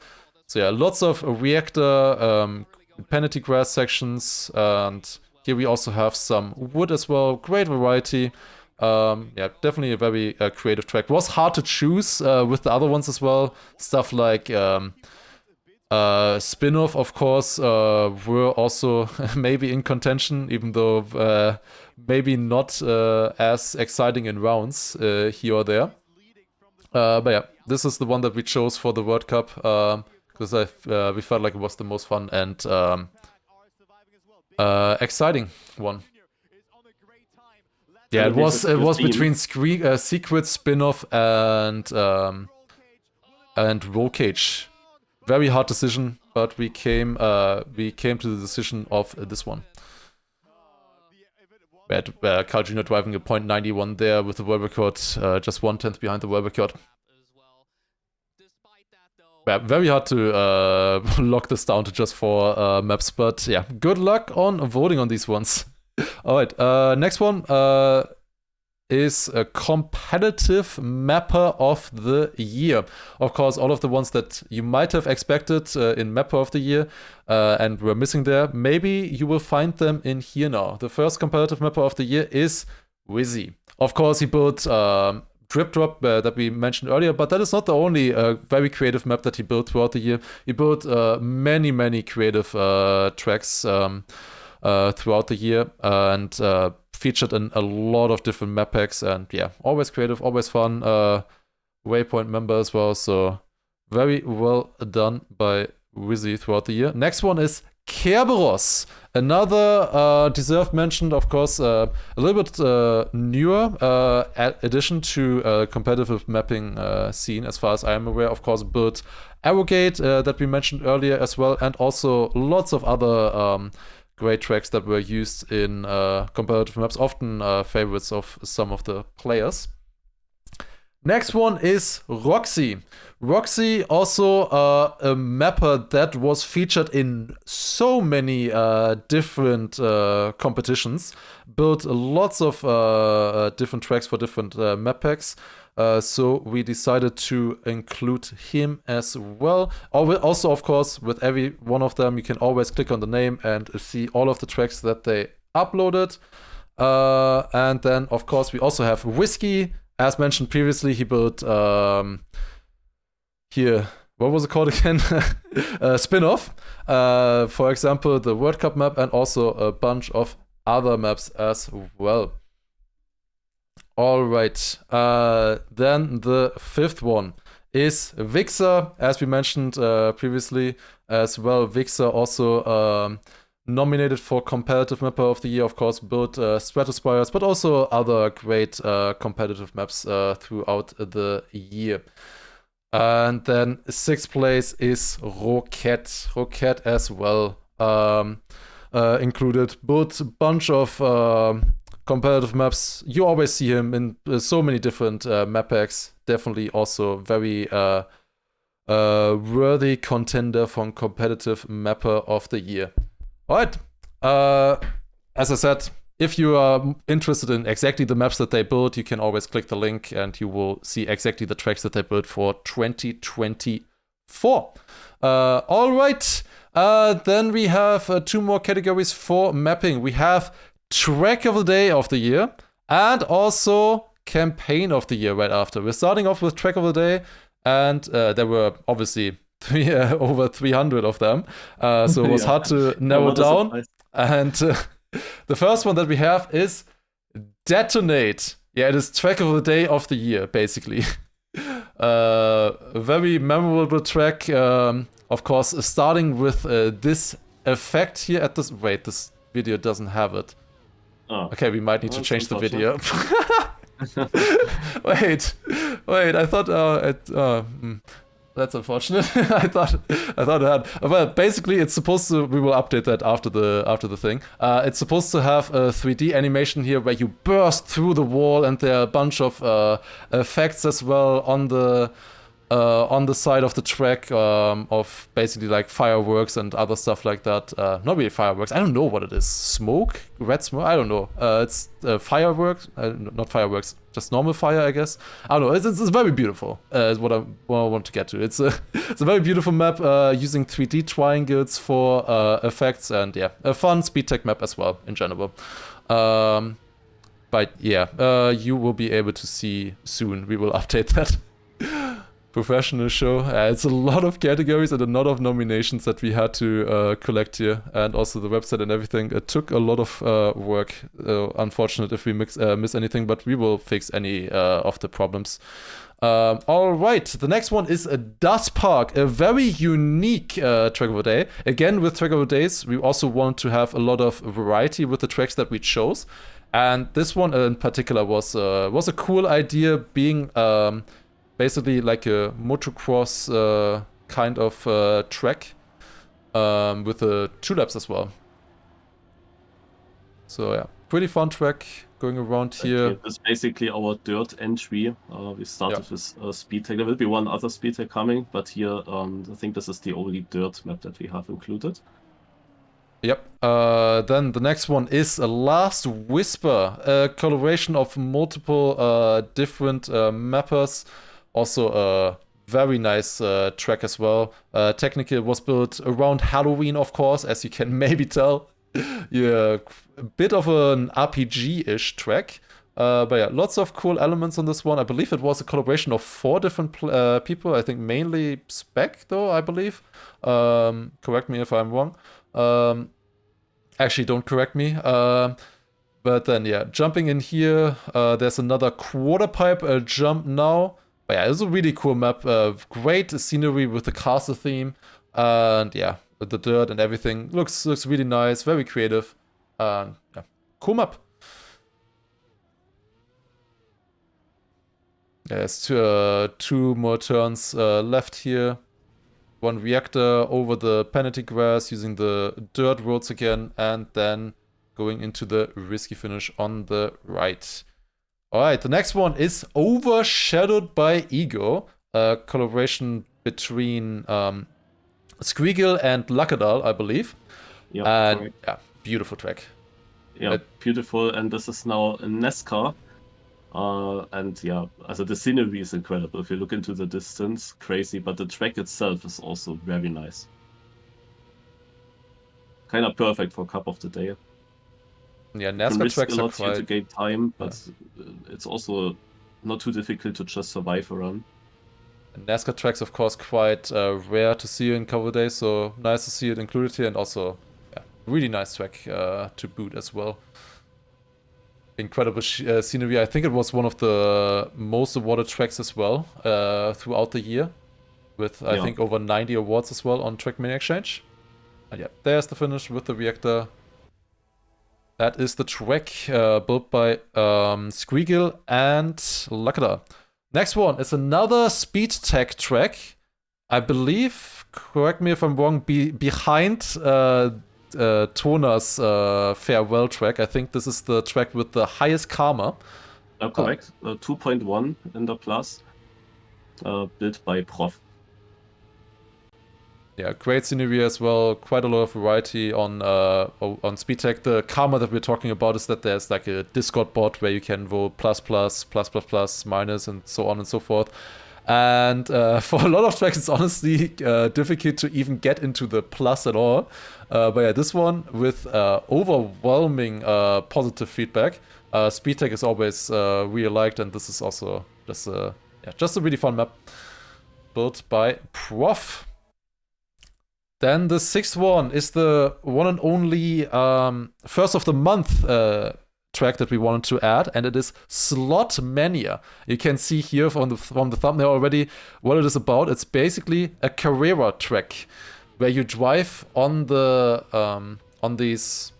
So yeah, lots of reactor, penalty grass sections, and here we also have some wood as well. Great variety. Yeah, definitely a very creative track. Was hard to choose with the other ones as well. Stuff like Spin-Off, of course, were also maybe in contention, even though maybe not as exciting in rounds here or there. But yeah, this is the one that we chose for the World Cup, because we felt like it was the most fun and exciting one. Yeah, it was between Secret, Spin-Off, and Roll Cage. Very hard decision, but we came to the decision of this one. We had Carl Jr. driving a .91 there with the world record, just 1/10 behind the world record. Yeah, very hard to lock this down to just 4 maps, but yeah, good luck on voting on these ones. Alright, next one is a competitive mapper of the year. Of course, all of the ones that you might have expected in mapper of the year and were missing there, maybe you will find them in here now. The first competitive mapper of the year is Wizzy. Of course, he built Drip Drop that we mentioned earlier, but that is not the only very creative map that he built throughout the year. He built many creative tracks throughout the year, and featured in a lot of different map packs, and yeah, always creative, always fun. Waypoint member as well, so very well done by Wizzy throughout the year. Next one is Kerberos, another deserved mention, of course, a little bit newer addition to competitive mapping scene, as far as I am aware. Of course, built Arrogate that we mentioned earlier as well, and also lots of other great tracks that were used in competitive maps, often favorites of some of the players. Next one is Roxy. Roxy, also a mapper that was featured in so many different competitions, built lots of different tracks for different map packs. So we decided to include him as well. Also, of course, with every one of them, you can always click on the name and see all of the tracks that they uploaded. And then, of course, we also have Whiskey. As mentioned previously, he built here, what was it called again? Spin-Off. For example, the World Cup map, and also a bunch of other maps as well. All right, then the fifth one is Vixar, as we mentioned previously as well. Vixar also nominated for Competitive Mapper of the Year, of course, built Stratospires, but also other great competitive maps throughout the year. And then 6th place is Roquette. Roquette as well included. Built a bunch of competitive maps. You always see him in so many different map packs. Definitely also very worthy contender for Competitive Mapper of the Year. All right. As I said, if you are interested in exactly the maps that they built, you can always click the link and you will see exactly the tracks that they built for 2024. All right. Then we have 2 more categories for mapping. We have Track of the Day of the Year and also Campaign of the Year right after. We're starting off with Track of the Day, and there were obviously over 300 of them. So it was hard to narrow down. And the first one that we have is Detonate. Yeah, it is Track of the Day of the Year, basically. A very memorable track. Of course, starting with this effect here at this. Wait, this video doesn't have it. Oh. Okay, we might need to change the video. wait, I thought that's unfortunate. I thought it had. Well, basically, it's supposed to. We will update that after the thing. It's supposed to have a 3D animation here where you burst through the wall, and there are a bunch of effects as well on the side of the track of basically like fireworks and other stuff like that. Not really fireworks. I don't know what it is. Smoke? Red smoke? I don't know. It's fireworks. Not fireworks. Just normal fire, I guess. I don't know. It's very beautiful. Is what I want to get to. It's a very beautiful map using 3D triangles for effects, and yeah, a fun speed tech map as well in general. But yeah, you will be able to see soon. We will update that. Professional show. It's a lot of categories and a lot of nominations that we had to collect here, and also the website and everything. It took a lot of work. Unfortunate if we miss anything, but we will fix any of the problems. All right, the next one is a Dust Park, a very unique track of the day. Again, with track of the days, we also want to have a lot of variety with the tracks that we chose, and this one in particular was a cool idea, being basically like a motocross kind of track with the 2 laps as well. So yeah, pretty fun track going around here. Okay, this is basically our dirt entry. We started with speed tech. There will be one other speed tech coming, but here I think this is the only dirt map that we have included. Yep. Then the next one is a Last Whisper, a collaboration of multiple different mappers. Also a very nice track as well. Technically, it was built around Halloween, of course, as you can maybe tell. Yeah, a bit of an RPG-ish track. But yeah, lots of cool elements on this one. I believe it was a collaboration of 4 different people. I think mainly Spec, though, I believe. Correct me if I'm wrong. Actually, don't correct me. But then, yeah, jumping in here, there's another quarter pipe jump now. But yeah, it's a really cool map. Great scenery with the castle theme, and yeah, with the dirt and everything. Looks really nice, very creative. Yeah, cool map. Yeah, there's 2 more turns left here. 1 reactor over the penalty grass using the dirt roads again, and then going into the risky finish on the right. Alright, the next one is Overshadowed by Ego, a collaboration between Squeagle and Lakadal, I believe. Yeah, and correct. yeah, beautiful track. Yeah, beautiful, and this is now a NASCAR. And yeah, also the scenery is incredible. If you look into the distance, crazy, but the track itself is also very nice. Kind of perfect for Cup of the Day. Yeah, You can NASCAR risk tracks a are lot here to quite... gain time, but it's also not too difficult to just survive a run. NASCAR tracks, of course, quite rare to see in Cover Day, so nice to see it included here, and also, yeah, really nice track to boot as well. incredible scenery. I think it was one of the most awarded tracks as well throughout the year, with I think over 90 awards as well on Trackmania Exchange. And yeah, there's the finish with the reactor. That is the track built by Squeagle and Lakada. Next one is another speed tech track. I believe, correct me if I'm wrong, behind Tona's farewell track. I think this is the track with the highest karma. Correct. 2.1 in the plus. Built by Prof. Yeah, great scenery as well. Quite a lot of variety on SpeedTech. The karma that we're talking about is that there's like a Discord bot where you can vote plus, minus, and so on and so forth. And for a lot of tracks, it's honestly difficult to even get into the plus at all. But yeah, this one with overwhelming positive feedback. SpeedTech is always really liked, and this is also just a really fun map built by Prof. Then the sixth one is the one and only first of the month track that we wanted to add, and it is Slotmania. You can see here from the thumbnail already what it is about. It's basically a Carrera track where you drive on the on these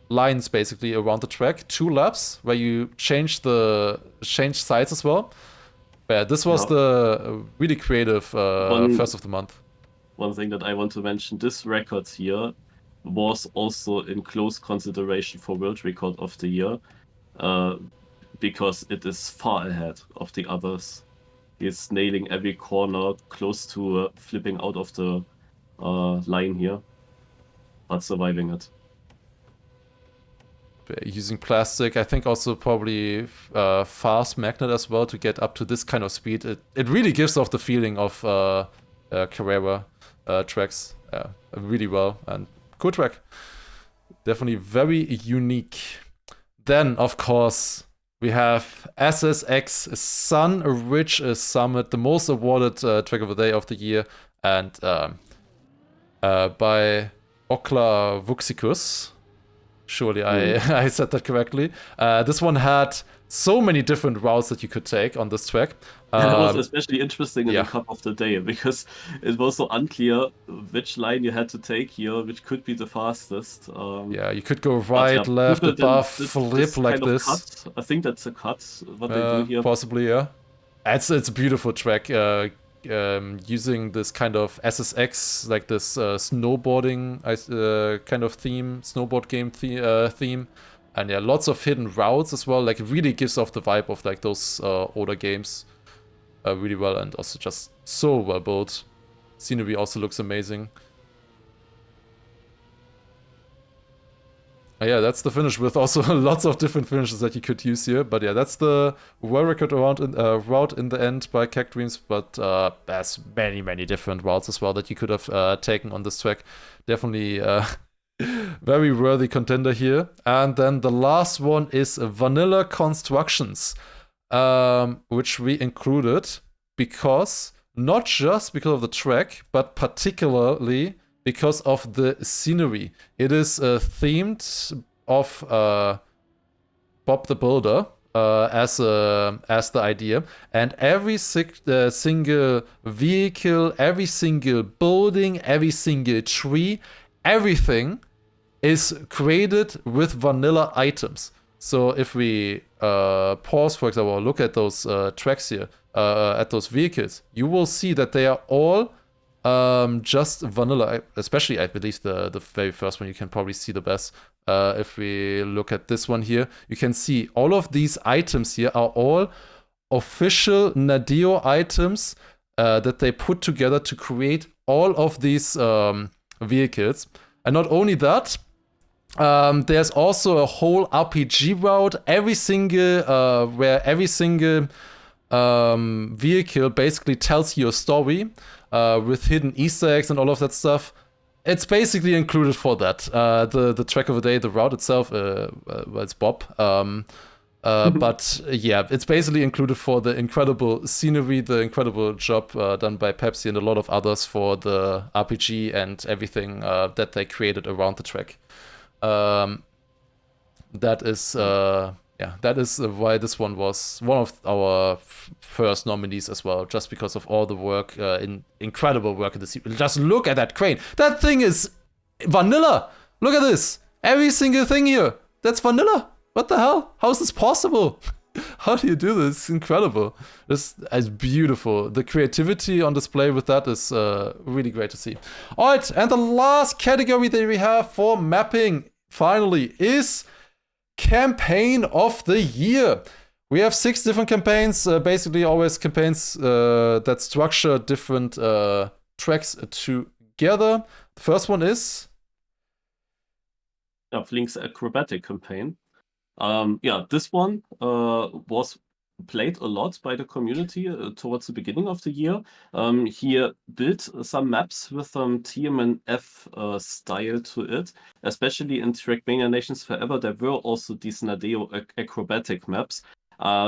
lines basically around the track, 2 laps where you change sides as well. But yeah, this was the really creative first of the month. One thing that I want to mention, this record here was also in close consideration for World Record of the Year, because it is far ahead of the others. He's nailing every corner, close to flipping out of the line here, but surviving it. Using plastic, I think also probably fast magnet as well to get up to this kind of speed. It really gives off the feeling of Carrera tracks really well, and cool track. Definitely very unique. Then, of course, we have SSX Sun Ridge Summit, the most awarded track of the day of the year, and by Okla Vuxicus. Surely I said that correctly. This one had so many different routes that you could take on this track. And it was especially interesting in the Cup of the Day, because it was so unclear which line you had to take here, which could be the fastest. You could go right, left, above, flip like this. Cut. I think that's a cut, what they do here. Possibly, yeah. It's a beautiful track. Using this kind of SSX, like this snowboarding kind of theme, snowboard game theme. And yeah, lots of hidden routes as well. Like, it really gives off the vibe of like those older games really well, and also just so well built. Scenery also looks amazing. Yeah, that's the finish with also lots of different finishes that you could use here. But yeah, that's the world record route in the end by Cack Dreams. But there's many different routes as well that you could have taken on this track. Definitely very worthy contender here. And then the last one is Vanilla Constructions, which we included because, not just because of the track, but particularly because of the scenery. It is themed of Bob the Builder as the idea, and every single vehicle, every single building, every single tree, everything is created with vanilla items. So if we pause, for example, look at those tracks here, at those vehicles, you will see that they are all just vanilla. Especially, I believe the very first one you can probably see the best. If we look at this one here, you can see all of these items here are all official Nadeo items that they put together to create all of these vehicles. And not only that, there's also a whole RPG route. Every single vehicle basically tells you a story with hidden Easter eggs and all of that stuff. It's basically included for that. The track of the day, the route itself, well, it's Bob. But yeah, it's basically included for the incredible scenery, the incredible job done by Pepsi and a lot of others for the RPG and everything that they created around the track. That is yeah, that is why this one was one of our first nominees as well, just because of all the work, incredible work in the sequel. Just look at that crane. That thing is vanilla. Look at this. Every single thing here. That's vanilla. What the hell? How is this possible? How do you do this? It's incredible. This is beautiful. The creativity on display with that is really great to see. All right, and the last category that we have for mapping, finally, is Campaign of the Year. We have 6 different campaigns, basically always campaigns that structure different tracks together. The first one is Flink's acrobatic campaign. This one was played a lot by the community towards the beginning of the year. He built some maps with some TMNF style to it, especially in Trackmania Nations Forever. There were also these Nadeo acrobatic maps.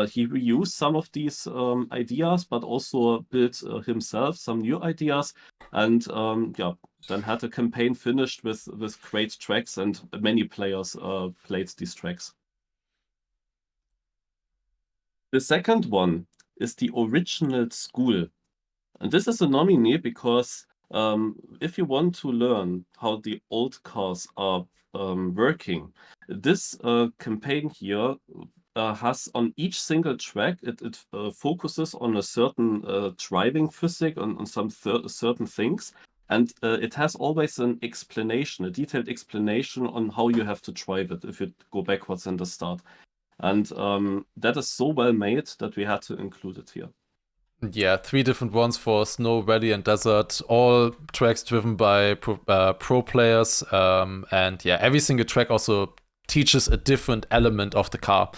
He reused some of these ideas, but also built himself some new ideas, and then had a campaign finished with great tracks, and many players played these tracks. The second one is the original school. And this is a nominee because if you want to learn how the old cars are working, this campaign here has on each single track, it focuses on a certain driving physics, on some certain things. And it has always an explanation, a detailed explanation on how you have to drive it if you go backwards in the start. And that is so well made that we had to include it here. Yeah, 3 different ones for snow, valley, and desert. All tracks driven by pro players. And yeah, every single track also teaches a different element of the car,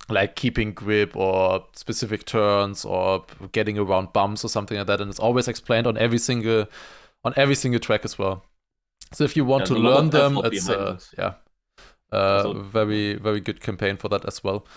like keeping grip or specific turns or getting around bumps or something like that. And it's always explained on every single track as well. So if you want to learn them, it's very, very good campaign for that as well.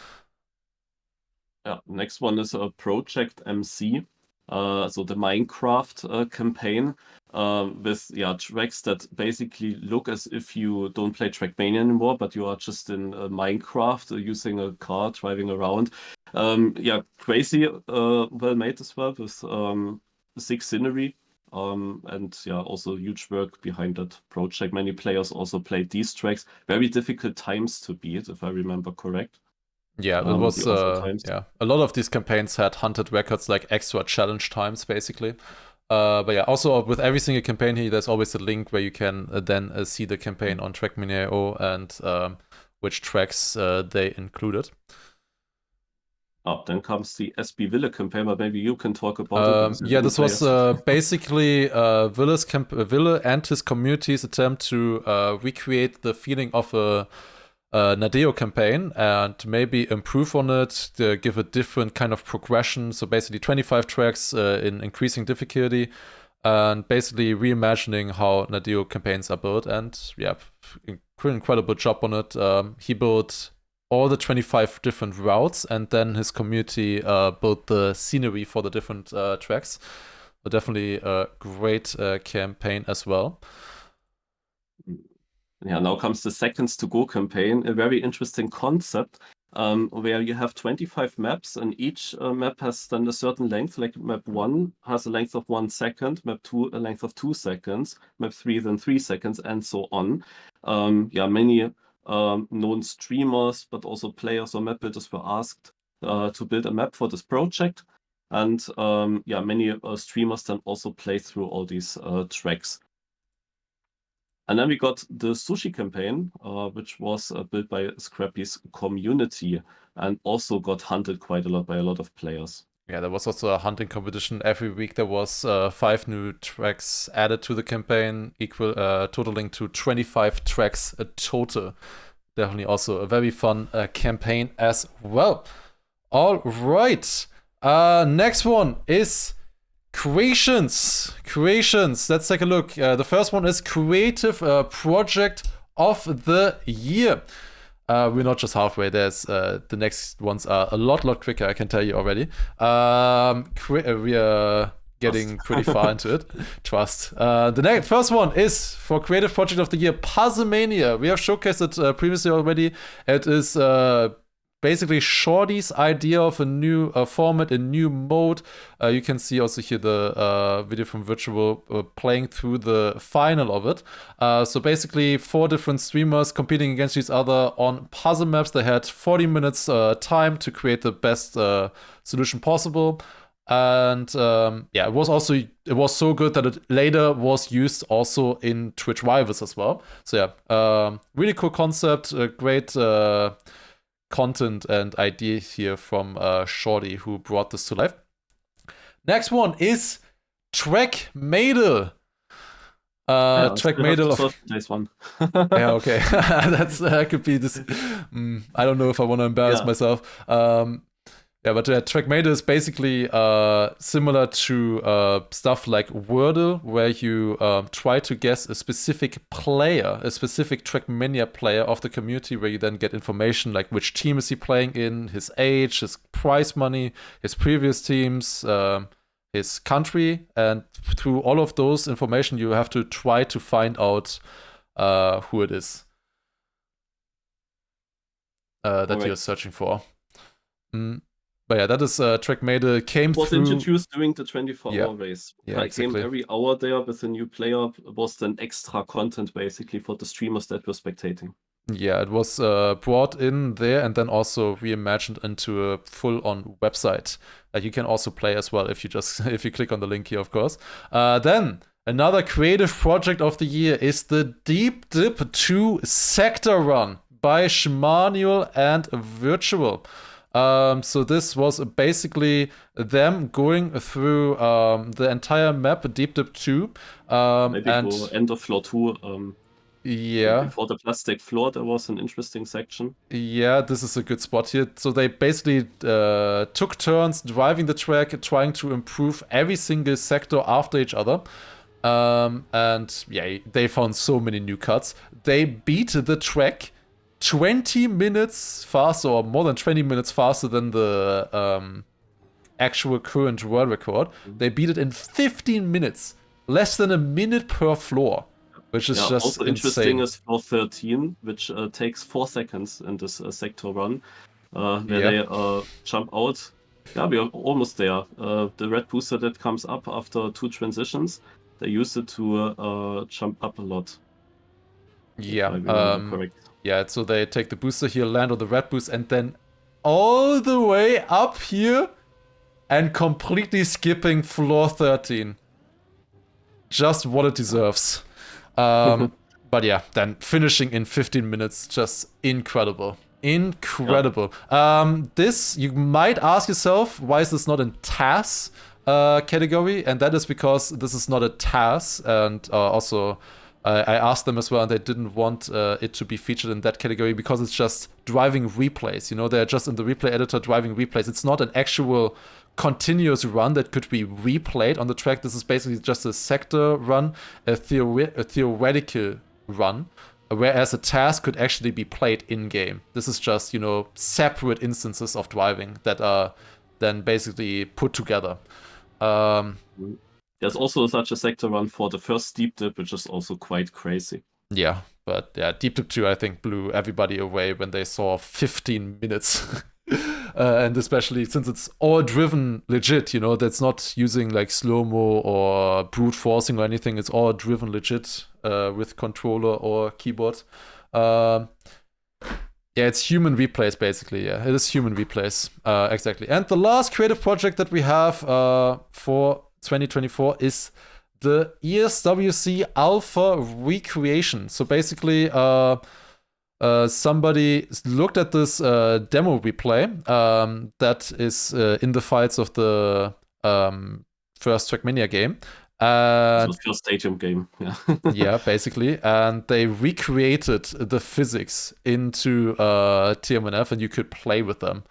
Yeah, next one is a Project MC, so the Minecraft campaign with tracks that basically look as if you don't play Trackmania anymore, but you are just in Minecraft using a car driving around. Crazy, well made as well with 6 scenery. And also huge work behind that project. Many players also played these tracks. Very difficult times to beat, if I remember correct. Yeah, it was a lot of these campaigns had hunted records, like extra challenge times basically. But yeah, also with every single campaign here, there's always a link where you can then see the campaign on Trackmania.io and which tracks they included. Then comes the SB Ville campaign, but maybe you can talk about it. Yeah, this was basically Ville and his community's attempt to recreate the feeling of a Nadeo campaign and maybe improve on it, to give a different kind of progression. So basically 25 tracks in increasing difficulty and basically reimagining how Nadeo campaigns are built. And yeah, incredible job on it. He built all the 25 different routes, and then his community built the scenery for the different tracks. So definitely a great campaign as well. Yeah, now comes the Seconds to Go campaign, a very interesting concept where you have 25 maps, and each map has then a certain length, like map 1 has a length of 1 second, map 2 a length of 2 seconds, map 3 then 3 seconds, and so on. Many known streamers, but also players or map builders were asked to build a map for this project. And many streamers then also play through all these tracks. And then we got the Sushi campaign, which was built by Scrappy's community and also got hunted quite a lot by a lot of players. Yeah, there was also a hunting competition. Every week there was 5 new tracks added to the campaign, totaling to 25 tracks a total. Definitely also a very fun campaign as well. All right. Next one is Creations. Let's take a look. The first one is Creative Project of the Year. We're not just halfway. There's the next ones are a lot quicker, I can tell you already. We are getting pretty far into it. Trust. The first one is for Creative Project of the Year, Puzzlemania. We have showcased it previously already. It is basically Shorty's idea of a new format, a new mode. You can see also here the video from Virtual playing through the final of it. So basically 4 different streamers competing against each other on puzzle maps. They had 40 minutes time to create the best solution possible. And it was so good that it later was used also in Twitch Rivals as well. So really cool concept, great content and idea here from Shorty, who brought this to life. Next one is Trackmania. Trackmania of nice one. yeah, okay. That could be this. I don't know if I want to embarrass myself. But Trackmania is basically similar to stuff like Wordle, where you try to guess a specific player, a specific Trackmania player of the community, where you then get information like which team is he playing in, his age, his prize money, his previous teams, his country, and through all of those information, you have to try to find out who it is that you're searching for. But yeah, that is Trackmania came was through. Introduced during the 24-hour race. Yeah, exactly. Came every hour there with a new player. It was then extra content basically for the streamers that were spectating. Yeah, it was brought in there and then also reimagined into a full-on website that you can also play as well if you click on the link here, of course. Then another creative project of the year is the Deep Dip 2 Sector Run by Schmanuel and Virtual. So this was basically them going through the entire map, Deep Dip 2. Maybe and go end of floor 2. Before the plastic floor, there was an interesting section. Yeah, this is a good spot here. So they basically took turns driving the track, trying to improve every single sector after each other. They found so many new cuts. They beat the track 20 minutes faster, or more than 20 minutes faster than the actual current world record. They beat it in 15 minutes, less than a minute per floor, which is just also insane. Interesting is floor 13, which takes 4 seconds in this sector run, where they jump out. Yeah, we are almost there. The red booster that comes up after 2 transitions, they use it to jump up a lot. Correct. Yeah, so they take the booster here, land on the red boost, and then all the way up here and completely skipping floor 13. Just what it deserves. But yeah, then finishing in 15 minutes, just incredible. Incredible. This, you might ask yourself, why is this not in TAS category? And that is because this is not a TAS, and also I asked them as well, and they didn't want it to be featured in that category because it's just driving replays. You know, they're just in the replay editor driving replays. It's not an actual continuous run that could be replayed on the track. This is basically just a sector run, a theoretical run, whereas a task could actually be played in-game. This is just, you know, separate instances of driving that are then basically put together. There's also such a sector run for the first Deep Dip, which is also quite crazy. Yeah, but yeah, Deep Dip 2, I think, blew everybody away when they saw 15 minutes. And especially since it's all driven legit, you know, that's not using like slow-mo or brute forcing or anything. It's all driven legit with controller or keyboard. It's human replays, basically. Yeah, it is human replays. Exactly. And the last creative project that we have for 2024 is the ESWC Alpha Recreation. So basically, somebody looked at this demo replay that is in the files of the first Trackmania game. So it's your stadium game, yeah. Yeah, basically. And they recreated the physics into TMNF, and you could play with them.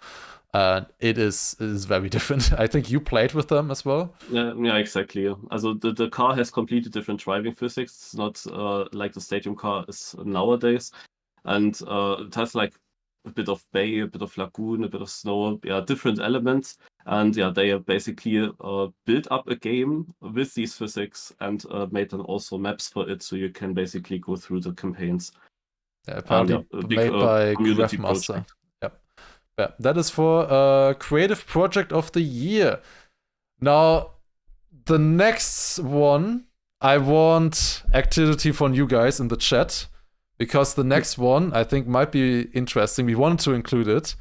And it is very different. I think you played with them as well. Yeah, exactly. Also the car has completely different driving physics. It's not like the stadium car is nowadays. And it has like a bit of bay, a bit of lagoon, a bit of snow, different elements. And they have basically built up a game with these physics and made then also maps for it, so you can basically go through the campaigns. Yeah, apparently made by Grafmaster. Yep. Yeah, that is for Creative Project of the Year. Now, the next one, I want activity from you guys in the chat, because the next one I think might be interesting. We wanted to include it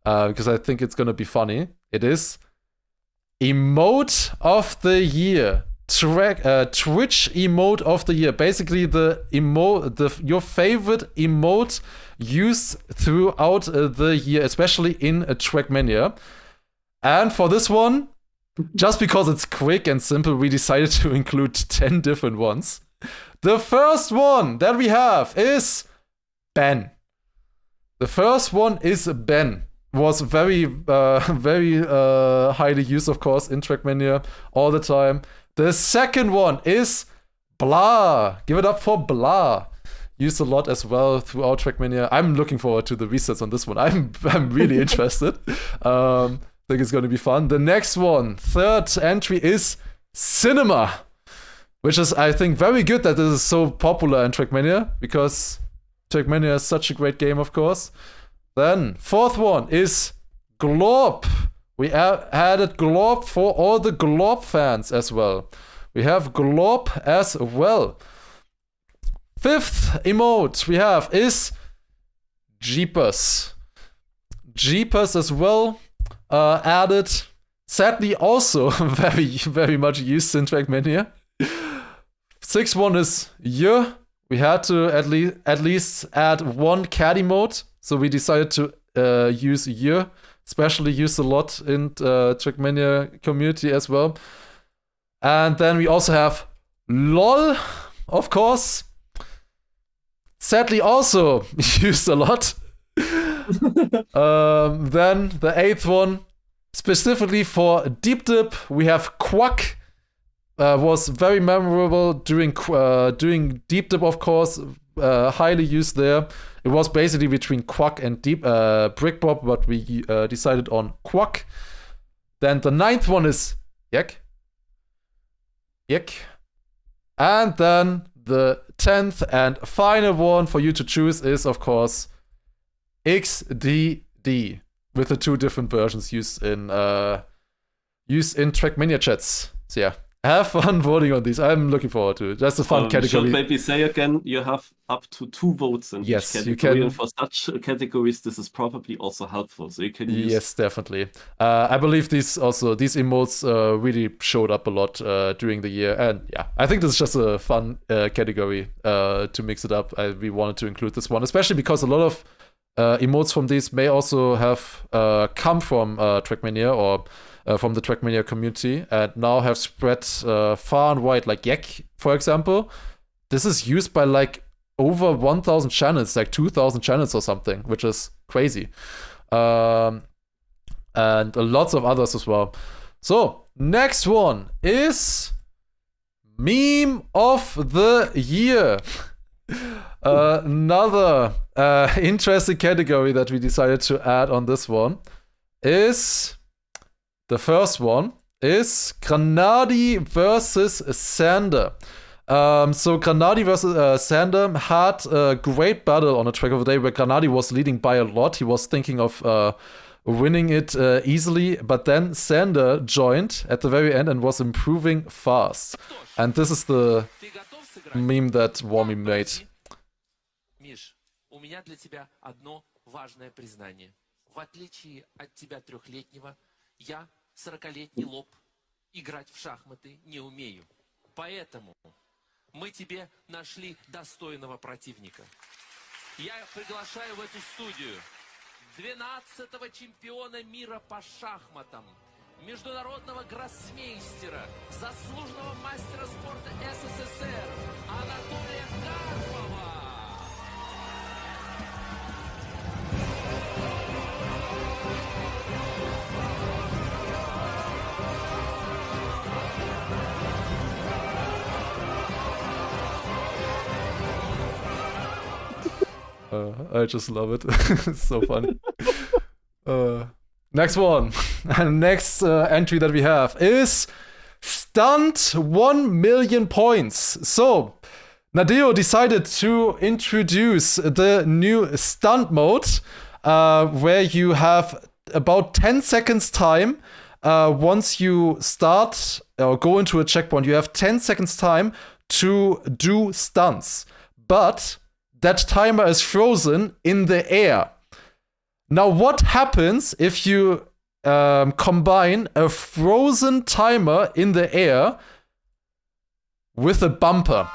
because I think it's gonna be funny. It is Emote of the Year. Twitch emote of the year. Basically, your favorite emote used throughout the year, especially in Trackmania. And for this one, just because it's quick and simple, we decided to include 10 different ones. The first one that we have is Ben. The first one is Ben. Was very highly used, of course, in Trackmania all the time. The second one is Blah. Give it up for Blah. Used a lot as well throughout Trackmania. I'm looking forward to the resets on this one. I'm really interested. Think it's going to be fun. The next one, third entry, is Cinema, which is, I think, very good that this is so popular in Trackmania, because Trackmania is such a great game, of course. Then, fourth one is Glorp. We added Glorp for all the Glorp fans as well. We have Glorp as well. Fifth emote we have is Jeepers. Jeepers as well added. Sadly, also very much used in Trackmania. Sixth one is Yeah. We had to at least add one cat emote. So we decided to use Year, especially used a lot in Trackmania community as well. And then we also have LOL, of course. Sadly also used a lot. Then the eighth one, specifically for Deep Dip, we have Quack. Was very memorable during Deep Dip, of course. Highly used there. It was basically between Quack and Brick Bob, but we decided on Quack. Then the ninth one is Yek. And then the 10th and final one for you to choose is, of course, XDD, with the two different versions used in Trackmania chats. So yeah. Have fun voting on these. I'm looking forward to it. That's a fun category. Should maybe say again, you have up to 2 votes in each category. You can. And for such categories, this is probably also helpful. So you can use. Yes, definitely. I believe these emotes really showed up a lot during the year. And yeah, I think this is just a fun category to mix it up. We wanted to include this one, especially because a lot of emotes from these may also have come from Trackmania or from the Trackmania community, and now have spread far and wide, like Yek, for example. This is used by like over 1,000 channels, like 2,000 channels or something, which is crazy. And lots of others as well. So, next one is Meme of the Year. Another interesting category that we decided to add on this one is... The first one is Granadi versus Sander. So Granadi versus Sander had a great battle on the track of the day where Granadi was leading by a lot. He was thinking of winning it easily, but then Sander joined at the very end and was improving fast. And this is the meme that Warmy made. Миш, у меня для тебя одно важное признание. В отличие от тебя 3-летнего, я 40-летний лоб, играть в шахматы не умею. Поэтому мы тебе нашли достойного противника. Я приглашаю в эту студию 12-го чемпиона мира по шахматам, международного гроссмейстера, заслуженного мастера спорта СССР Анатолия Карпова. I just love it. It's so funny. Next one. Next entry that we have is Stunt 1 million points. So, Nadeo decided to introduce the new stunt mode. where you have about 10 seconds time. Once you start or go into a checkpoint, you have 10 seconds time to do stunts. But that timer is frozen in the air. Now, what happens if you combine a frozen timer in the air with a bumper?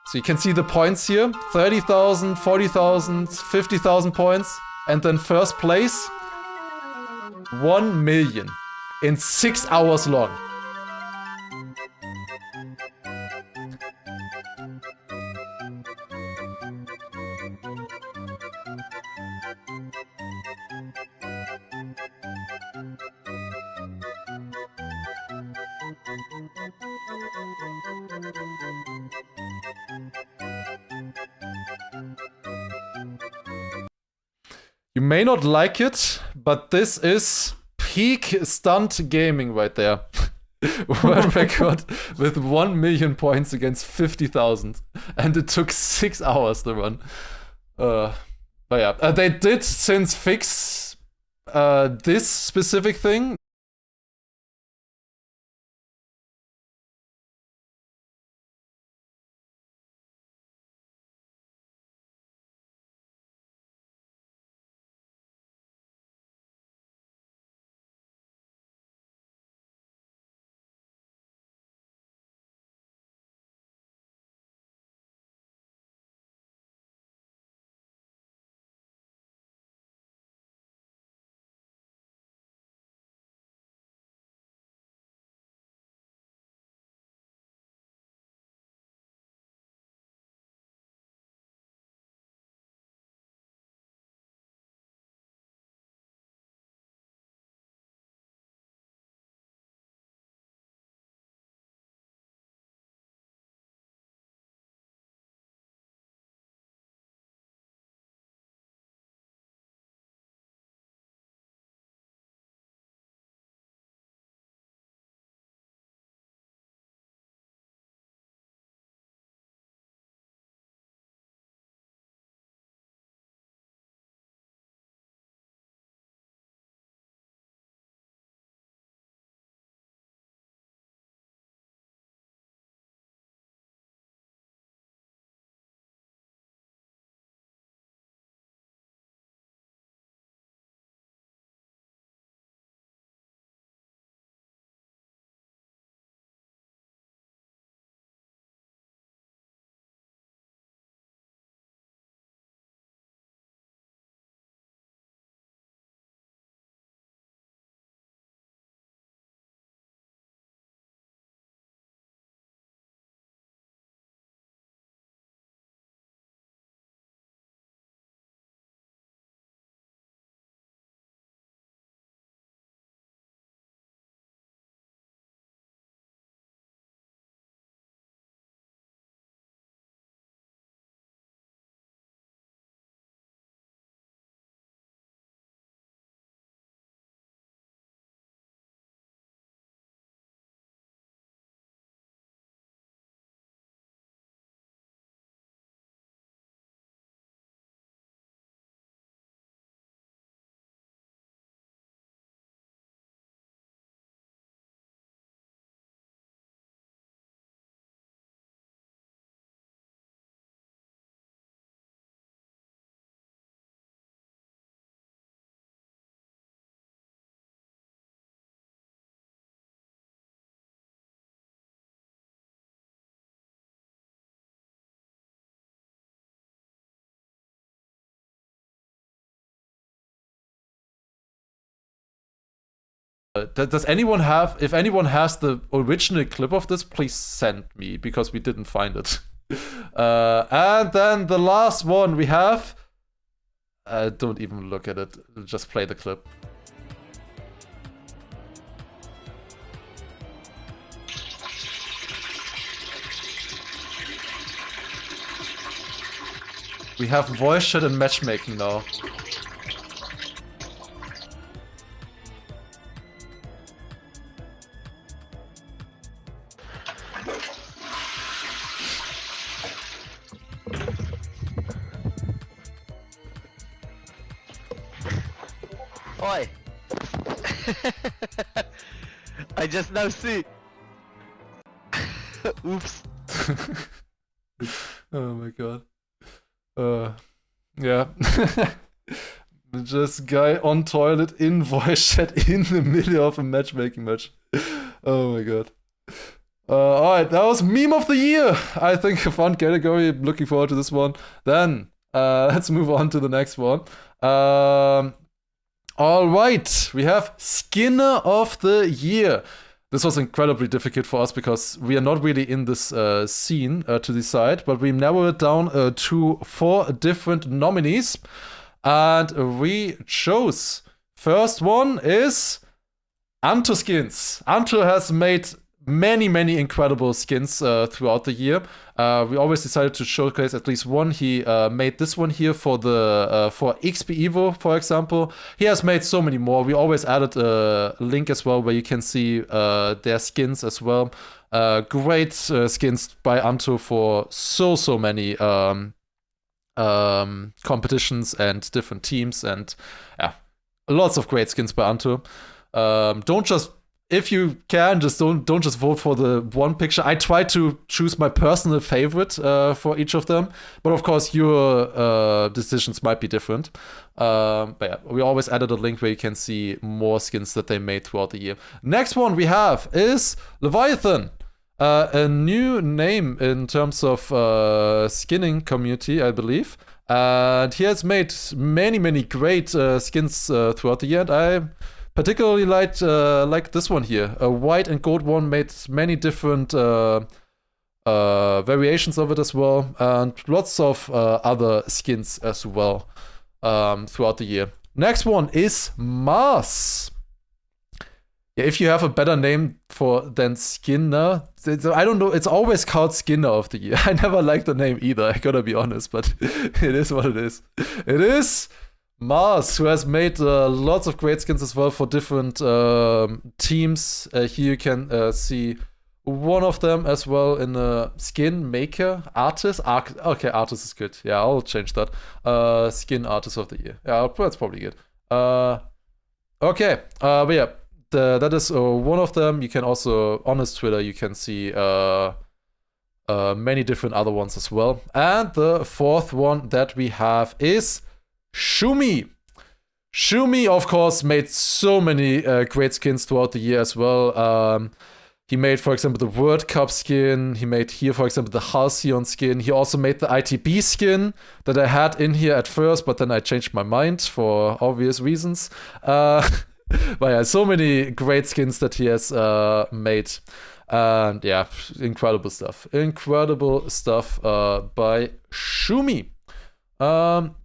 So you can see the points here, 30,000, 40,000, 50,000 points. And then first place, 1 million in 6 hours long. You may not like it, but this is peak stunt gaming right there. World record with 1 million points against 50,000. And it took 6 hours to run. But yeah, they did since fix this specific thing. Does anyone have, if anyone has the original clip of this, please send me, because we didn't find it. And then the last one we have, don't even look at it, just play the clip. We have voice chat and matchmaking now. Oi! I just now see. Oops. Oh my god. Yeah. Just guy on toilet in voice chat in the middle of a matchmaking match. Oh my god. Alright, that was meme of the year. I think a fun category. Looking forward to this one. Then let's move on to the next one. Alright, we have Skinner of the Year. This was incredibly difficult for us because we are not really in this scene to decide, but we narrowed it down to 4 different nominees. And we chose. First one is Anto skins. Anto has made many incredible skins throughout the year. We always decided to showcase at least one. He made this one here for the for XP Evo, for example. He has made so many more. We always added a link as well where you can see their skins as well. Great skins by Anto for so many competitions and different teams, and yeah, lots of great skins by Anto. Don't just, if you can, just don't just vote for the one picture. I try to choose my personal favorite for each of them, but of course your decisions might be different. But yeah, we always added a link where you can see more skins that they made throughout the year. Next one we have is Leviathan. A new name in terms of skinning community, I believe. And he has made many great skins throughout the year. And I particularly like this one here. A white and gold one, made many different variations of it as well. And lots of other skins as well throughout the year. Next one is Mars. Yeah, if you have a better name than Skinner, I don't know, it's always called Skinner of the Year. I never liked the name either, I gotta be honest, but it is what it is. It is Mars, who has made lots of great skins as well for different teams. Here you can see one of them as well in a skin maker, artist. Okay, artist is good. Yeah, I'll change that. Skin artist of the year. Yeah, that's probably good. Okay, but yeah. That is one of them. You can also, on his Twitter, you can see many different other ones as well. And the fourth one that we have is Shumi. Shumi, of course, made so many great skins throughout the year as well. He made, for example, the World Cup skin. He made here, for example, the Halcyon skin. He also made the ITB skin that I had in here at first, but then I changed my mind for obvious reasons. But yeah, so many great skins that he has made. And yeah, incredible stuff. Incredible stuff by Shumi. All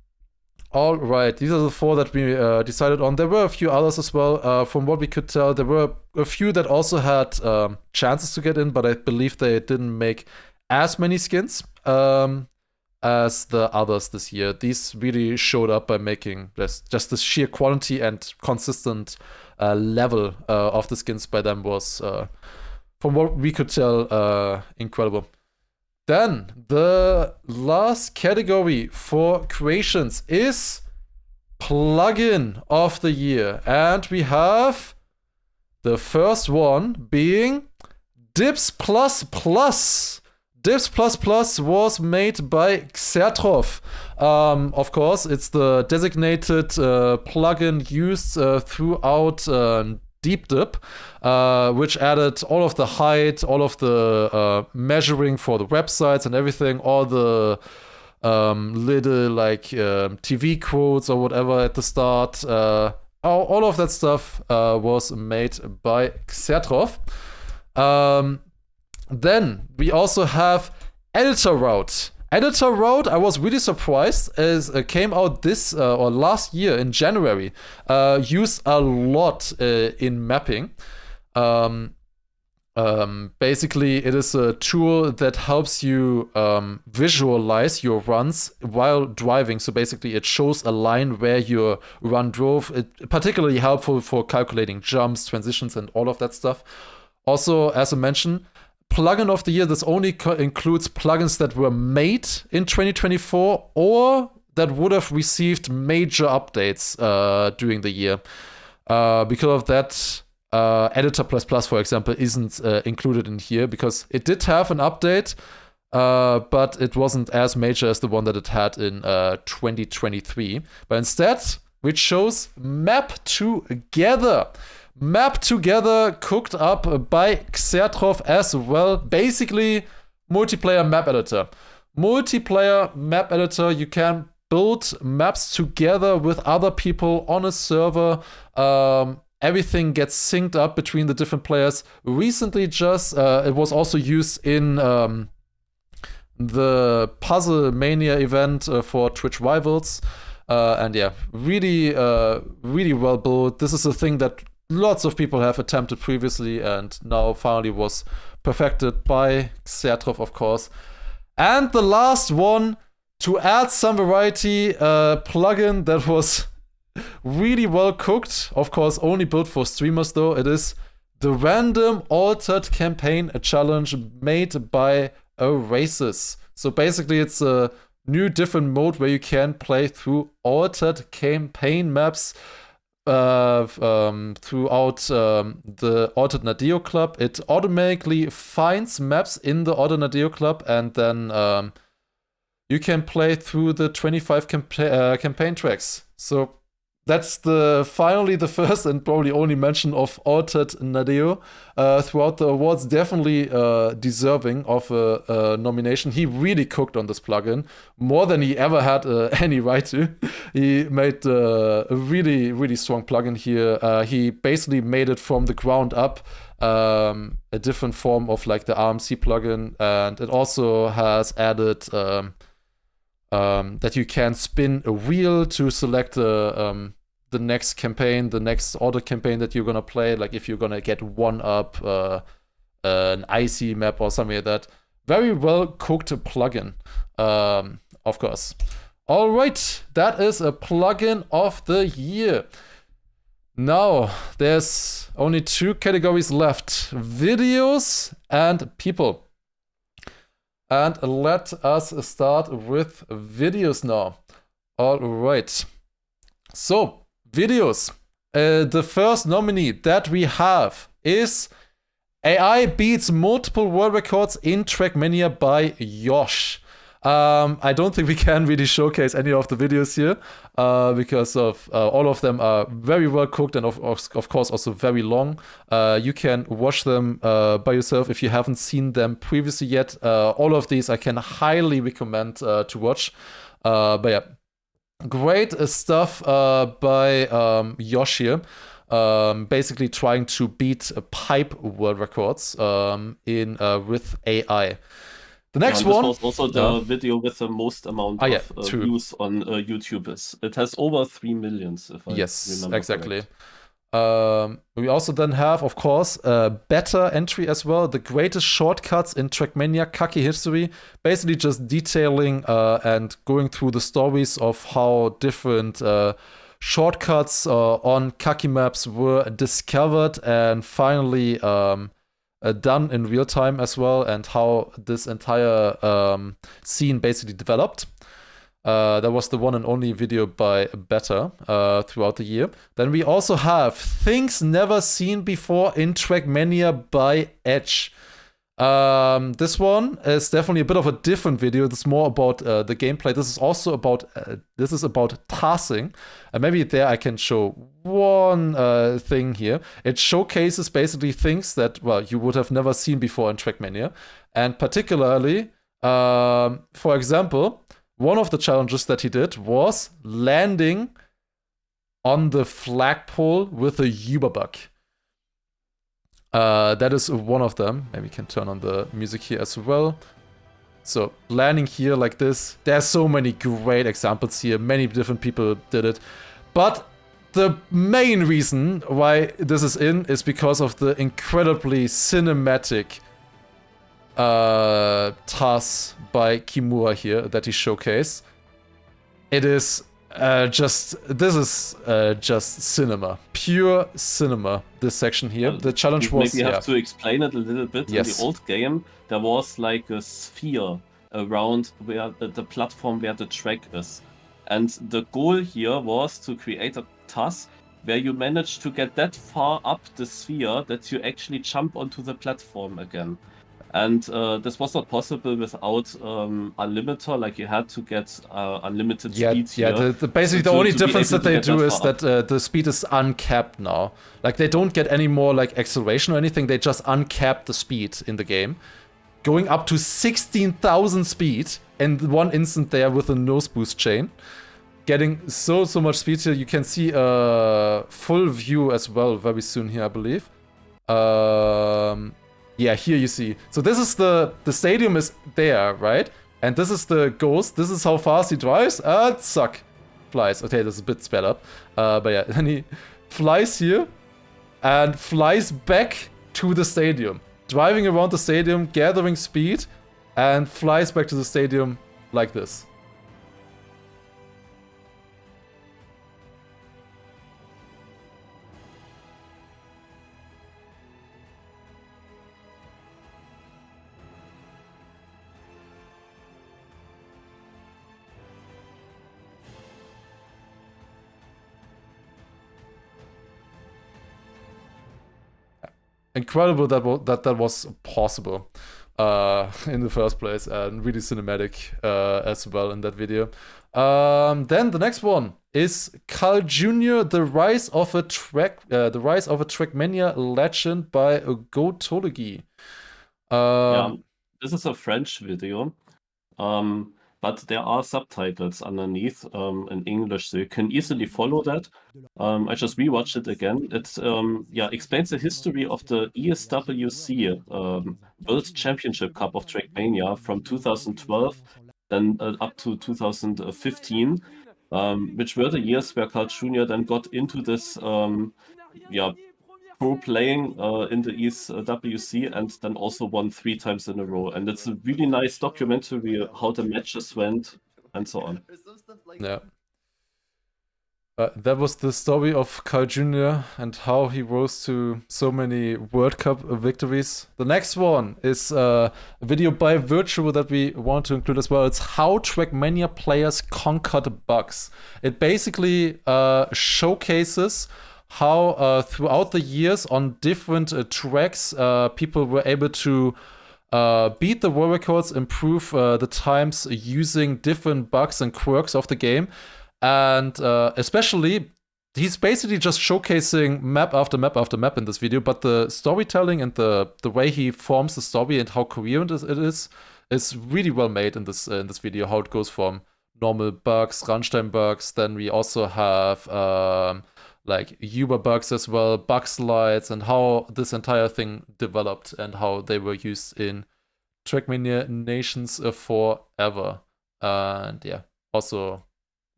right, these are the 4 that we decided on. There were a few others as well. From what we could tell, there were a few that also had chances to get in, but I believe they didn't make as many skins as the others this year. These really showed up by making just the sheer quality and consistent level of the skins by them was, from what we could tell, incredible. Then the last category for creations is plugin of the year, and we have the first one being Dips Plus Plus. Dips Plus Plus was made by Xertroff. Of course, it's the designated plugin used throughout Deep Dip, which added all of the height, all of the measuring for the websites and everything, all the little like TV quotes or whatever at the start. All of that stuff was made by Xertroff. Then we also have Editor Route. Editor Route, I was really surprised, as came out this or last year in January. Used a lot in mapping. Basically, it is a tool that helps you visualize your runs while driving. So basically, it shows a line where your run drove. It's particularly helpful for calculating jumps, transitions, and all of that stuff. Also, as I mentioned, plugin of the year, this only includes plugins that were made in 2024 or that would have received major updates during the year. Because of that, Editor++, for example, isn't included in here because it did have an update, but it wasn't as major as the one that it had in 2023. But instead, we chose Map Together. Map Together, cooked up by Xertrov as well. Basically, multiplayer map editor. Multiplayer map editor, you can build maps together with other people on a server. Everything gets synced up between the different players. Recently, it was also used in the Puzzle Mania event for Twitch Rivals. And yeah, really well built. This is a thing that lots of people have attempted previously and now finally was perfected by Xertrov, of course. And the last one, to add some variety, plugin that was really well cooked, of course only built for streamers though, it is the Random Altered Campaign Challenge made by Oasis. So basically it's a new different mode where you can play through altered campaign maps throughout the Altered Nadeo Club. It automatically finds maps in the Altered Nadeo Club, and then you can play through the 25 campaign tracks. So that's finally the first and probably only mention of Altered Nadeo throughout the awards. Definitely deserving of a nomination. He really cooked on this plugin more than he ever had any right to. He made a really, really strong plugin here. He basically made it from the ground up, a different form of like the RMC plugin, and it also has added that you can spin a wheel to select the next campaign, the next order campaign that you're gonna play. Like if you're gonna get one up, an icy map or something like that. Very well cooked plugin, of course. All right, that is a plugin of the year. Now there's only 2 categories left: videos and people. And let us start with videos now. All right. So, videos. The first nominee that we have is AI beats multiple world records in Trackmania by Yosh. I don't think we can really showcase any of the videos here because of all of them are very well cooked and of course also very long. You can watch them by yourself if you haven't seen them previously yet. All of these I can highly recommend to watch. But yeah, great stuff by Yosh here. Basically trying to beat pipe world records with AI. The next one was also the video with the most amount of views on YouTube. It has over 3 million, if I remember exactly. correct. We also then have, of course, a better entry as well. The greatest shortcuts in Trackmania Kaki history. Basically just detailing and going through the stories of how different shortcuts on Kaki maps were discovered and finally done in real time as well, and how this entire scene basically developed. That was the one and only video by Better throughout the year. Then we also have Things Never Seen Before in Trackmania by Edge. This one is definitely a bit of a different video. It's more about the gameplay. This is also about tassing. And maybe there I can show one thing here. It showcases basically things that, well, you would have never seen before in Trackmania. And particularly, for example, one of the challenges that he did was landing on the flagpole with a Uber bug. That is one of them. Maybe we can turn on the music here as well. So landing here like this. There's so many great examples here. Many different people did it. But the main reason why this is in is because of the incredibly cinematic task by Kimura here that he showcased. It is just cinema, pure cinema. This section here, the challenge was. Maybe you have to explain it a little bit. Yes. In the old game, there was like a sphere around where the platform where the track is, And the goal here was to create a task where you manage to get that far up the sphere that you actually jump onto the platform again. And this was not possible without Unlimiter, like you had to get unlimited speed here. Basically the only difference that they do is that the speed is uncapped now. Like they don't get any more like acceleration or anything, they just uncap the speed in the game. Going up to 16,000 speed in one instant there with a nose boost chain. Getting so much speed here. You can see a full view as well very soon here, I believe. Yeah, here you see. So this is the stadium is there, right? And this is the ghost. This is how fast he drives. Flies. Okay, this is a bit sped up. But yeah, then he flies here and flies back to the stadium. Driving around the stadium, gathering speed, and flies back to the stadium like this. Incredible that was possible in the first place, and really cinematic as well in that video. Then the next one is Carl Jr. The Rise of a Trackmania Legend by Gotology. Yeah, this is a French video. But there are subtitles underneath in English, so you can easily follow that. I just rewatched it again. It explains the history of the ESWC World Championship Cup of Trackmania from 2012 then up to 2015, which were the years where Carl Jr. then got into this pro playing in the ESWC and then also won 3 times in a row. And it's a really nice documentary how the matches went and so on. Yeah. That was the story of Carl Jr. and how he rose to so many World Cup victories. The next one is a video by Virtual that we want to include as well. It's how Trackmania players conquered bugs. It basically showcases how throughout the years on different tracks, people were able to beat the world records, improve the times using different bugs and quirks of the game. And especially, he's basically just showcasing map after map after map in this video, but the storytelling and the way he forms the story and how coherent it is really well made in this video, how it goes from normal bugs, Runstein bugs, then we also have like Uber bugs as well, bug slides, and how this entire thing developed and how they were used in Trackmania Nations forever. And yeah, also,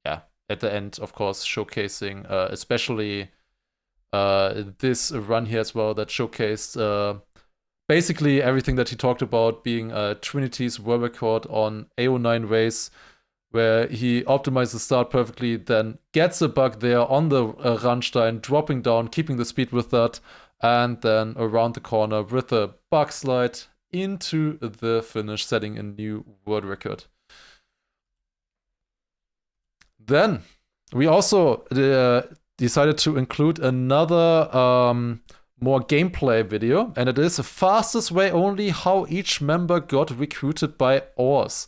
yeah, at the end, of course, showcasing especially this run here as well that showcased basically everything that he talked about, being Trinity's world record on AO9 race, where he optimizes the start perfectly, then gets a bug there on the Runstein, dropping down, keeping the speed with that, and then around the corner with a bug slide into the finish, setting a new world record. Then we also decided to include another more gameplay video, and it is the fastest way only how each member got recruited by Ors.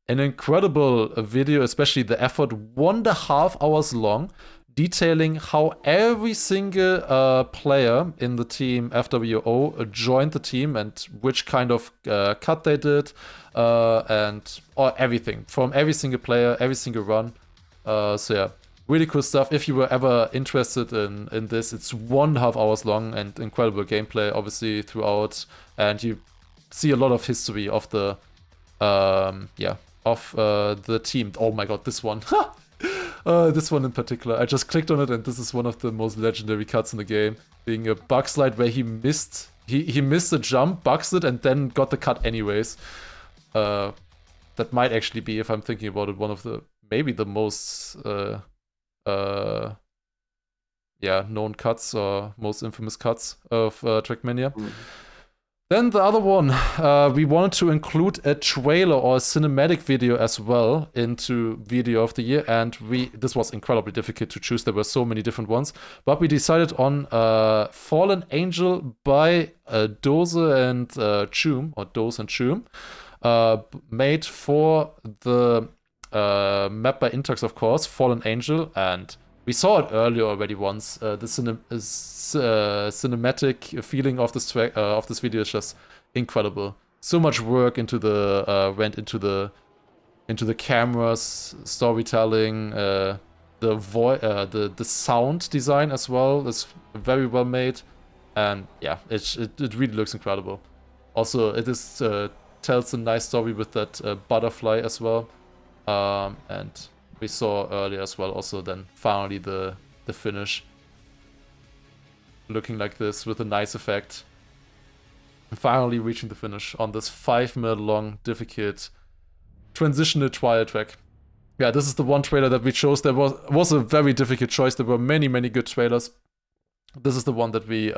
An incredible video, especially the effort, 1.5 hours long, detailing how every single player in the team FWO joined the team and which kind of cut they did, or everything from every single player, every single run. So yeah, really cool stuff. If you were ever interested in this, it's 1.5 hours long and incredible gameplay, obviously, throughout, and you see a lot of history of the the team. Oh my god, this one. This one in particular. I just clicked on it and this is one of the most legendary cuts in the game. Being a bug slide where he missed a jump, bugs it, and then got the cut anyways. That might actually be, if I'm thinking about it, one of the, maybe the most known cuts or most infamous cuts of Trackmania. Then the other one, we wanted to include a trailer or a cinematic video as well into video of the year, and this was incredibly difficult to choose. There were so many different ones, but we decided on Fallen Angel by Dose and Choom, or Dose and Choom, made for the map by Intax, of course, Fallen Angel, and we saw it earlier already once. The cinematic feeling of this track, of this video is just incredible. So much work into the went into the cameras, storytelling, the sound design as well is very well made, and yeah, it really looks incredible. Also, it is tells a nice story with that butterfly as well, and we saw earlier as well. Also, then finally the finish looking like this with a nice effect. And finally reaching the finish on this 5-minute long difficult transitional trial track. Yeah, this is the one trailer that we chose. There was a very difficult choice. There were many good trailers. This is the one that we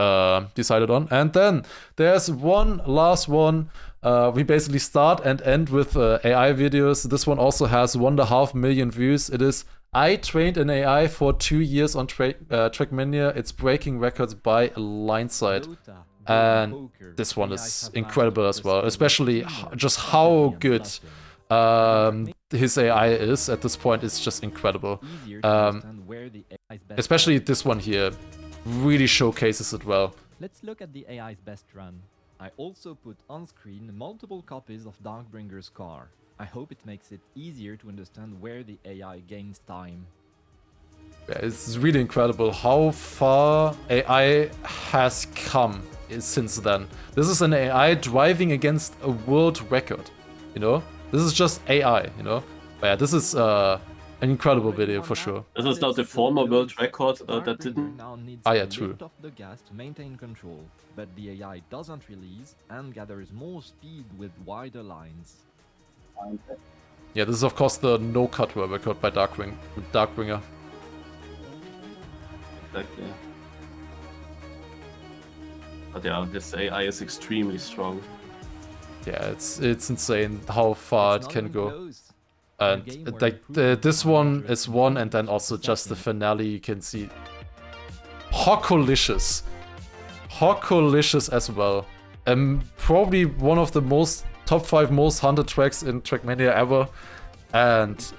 decided on. And then there's one last one. We basically start and end with AI videos. This one also has 1.5 million views. It is I trained an AI for 2 years on Trackmania. It's breaking records by a line sight. And this one is incredible as well, especially just how good his AI is at this point. It's just incredible. Especially this one here really showcases it well. Let's look at the AI's best run. I also put on screen multiple copies of Darkbringer's car. I hope it makes it easier to understand where the AI gains time. Yeah, it's really incredible how far AI has come since then. This is an AI driving against a world record, you know? This is just AI, you know? But yeah, this is an incredible video for sure. This is now the former world record that didn't. Yeah, true. Lift off the gas to maintain control, but the AI doesn't release and gathers more speed with wider lines. Yeah, this is of course the no-cut world record by Darkbringer. Exactly. But yeah, this AI is extremely strong. Yeah, it's insane how far it can go. And like this one is one, and then also just the finale. You can see Hockolicious as well. Probably one of the top 5 most hunted tracks in Trackmania ever. And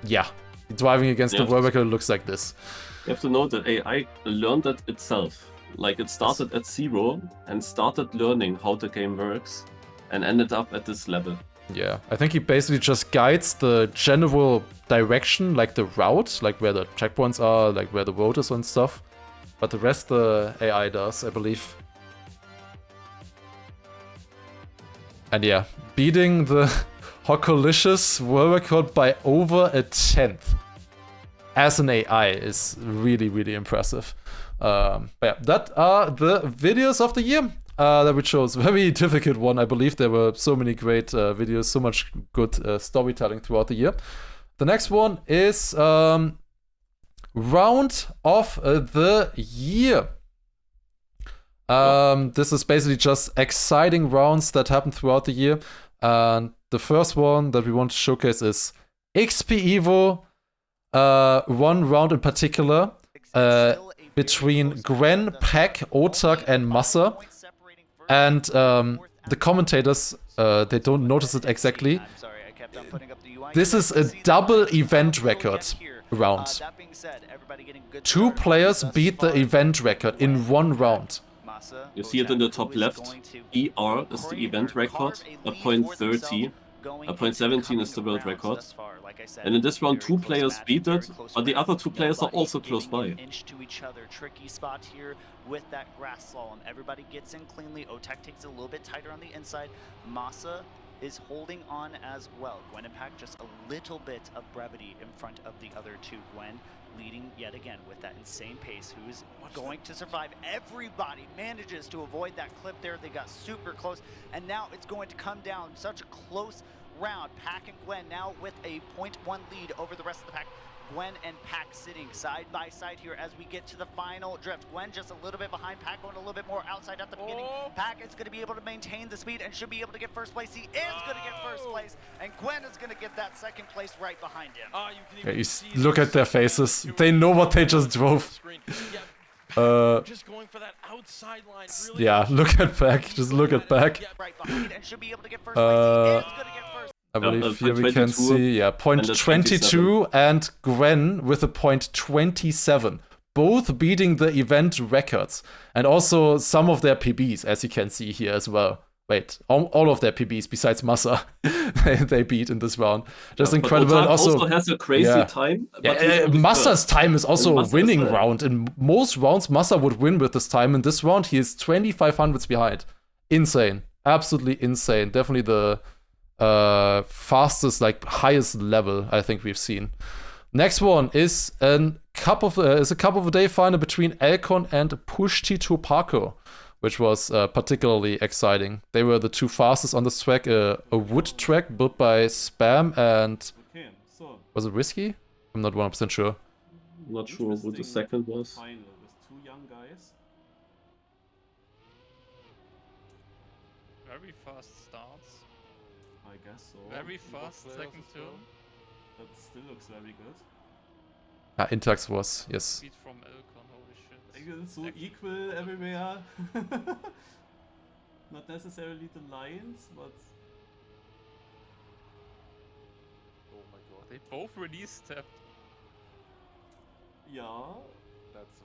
yeah, driving against the world record looks like this. You have to know that AI learned it itself. Like it started at 0 and started learning how the game works and ended up at this level. Yeah, I think he basically just guides the general direction, like the route, like where the checkpoints are, like where the road is and stuff. But the rest the AI does, I believe. And yeah, beating the Hockolicious world record by over a 1/10 as an AI is really impressive. But yeah, that are the videos of the year that we chose. Very difficult one, I believe. There were so many great videos, so much good storytelling throughout the year. The next one is Round of the Year. This is basically just exciting rounds that happen throughout the year. And the first one that we want to showcase is XP Evo. One round in particular between Gwen, Pack, Otak, and Massa. And the commentators, they don't notice it exactly. This is a double event record round. 2 players beat the event record in 1 round. You see it in the top left. ER is the event record, a .30. A .17 is the world record. And in this round, 2 players beat it, but the other 2 players are also close by. Inch to each other. Tricky spot here with that grass slalom. Everybody gets in cleanly. Otak takes it a little bit tighter on the inside. Massa is holding on as well. Gwen and Pack just a little bit of brevity in front of the other 2. Gwen leading yet again with that insane pace. Who's going to survive? Everybody manages to avoid that clip there. They got super close, and now it's going to come down. Such a close round. Pack and Gwen now with a 0.1 lead over the rest of the pack. Gwen and Pack sitting side by side here as we get to the final drift. Gwen just a little bit behind, Pack going a little bit more outside at the beginning. Pack is going to be able to maintain the speed and should be able to get first place. He is going to get first place, and Gwen is going to get that second place right behind him. Look at their faces. They know what they just drove. Just going for that outside line. Yeah, look at Pack. Just look at Pack. Right behind and should be able to get first place. He is going to get first. I believe here we 22, can see, yeah, point and 22 and Gwen with a point 27. Both beating the event records. And also some of their PBs, as you can see here as well. Wait, all of their PBs besides Massa, they beat in this round. Just incredible. And also has a crazy time. Yeah, Massa's time is also a winning round. In most rounds, Massa would win with this time. In this round, he is 2,500s behind. Insane. Absolutely insane. Definitely the fastest, like highest level I think we've seen. Next one is a cup of a day final between Elcon and Pushti Topako, which was particularly exciting. They were the two fastest on this track, a wood track built by Spam and was it Risky? I'm not 100% sure. Not sure who the second was. Final with two young guys. Very fast starts. I guess so. Very fast second turn. That still looks very good. Intax was, yes. Speed from Elcon, holy shit. It's so equal everywhere. Not necessarily the lines, but... Oh my god, they both release stepped. Yeah. That's a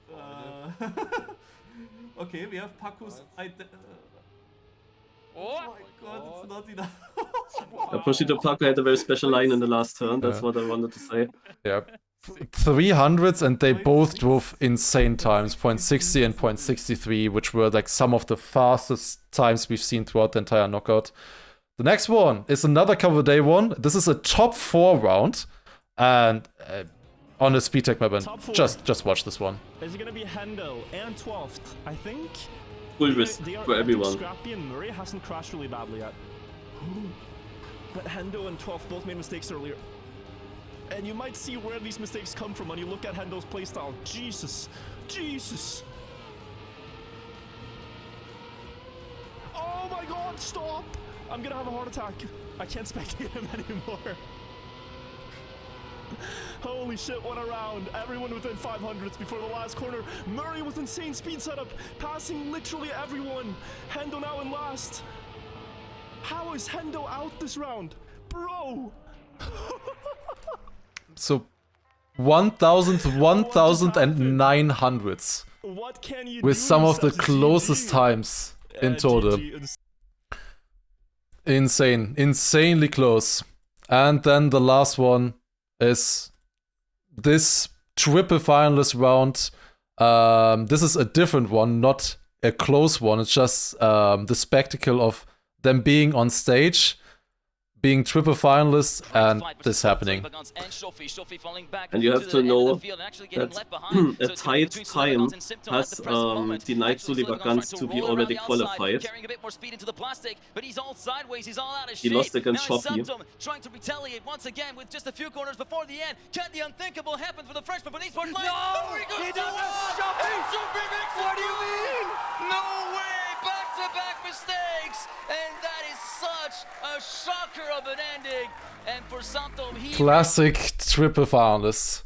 final. Okay, we have Paku's... Oh my god, it's not enough. Pushito Paku had a very special line in the last turn, that's what I wanted to say. Yeah. 300s, and they both drove insane times, 0.60 and 0.63, which were like some of the fastest times we've seen throughout the entire knockout. The next one is another cover day one. This is a top 4 round, and on a speed tech map, and just watch this one. Is it gonna be Hendo and 12th? I think. Full risk for everyone. Scrappy and Murray hasn't crashed really badly yet. But Hendo and 12th both made mistakes earlier. And you might see where these mistakes come from when you look at Hendo's playstyle. Jesus. Jesus. Oh my god, stop! I'm gonna have a heart attack. I can't spectate him anymore. Holy shit, what a round. Everyone within 500s before the last corner. Murray with insane speed setup, passing literally everyone. Hendo now in last. How is Hendo out this round? Bro! So 1,900s What can you with do some of the such a closest GG? times in total. Insane, insanely close. And then the last one is this triple finalist round. This is a different one, not a close one. It's just the spectacle of them being on stage, being triple finalists, and this happening. And you have to know that a tight time has denied Sullivan Guns to be already qualified. He lost against Shoffy. Trying to retaliate once again with just a few corners before the end. Can the unthinkable happen for the Frenchman? But he's for No! He does What do you mean? No way! Back-to-back mistakes! And that is such a shocker of an ending. And for Santom, he... Classic triple finalists.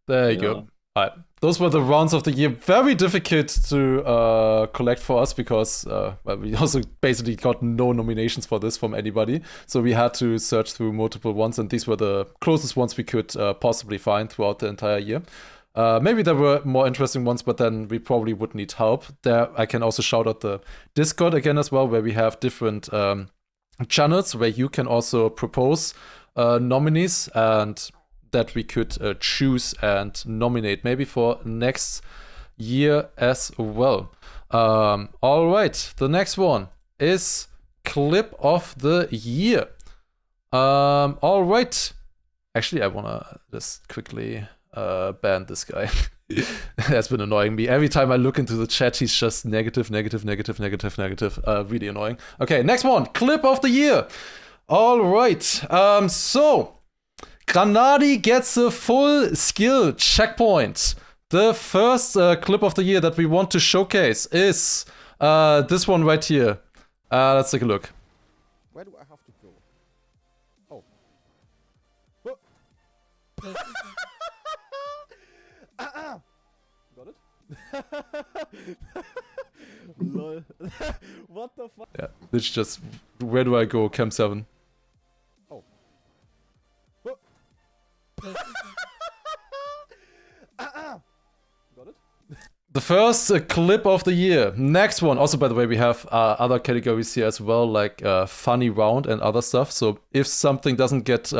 There you go. Alright. Those were the rounds of the year. Very difficult to collect for us because well, we also basically got no nominations for this from anybody. So we had to search through multiple ones, and these were the closest ones we could possibly find throughout the entire year. Maybe there were more interesting ones, but then we probably would need help. There, I can also shout out the Discord again as well, where we have different channels where you can also propose nominees, and that we could choose and nominate maybe for next year as well. All right, the next one is Clip of the Year. All right. Actually, I want to just quickly ban this guy. That's been annoying me. Every time I look into the chat, he's just negative. Really annoying. Okay, next one. Clip of the Year. All right. So, Granadi gets a full skill checkpoint. The first clip of the year that we want to showcase is this one right here. Let's take a look. Where do I have to go? Oh. Got it? Lol. What the fuck? Yeah, it's just, where do I go, Cam 7? Oh. Got it? The first clip of the year. Next one. Also, by the way, we have other categories here as well, like funny round and other stuff. So if something doesn't get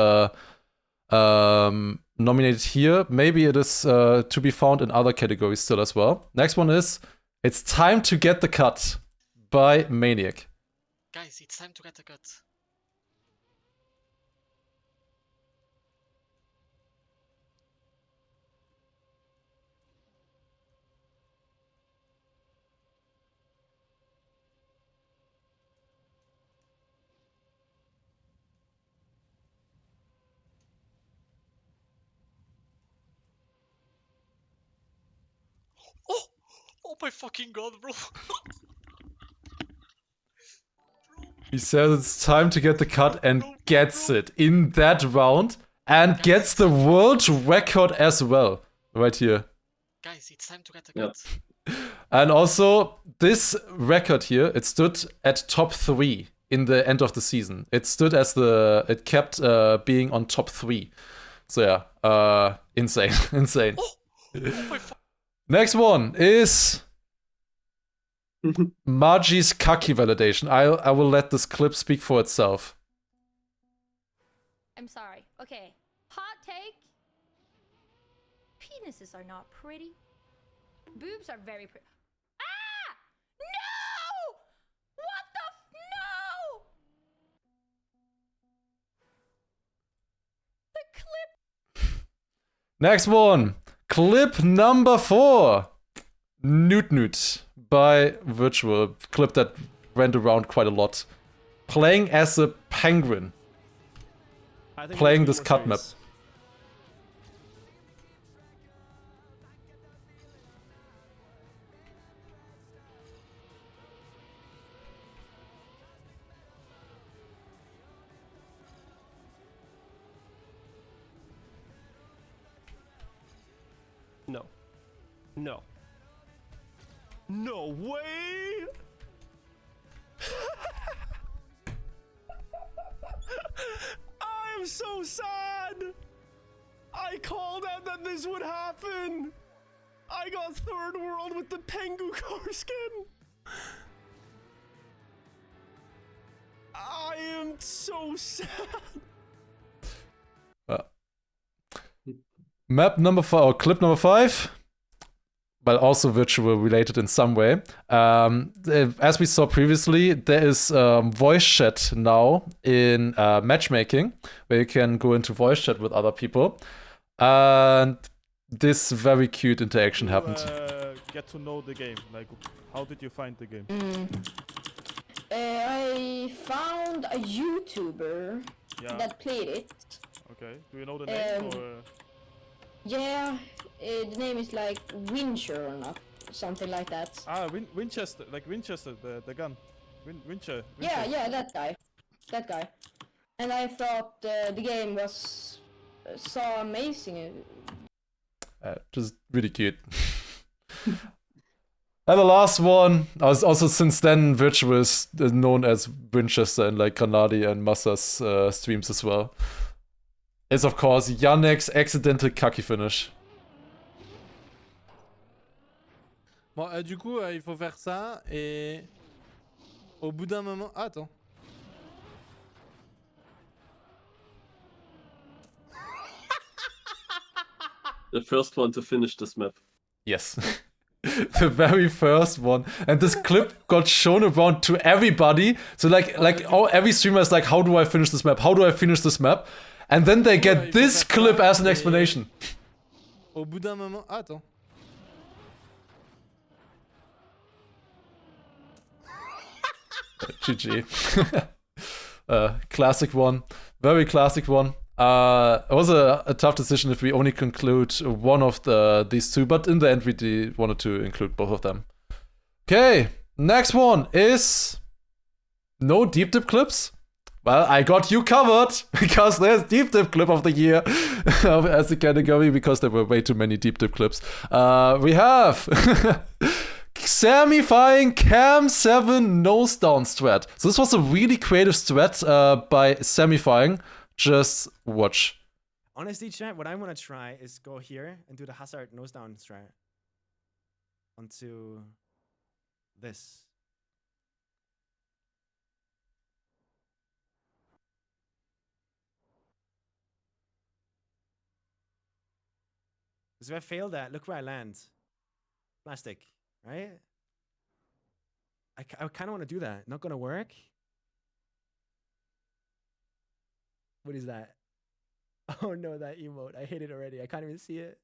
nominated here, maybe it is to be found in other categories still as well. Next one is It's Time to Get the Cut by Maniac. Guys, it's time to get the cut. Oh my fucking god, bro. He says it's time to get the cut and gets it in that round and gets the world record as well. Right here. Guys, it's time to get the cut. And also, this record here, it stood at top 3 in the end of the season. It stood as it kept being on top 3. So yeah, insane, insane. Next one is Margie's Kaki validation. I will let this clip speak for itself. I'm sorry. Okay. Hot take. Penises are not pretty. Boobs are very pretty. Ah! No! What the no! The clip. Next one. Clip number 4. Newt Newt by Virtual. Clip that went around quite a lot. Playing as a penguin. Playing this cut map. No. No. No way! I am so sad! I called out that this would happen! I got third world with the Pengu car skin! I am so sad! Map number 5, or clip number 5, but also virtual related in some way. As we saw previously, there is voice chat now in matchmaking, where you can go into voice chat with other people. And this very cute interaction happened. Get to know the game. Like, how did you find the game? I found a YouTuber that played it. Okay. Do you know the name or? Yeah, the name is like Wincher or not, something like that. Ah, Winchester, like Winchester, the gun. Wincher. Yeah, that guy. And I thought the game was so amazing. Just really cute. And the last one, also since then, Virtual is known as Winchester in like Granadi and Massa's streams as well. Is of course Yannek's accidental Kaki finish. Bon, du coup, il faut faire ça et au bout d'un moment. Ah, attends. The first one to finish this map. Yes. The very first one. And this clip got shown around to everybody. So every streamer is like, how do I finish this map? How do I finish this map? And then they get this clip as an explanation. Au bout d'un moment. Ah, attends. GG. Classic one. Very classic one. It was a tough decision if we only conclude one of these two, but in the end we wanted to include both of them. Okay, next one is no deep dip clips. Well, I got you covered because there's deep dip clip of the year as a category because there were way too many deep dip clips. We have Samifying Cam 7 nose down strat. So this was a really creative strat by Samifying. Just watch. Honestly, chat, what I want to try is go here and do the Hazard nose down strat onto this. Because if I fail that, look where I land. Plastic, right? I kind of want to do that. Not going to work. What is that? Oh no, that emote. I hate it already. I can't even see it.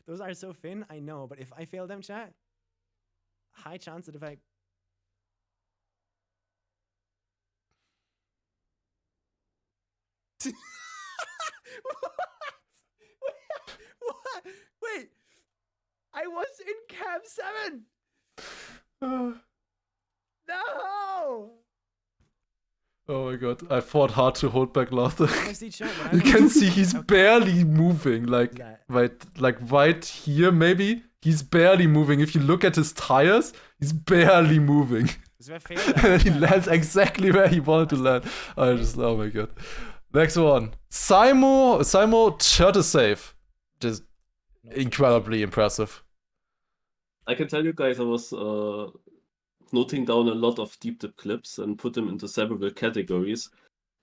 Those are so thin, I know. But if I fail them, chat, high chance that if I... What? Wait, I was in Cam 7. No. Oh my god, I fought hard to hold back laughter. You can see he's barely moving, like right here maybe. He's barely moving. If you look at his tires, he's barely moving. And he lands exactly where he wanted to land. Oh my god. Next one. Simo turtle save. Just incredibly impressive. I can tell you guys I was noting down a lot of deep dip clips and put them into several categories.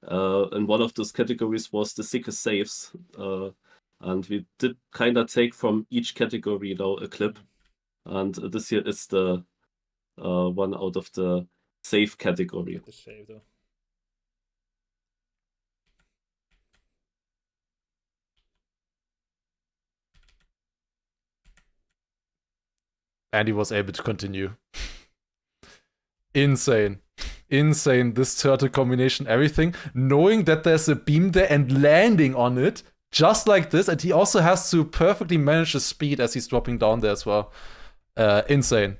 And one of those categories was the sickest saves. And we did kind of take from each category now a clip. And this here is the one out of the save category. The save though. And he was able to continue. Insane. Insane, this turtle combination, everything. Knowing that there's a beam there and landing on it, just like this. And he also has to perfectly manage the speed as he's dropping down there as well. Insane.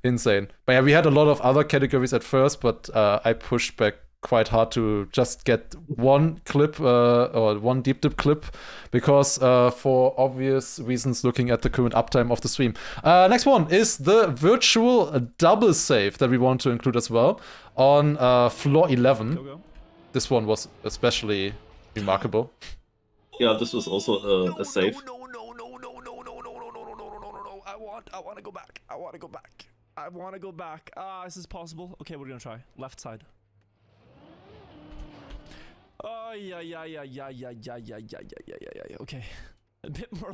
Insane. But yeah, we had a lot of other categories at first, but I pushed back quite hard to just get one clip or one deep dip clip because for obvious reasons looking at the current uptime of the stream. Next one is the virtual double save that we want to include as well on floor 11. This one was especially remarkable. Yeah, this was also a save. I want to go back. I want to go back. I want to go back. This is possible. Okay, we're gonna try. Left side. Oh yeah. Okay, a bit more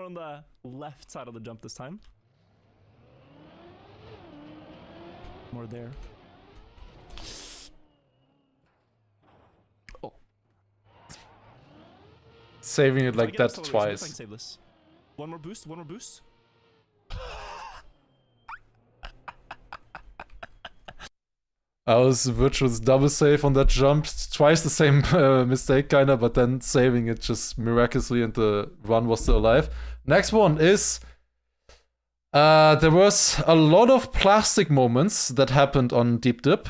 on the left side of the jump this time. More there. Oh. Saving it like that I can twice. save this. One more boost. One more boost. I was virtual double save on that jump, twice the same mistake kinda, but then saving it just miraculously and the run was still alive. Next one is there was a lot of plastic moments that happened on Deep Dip.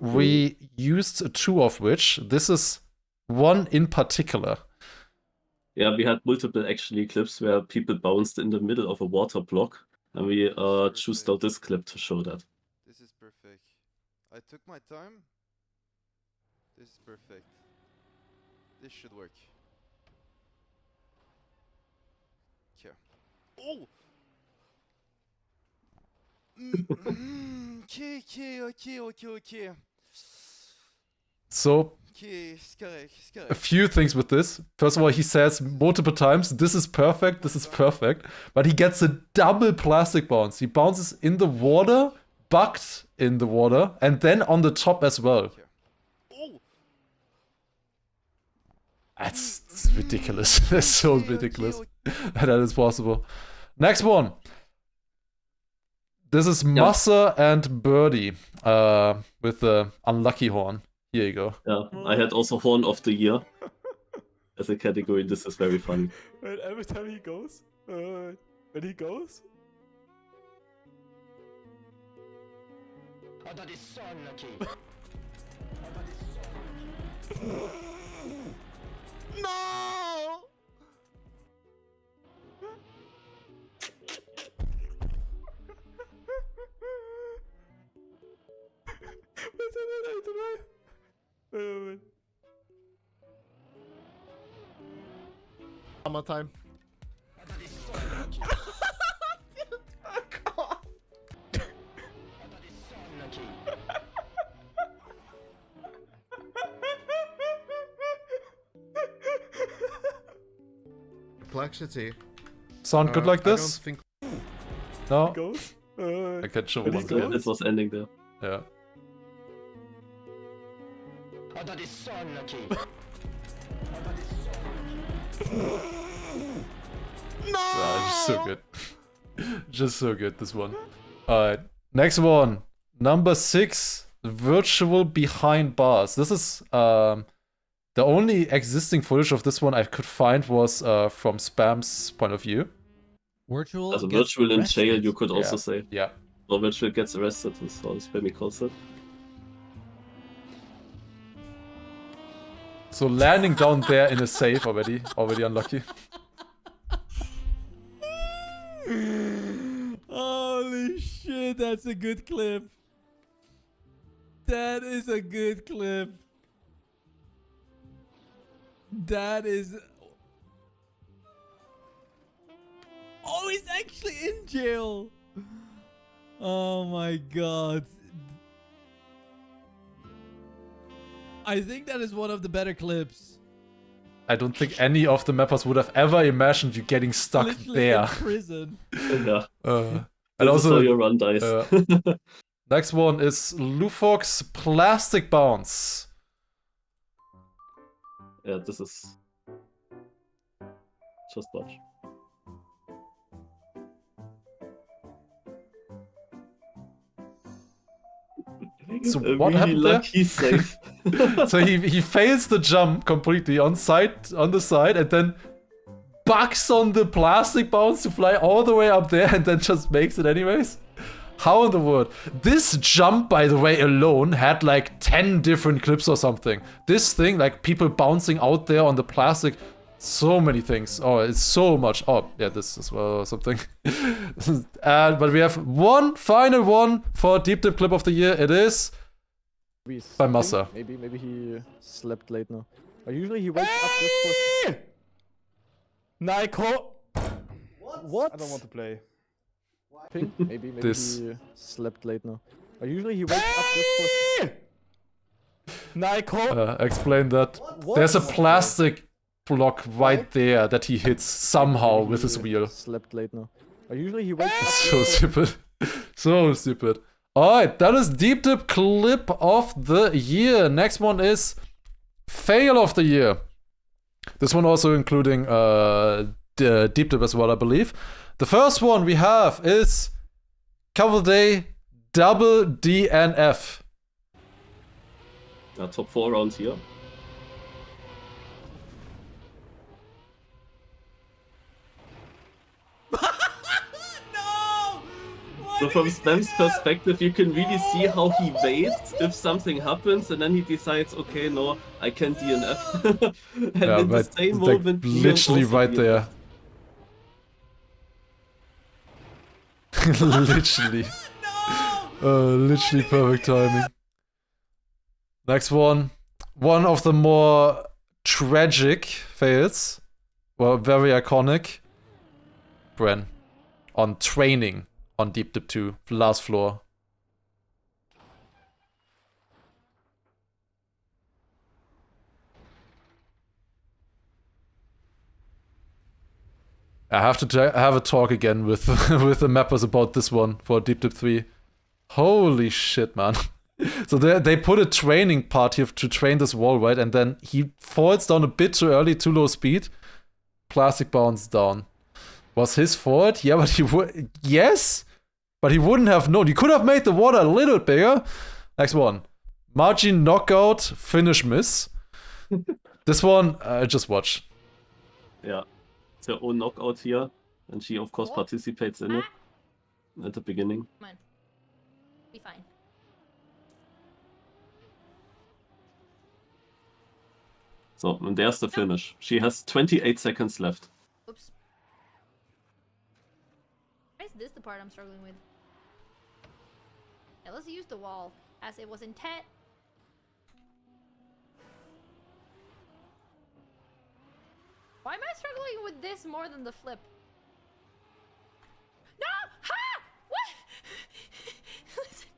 We used two of which. This is one in particular. Yeah, we had multiple actually clips where people bounced in the middle of a water block, and we chose out this clip to show that. This is perfect. I took my time. This is perfect. This should work. Okay. Oh! Okay. So, Okay, it's correct, it's correct. a few things with this. First of all, he says multiple times, this is perfect, but he gets a double plastic bounce. He bounces in the water, bucked in the water, and then on the top as well. That's ridiculous. That's so ridiculous that is possible. Next one. This is Massa and Birdie with the unlucky horn. Here you go. Yeah, I had also Horn of the Year as a category. This is very funny. And every time he goes, when he goes. Oh, that is so unlucky. No! Wait. Summer time. Complexity. Sound good like I this? don't think. No? Goes. I can show It one. was, it was ending there. Yeah. Oh, that is so unlucky. Just so good. Just so good, this one. Alright. Next one. Number 6. Virtual behind bars. This is the only existing footage of this one I could find was from Spam's point of view. Virtual. As a virtual in jail, you could also Yeah. say. Yeah. Or virtual gets arrested, is how Spammy calls it. So landing down there in a safe already unlucky. Holy shit, that's a good clip. That is a good clip. That is... Oh, he's actually in jail. Oh my god. I think that is one of the better clips. I don't think any of the mappers would have ever imagined you getting stuck Literally there. in prison. Yeah. And This is also, how you run dice. next one is Lufox Plastic Bounce. Yeah, this is... Just watch. So A what really happened there? lucky save. So he fails the jump completely on the side and then bucks on the plastic bounce to fly all the way up there and then just makes it anyways. How in the world? This jump, by the way, alone had like 10 different clips or something. This thing, like people bouncing out there on the plastic, so many things. Oh, it's so much. Oh, yeah, this as well or something. But we have one final one for Deep Dip Clip of the Year. It is by Massa. Maybe he slept late now. But usually he wakes up just for... Naiko! What? I don't want to play. Ping? Maybe This. he slept late now. But usually he wakes up just for... Naiko! Explain that. There's a plastic block right there that he hits somehow with his wheel. Slept late now. But usually he wakes up So just for... stupid. So stupid. Alright, that is Deep Dip Clip of the Year. Next one is Fail of the Year. This one also including the Deep Dip as well, I believe. The first one we have is Cover Day Double DNF. Yeah, top 4 rounds here. So from Spam's perspective, you can really see how he waits if something happens, and then he decides, okay, no, I can't DNF. And Yeah, in the but same like moment, Ian literally also right DNF'd. there. Literally. Literally perfect timing. Next one. One of the more tragic fails. Well, very iconic. Bren. On training on Deep Dip 2. Last floor. I have to have a talk again with with the mappers about this one for Deep Dip 3. Holy shit, man. So they put a training part here to train this wall, right? And then he falls down a bit too early, too low speed. Plastic bounce down. Was his fault? Yeah, but he would... Yes? But he wouldn't have known. He could have made the water a little bigger. Next one. Margin knockout, finish miss. This one, just watch. Yeah. It's her own knockout here. And she, of course, participates in it at the beginning. Come on. Be fine. So, and there's the finish. She has 28 seconds left. Oops. Why is this the part I'm struggling with? Yeah, let's use the wall as it was intent. Why am I struggling with this more than the flip? No! Ha! What? Listen.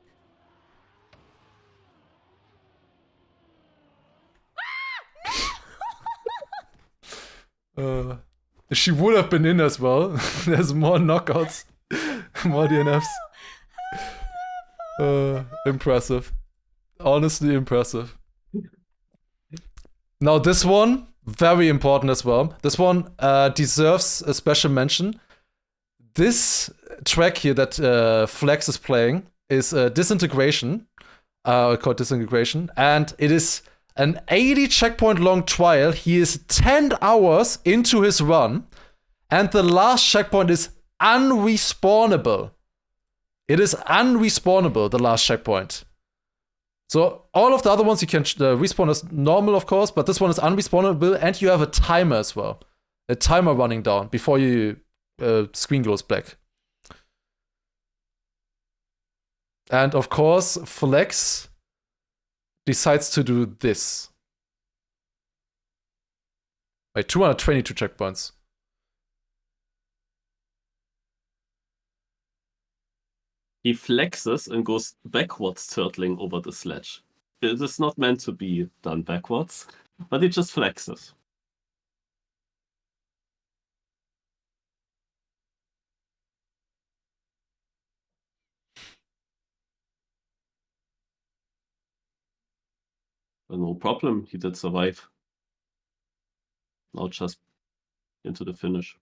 She would have been in as well. There's more knockouts, more DNFs. Impressive. Honestly impressive. Now this one, very important as well. This one deserves a special mention. This track here that Flex is playing is Disintegration, called Disintegration, and it is an 80 checkpoint long trial. He is 10 hours into his run, and the last checkpoint is unrespawnable. It is unrespawnable, the last checkpoint. So all of the other ones you can respawn as normal, of course, but this one is unrespawnable, and you have a timer as well. A timer running down before you screen goes black. And of course, Flex decides to do this. Wait, 222 checkpoints. He flexes and goes backwards, turtling over the sledge. It is not meant to be done backwards, but he just flexes. But no problem, he did survive. Now just into the finish.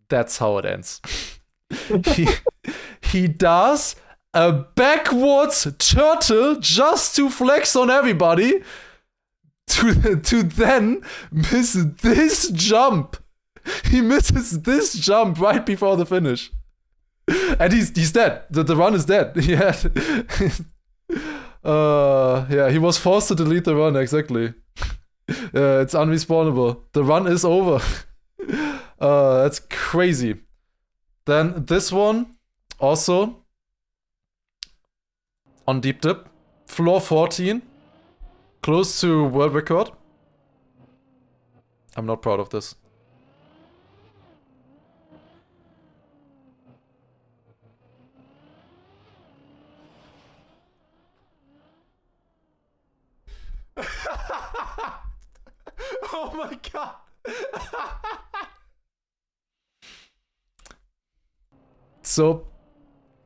That's how it ends. he does a backwards turtle just to flex on everybody to then miss this jump. He misses this jump right before the finish. And he's dead. The run is dead. Yeah. Yeah, he was forced to delete the run, exactly. It's unrespawnable. The run is over. That's crazy. Then this one, also on deep dip, floor 14, close to world record. I'm not proud of this. Oh my god. So,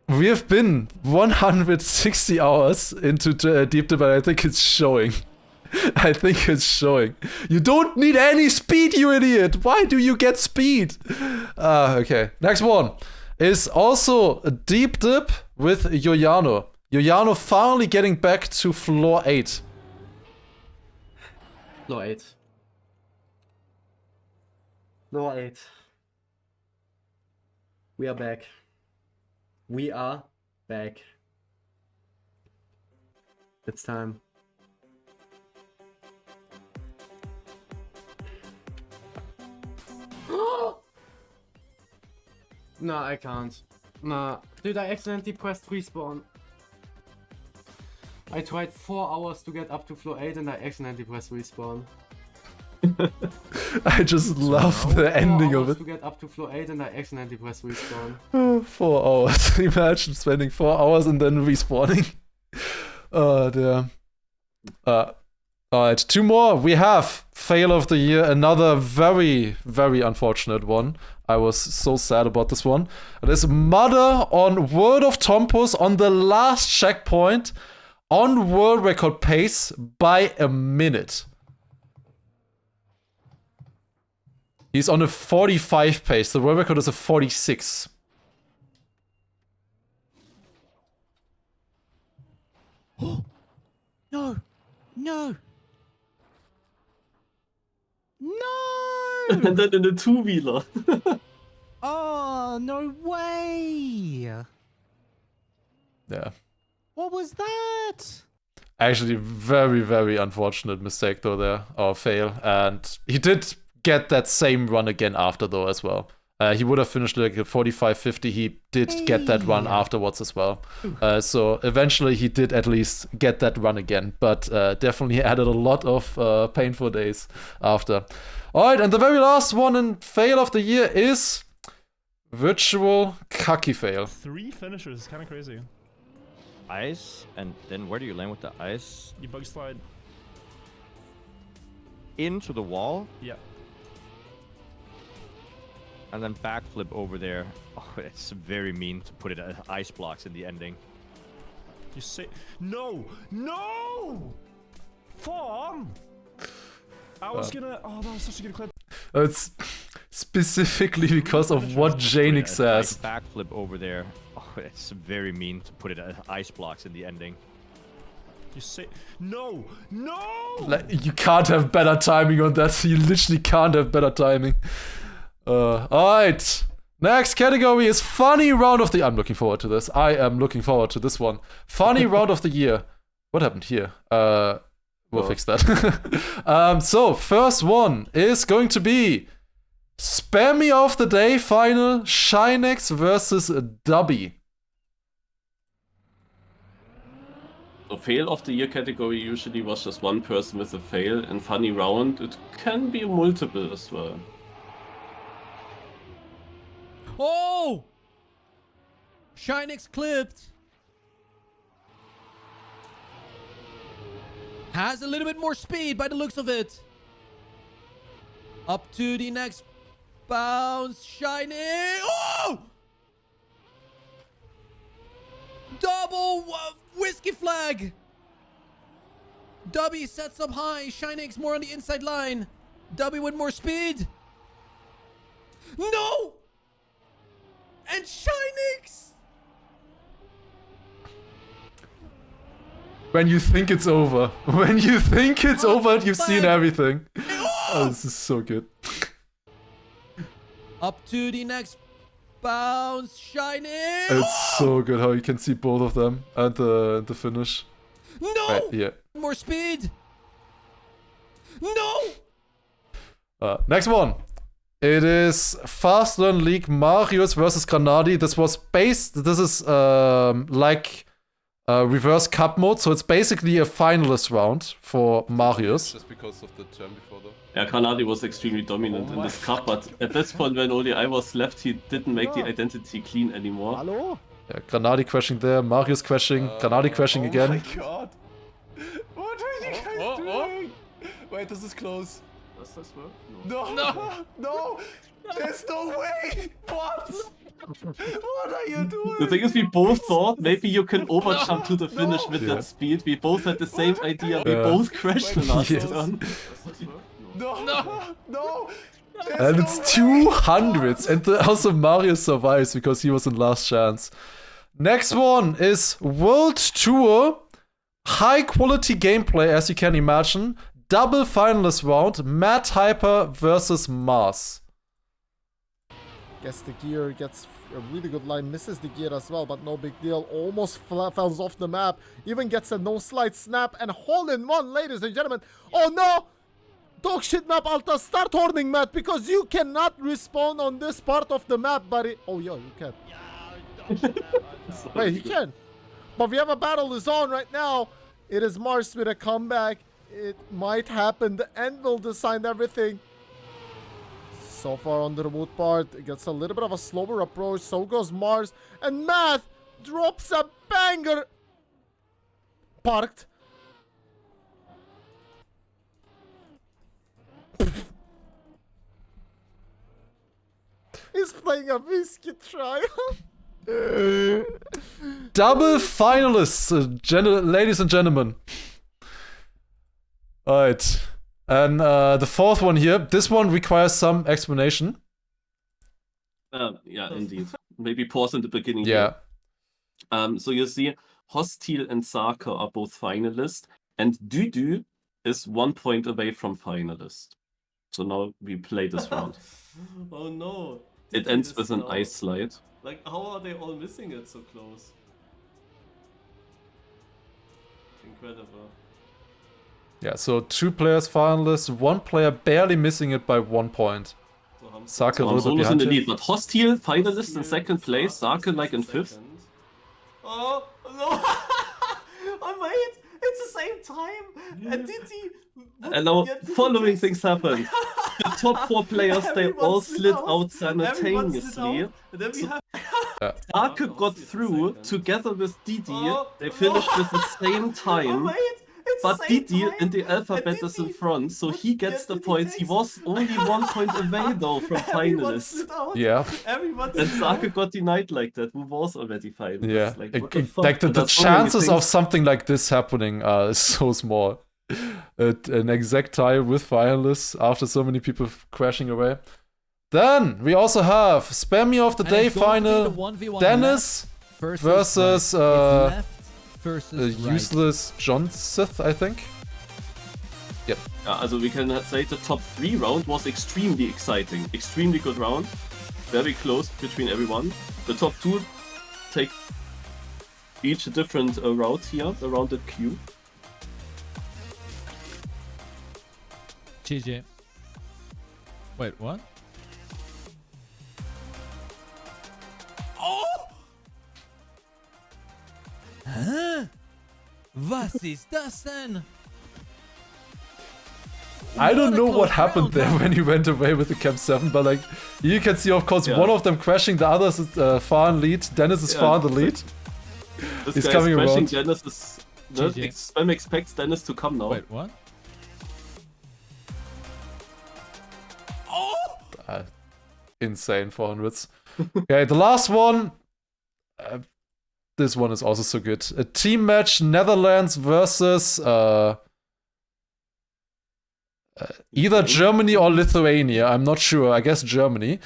we have been 160 hours into Deep Dip, and I think it's showing. I think it's showing. You don't need any speed, you idiot! Why do you get speed? Okay, next one is also a Deep Dip with Yoyano. Yoyano finally getting back to floor 8. Floor 8. Floor 8. We are back. We are back. It's time. No, I can't. Nah. Dude, I accidentally pressed respawn. I tried 4 hours to get up to floor 8 and I accidentally pressed respawn. I just love the ending of it. To get up to floor 8 and I accidentally pressed respawn. 4 hours. Imagine spending 4 hours and then respawning. Damn. Alright, 2 more. We have fail of the year. Another very, very unfortunate one. I was so sad about this one. It is Mother on World of Tompos on the last checkpoint on world record pace by a minute. He's on a 45 pace. The world record is a 46. No! No! No! And then in a two-wheeler. Oh, no way! Yeah. What was that? Actually, very, very unfortunate mistake though there, or fail. And he did get that same run again after though as well. He would have finished like a 45-50. He did get that run afterwards as well. So eventually he did at least get that run again, but definitely added a lot of painful days after. All right, and the very last one in fail of the year is virtual Kaki fail. 3 finishers, kind of crazy. Ice, and then where do you land with the ice? You bug slide. Into the wall? Yeah. And then backflip over there. Oh, it's very mean to put it as ice blocks in the ending. You say no, no, Form. I was gonna. Oh, that was such a good clip. It's specifically because of what Janik says. Backflip over there. Oh, it's very mean to put it as ice blocks in the ending. You say no, no. Like, you can't have better timing on that. You literally can't have better timing. Alright. Next category is funny round of the... I'm looking forward to this. I am looking forward to this one. Funny round of the year. What happened here? We'll fix that. So, first one is going to be Spammy of the Day final, Shinex versus Dubby. The fail of the year category usually was just one person with a fail. In funny round, it can be multiple as well. Oh! Shinex clipped. Has a little bit more speed by the looks of it. Up to the next bounce. Shinex. Oh! Double whiskey flag. Dubby sets up high. Shinex more on the inside line. Dubby with more speed. No! And Shinex! When you think it's over. When you think it's over and you've seen everything. Oh, this is so good. Up to the next bounce. Shinex! It's so good how you can see both of them and the finish. No! Right, yeah. More speed. No! Next one. It is Fast Learn League Marius versus Granadi. This is like reverse cup mode, so it's basically a finalist round for Marius. Just because of the turn before though. Yeah, Granadi was extremely dominant in this cup, but at this point when only I was left, he didn't make the identity clean anymore. Hello? Yeah, Granadi crashing there, Marius crashing, Granadi crashing again. Oh my god! What are you guys doing? Wait, this is close. Does this work? No! No! No! There's no way! What? What are you doing? The thing is, we both thought maybe you can overjump to the finish with that speed. We both had the same idea. We both crashed the last turn. No! No! No! And it's 200s, and also Marius survives because he was in last chance. Next one is World Tour. High quality gameplay, as you can imagine. Double finalist round, Matt Hyper versus Mars. Gets the gear, gets a really good line, misses the gear as well, but no big deal. Almost falls off the map. Even gets a no slide snap and hole in one, ladies and gentlemen. Oh no! Dog shit map, Alta, start horning, Matt, because you cannot respawn on this part of the map, buddy. Oh, yeah, you can. Wait, he can. But we have a battle is on right now. It is Mars with a comeback. It might happen. The end will decide everything. So far on the wood part, it gets a little bit of a slower approach. So goes Mars. And Math drops a banger. Parked. He's playing a whiskey triumph. Double finalists, ladies and gentlemen. Alright. And the fourth one here, this one requires some explanation. Yeah, indeed. Maybe pause in the beginning. Yeah. Here. So you see, Hostile and Saka are both finalists, and Dudu is 1 point away from finalist. So now we play this round. Oh no. It ends with an ice slide. Like, how are they all missing it so close? Incredible. Yeah, so 2 players finalists, 1 player barely missing it by 1 point. Saka a little bit in the behind lead, him. but Hostile finalist in second place, Saka like in fifth. Oh no! Oh wait, it's the same time. And Didi. And now following things happen. The top 4 players, they all slid out simultaneously. And then we have Saka got through together with Didi. They finished with the same time. But Didi in the alphabet is in front, so he gets the points. He was only 1 point away though from finalists. Yeah. And Saka got denied like that, who was already finalist. Yeah, Like, what the fuck? like the That's so many chances of things. something like this happening are so small. An exact tie with finalists after so many people crashing away. Then we also have Spammy of the And Day it's going to be final. the 1v1 Dennis left versus right. It's left versus right. useless John Sith, I think. Yep. Also we can say the top 3 round was extremely exciting. Extremely good round. Very close between everyone. The top 2 take each a different route here around the queue. GG. Wait, what? Oh! Hä? Was ist das denn? I don't know what happened there when he went away with the Camp 7, but like you can see, of course, one of them crashing, the other is far in lead. Dennis is far in the lead. This He's guy coming is crashing. around. Dennis is. GG. Spam expects Dennis to come now. Wait, what? Insane 400s. Okay, the last one. This one is also so good. A team match: Netherlands versus either Germany or Lithuania. I'm not sure. I guess Germany.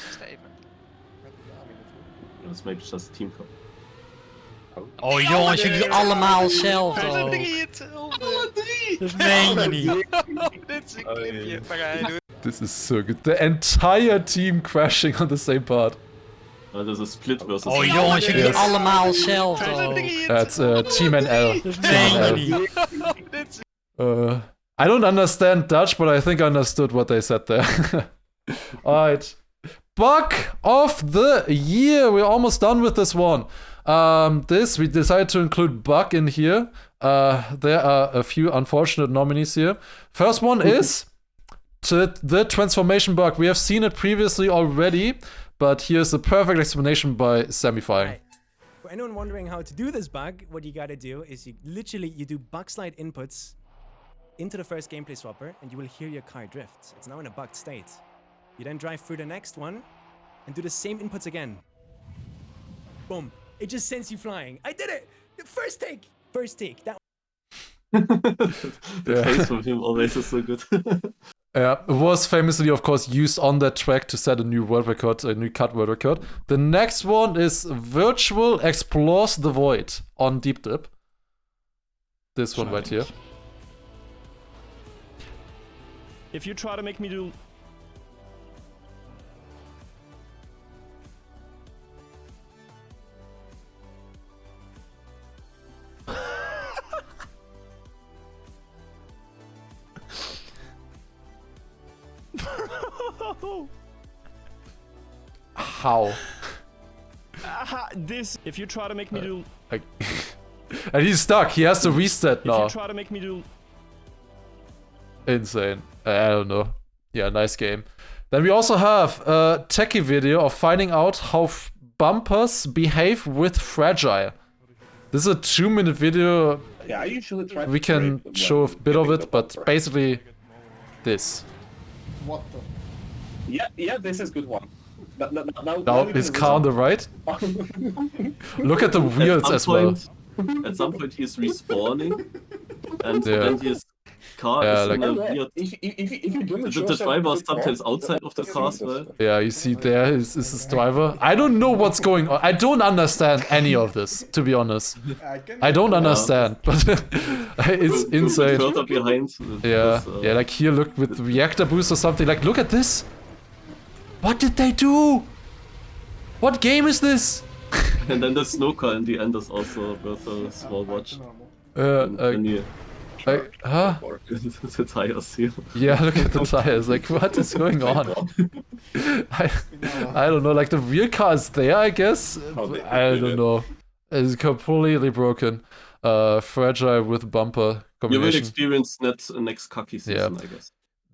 That's maybe just a team cup. Oh jongens, jullie allemaal zelf. Alle Oh. drie hetzelfde. Dat meen je niet. Dit is een clipje waar hij doet. This is so good. The entire team crashing on the same part. There's a split versus. Oh jongens, jullie allemaal zelf. Oh. That's Team NL. Dat Team meen je NL. niet. I don't understand Dutch, but I think I understood what they said there. Alright. Bug of the year. We're almost done with this one. We decided to include bug in here. There are a few unfortunate nominees here. First one is the transformation bug. We have seen it previously already, but here's the perfect explanation by Samifying. For anyone wondering how to do this bug, what you gotta do is you do bug slide inputs into the first gameplay swapper, and you will hear your car drift. It's now in a bugged state. You then drive through the next one and do the same inputs again. Boom. It just sends you flying. I did it! First take! First take. That The face from him always is so good. Yeah, it was famously, of course, used on that track to set a new world record, a new cut world record. The next one is Virtual Explores the Void on Deep Dip. This one right here. If you try to make me do... How? This... If you try to make me do... And he's stuck. He has to reset If now. you try to make me do... Insane. I don't know. Yeah, nice game. Then we also have a techie video of finding out how bumpers behave with Fragile. This is a 2-minute video. Yeah, I usually try to We can trade show a when bit of getting it, the but bumper. basically this. What the? Yeah, this is good one. Now his car on the right. Look at the wheels as well. At some point he is respawning, and Yeah. then he is car Yeah, is like- in a Yeah, weird... if you do The driver is sometimes outside of the car as well. Yeah, you see there is his driver. I don't know what's going on. I don't understand any of this, to be honest. I don't understand, but it's insane. Further behind. Yeah, yeah, like here, look, with reactor boost or something. Like, look at this. What did they do? What game is this? And then the snow car in the end is also worth a small watch. Huh? The tires here. Yeah, look at the tires. Like, what is going on? I don't know. Like, the rear car is there, I guess. I don't know. It's completely broken. Fragile with bumper You will combination. experience that next Kaki season, I guess.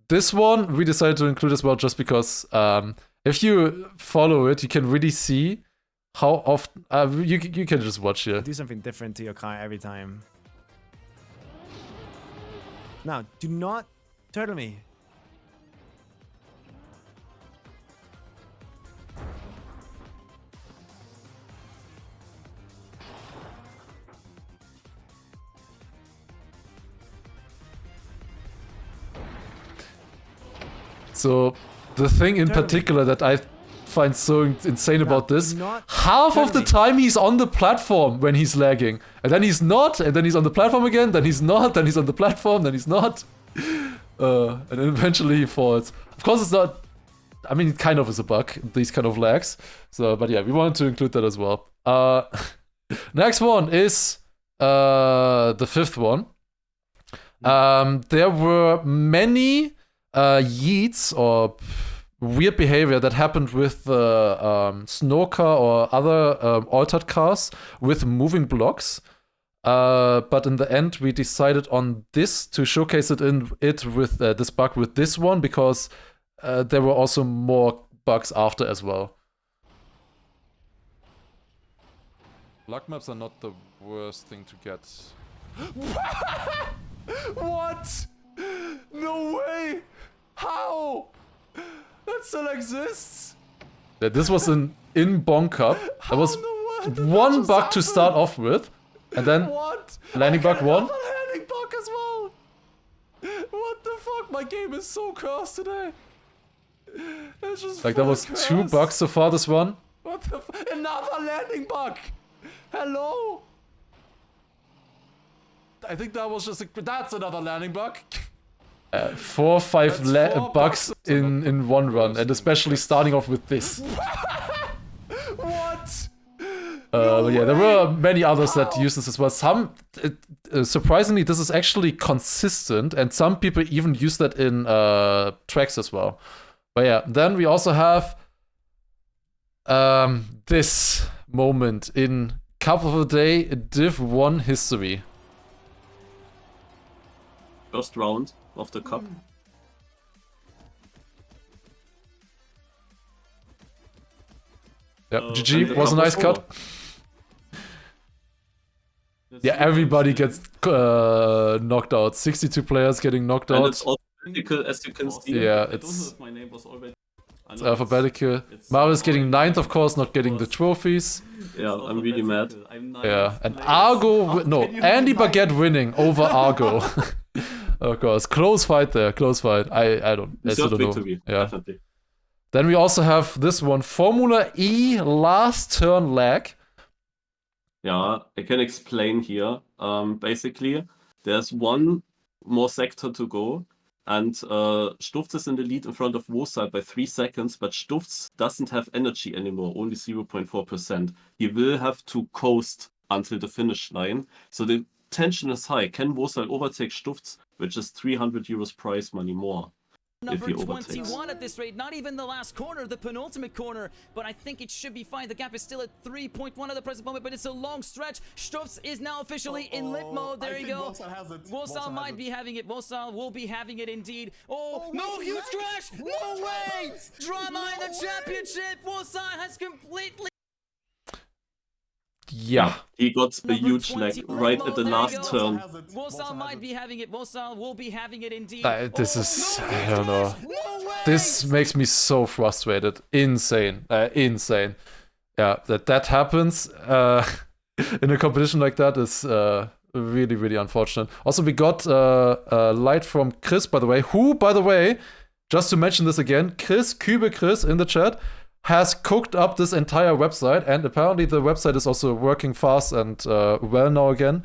This one we decided to include as well, just because if you follow it, you can really see how often you can just watch here. Do something different to your car every time. Now, do not turtle me. So the thing in particular that I find so insane about this, half of the time he's on the platform when he's lagging, and then he's not, and then he's on the platform again, then he's not, then he's on the platform, then he's not, and then eventually he falls. Of course it's not, I mean, it kind of is a bug, these kind of lags, so, but yeah, we wanted to include that as well. Next one is the fifth one. There were many yeets or weird behavior that happened with the snow car or other altered cars with moving blocks. But in the end, we decided on this to showcase it with this bug with this one, because there were also more bugs after as well. Luck maps are not the worst thing to get. What? No way! How? That still exists? Yeah, this was an in-bong cup. There was one bug to start off with, and then landing bug one. Landing bug as well! What the fuck? My game is so cursed today. It's just Like, there was full two curse. bugs so far this one. What the another landing bug! Hello? I think that was just that's another landing bug. 4 or 5 bugs in one run, and especially starting off with this. What? But yeah, there were many others that used this as well. Some, surprisingly, this is actually consistent, and some people even use that in tracks as well. But yeah, then we also have this moment in Cup of the Day Div 1 history. First round of the cup. Yeah, GG was a nice cut. Yeah, everybody gets knocked out. 62 players getting knocked And out. it's alphabetical, as you can see. Yeah, I don't know it's if my name was already... it's alphabetical. Mario's getting 9th, of course, not getting the trophies. Yeah, I'm really mad. Yeah, and Argo, no, Andy Baguette winning over Argo. Of course, close fight there, close fight. I don't know. Victory, Yeah. definitely. Then we also have this one, Formula E last turn lag. Yeah, I can explain here. Basically, there's one more sector to go, and Stufz is in the lead in front of Wosal by 3 seconds, but Stufz doesn't have energy anymore, only 0.4%. He will have to coast until the finish line, so the tension is high. Can Wosal overtake Stufz, which is 300 euros prize money more? If he Number overtakes. 21 at this rate, not even the last corner, the penultimate corner, but I think it should be fine. The gap is still at 3.1 at the present moment, but it's a long stretch. Stufz is now officially in lit mode. There you go. Wosal might be having it. Wosal will be having it indeed. Oh, no, huge crash! No way! Drama in the championship! Wosal has completely... Yeah. He got a huge lag right at the last turn. Wosal might be having it. Wosal will be having it indeed. This is, I don't know. This makes me so frustrated. Insane. Insane. Yeah, that happens in a competition like that is Really, really unfortunate. Also, we got a light from Chris, by the way, who, by the way, just to mention this again, Kübe Chris in the chat has cooked up this entire website, and apparently the website is also working fast and well now again.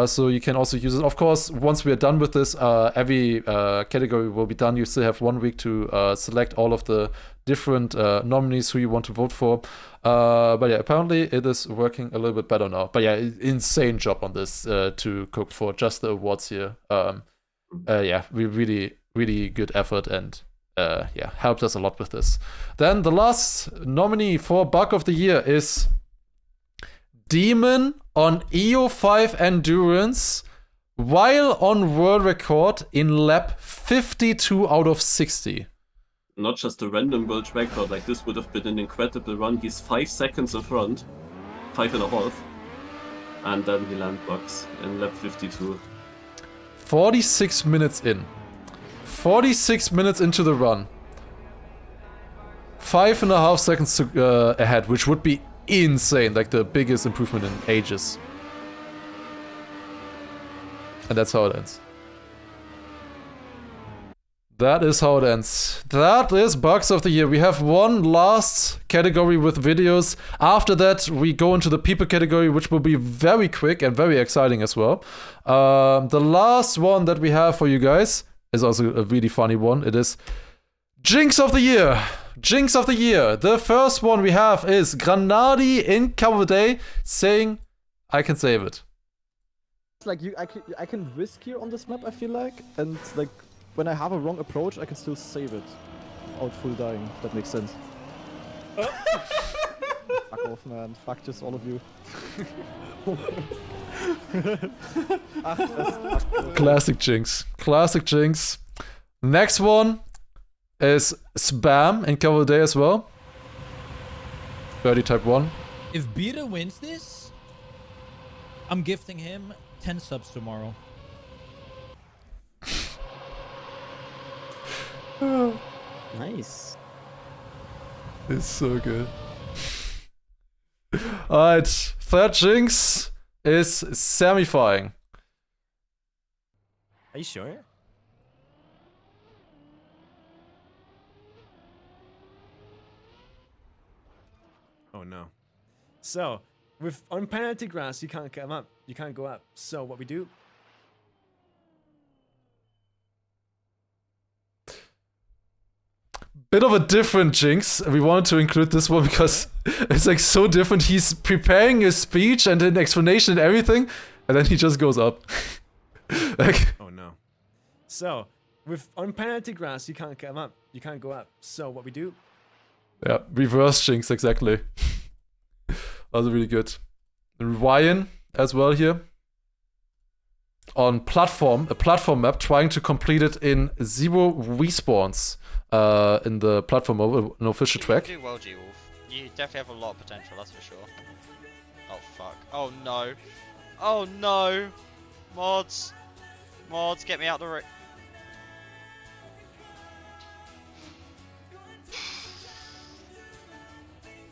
So you can also use it. Of course, once we are done with this, every category will be done. You still have 1 week to select all of the different nominees who you want to vote for. But yeah, apparently it is working a little bit better now. But yeah, insane job on this to cook for just the awards here. Yeah, we really good effort, and yeah, helped us a lot with this. Then the last nominee for Bug of the Year is Demon on EO5 Endurance while on world record in lap 52 out of 60. Not just a random world record, like this would have been an incredible run. He's 5 seconds in front, 5.5, and then he landbugs in lap 52. 46 minutes in. 46 minutes into the run. 5.5 seconds to, ahead, which would be insane, like the biggest improvement in ages. And that's how it ends. That is how it ends. That is Bugs of the Year. We have one last category with videos. After that, we go into the people category, which will be very quick and very exciting as well. The last one that we have for you guys is also a really funny one. It is Jinx of the Year. Jinx of the Year. The first one we have is Granadi in Cavode saying, I can save it. It's like I can risk here on this map, I feel like, and like when I have a wrong approach, I can still save it without full dying, if that makes sense. Fuck off, man. Fuck just all of you. Classic Jinx. Classic Jinx. Next one is Spam in Cavode as well. 30 type 1. If Beta wins this, I'm gifting him 10 subs tomorrow. Nice. It's so good. Alright, third Jinx is Samifying. Are you sure? Oh no. So, with on penalty grass, you can't come up. You can't go up. So what we do? Bit of a different Jinx. We wanted to include this one because it's like so different. He's preparing a speech and an explanation and everything, and then he just goes up. Like, oh no. So, with on penalty grass, you can't come up. You can't go up. So what we do? Yeah, reverse Jinx, exactly. Also really good. Ryan as well here. On platform, a platform map, trying to complete it in 0 respawns in the platform over an official track. You do well, G-Wolf. You definitely have a lot of potential, that's for sure. Oh fuck. Oh no. Oh no. Mods. Mods, get me out the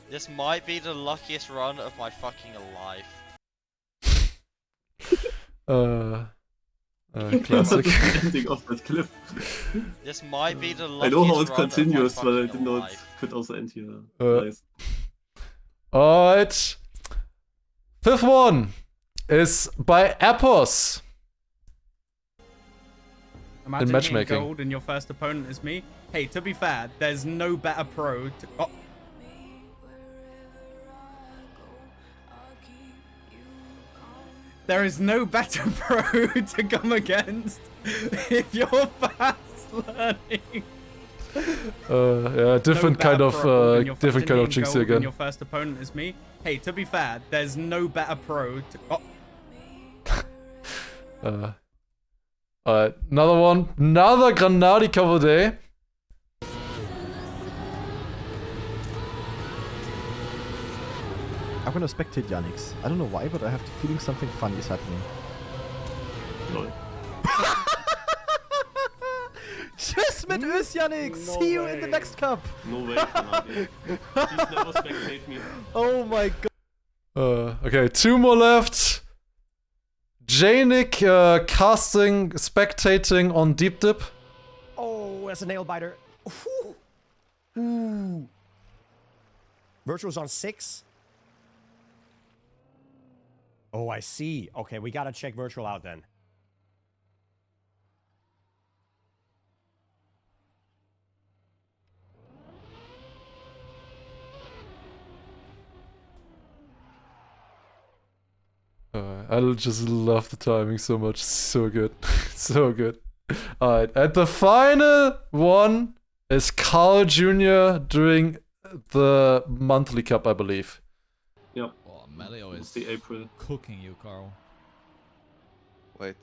This might be the luckiest run of my fucking life. Classic. Ending off that cliff. This might be the luckiest I know how it run continues, of my but I fucking didn't know it life. could also end here. Nice. Alright. Fifth one is by Appos. Imagine in matchmaking. hitting gold and your first opponent is me. Hey, to be fair, there's no better pro to... Oh. There is no better pro to come against if you're fast learning. Yeah, different kind of Jinx here again. Your first opponent is me. Hey, to be fair, there's no better pro to... Oh. Alright, another one. Another Granadi cover day. I'm gonna spectate Yannick's. I don't know why, but I have the feeling something funny is happening. Lol. Tschüss mit Ös, Yannick! See you in the next cup! No way, Granadi. Please never spectate me. Oh my god. Okay, 2 more left. Janik casting, spectating on Deep Dip. Oh, that's a nail biter. Ooh. Virtual's on 6. Oh, I see. Okay, we gotta check Virtual out then. I just love the timing so much. So good. So good. Alright, and the final one is Carl Jr. during the monthly cup, I believe. Yep. Oh, Melio is the April. cooking you, Carl. Wait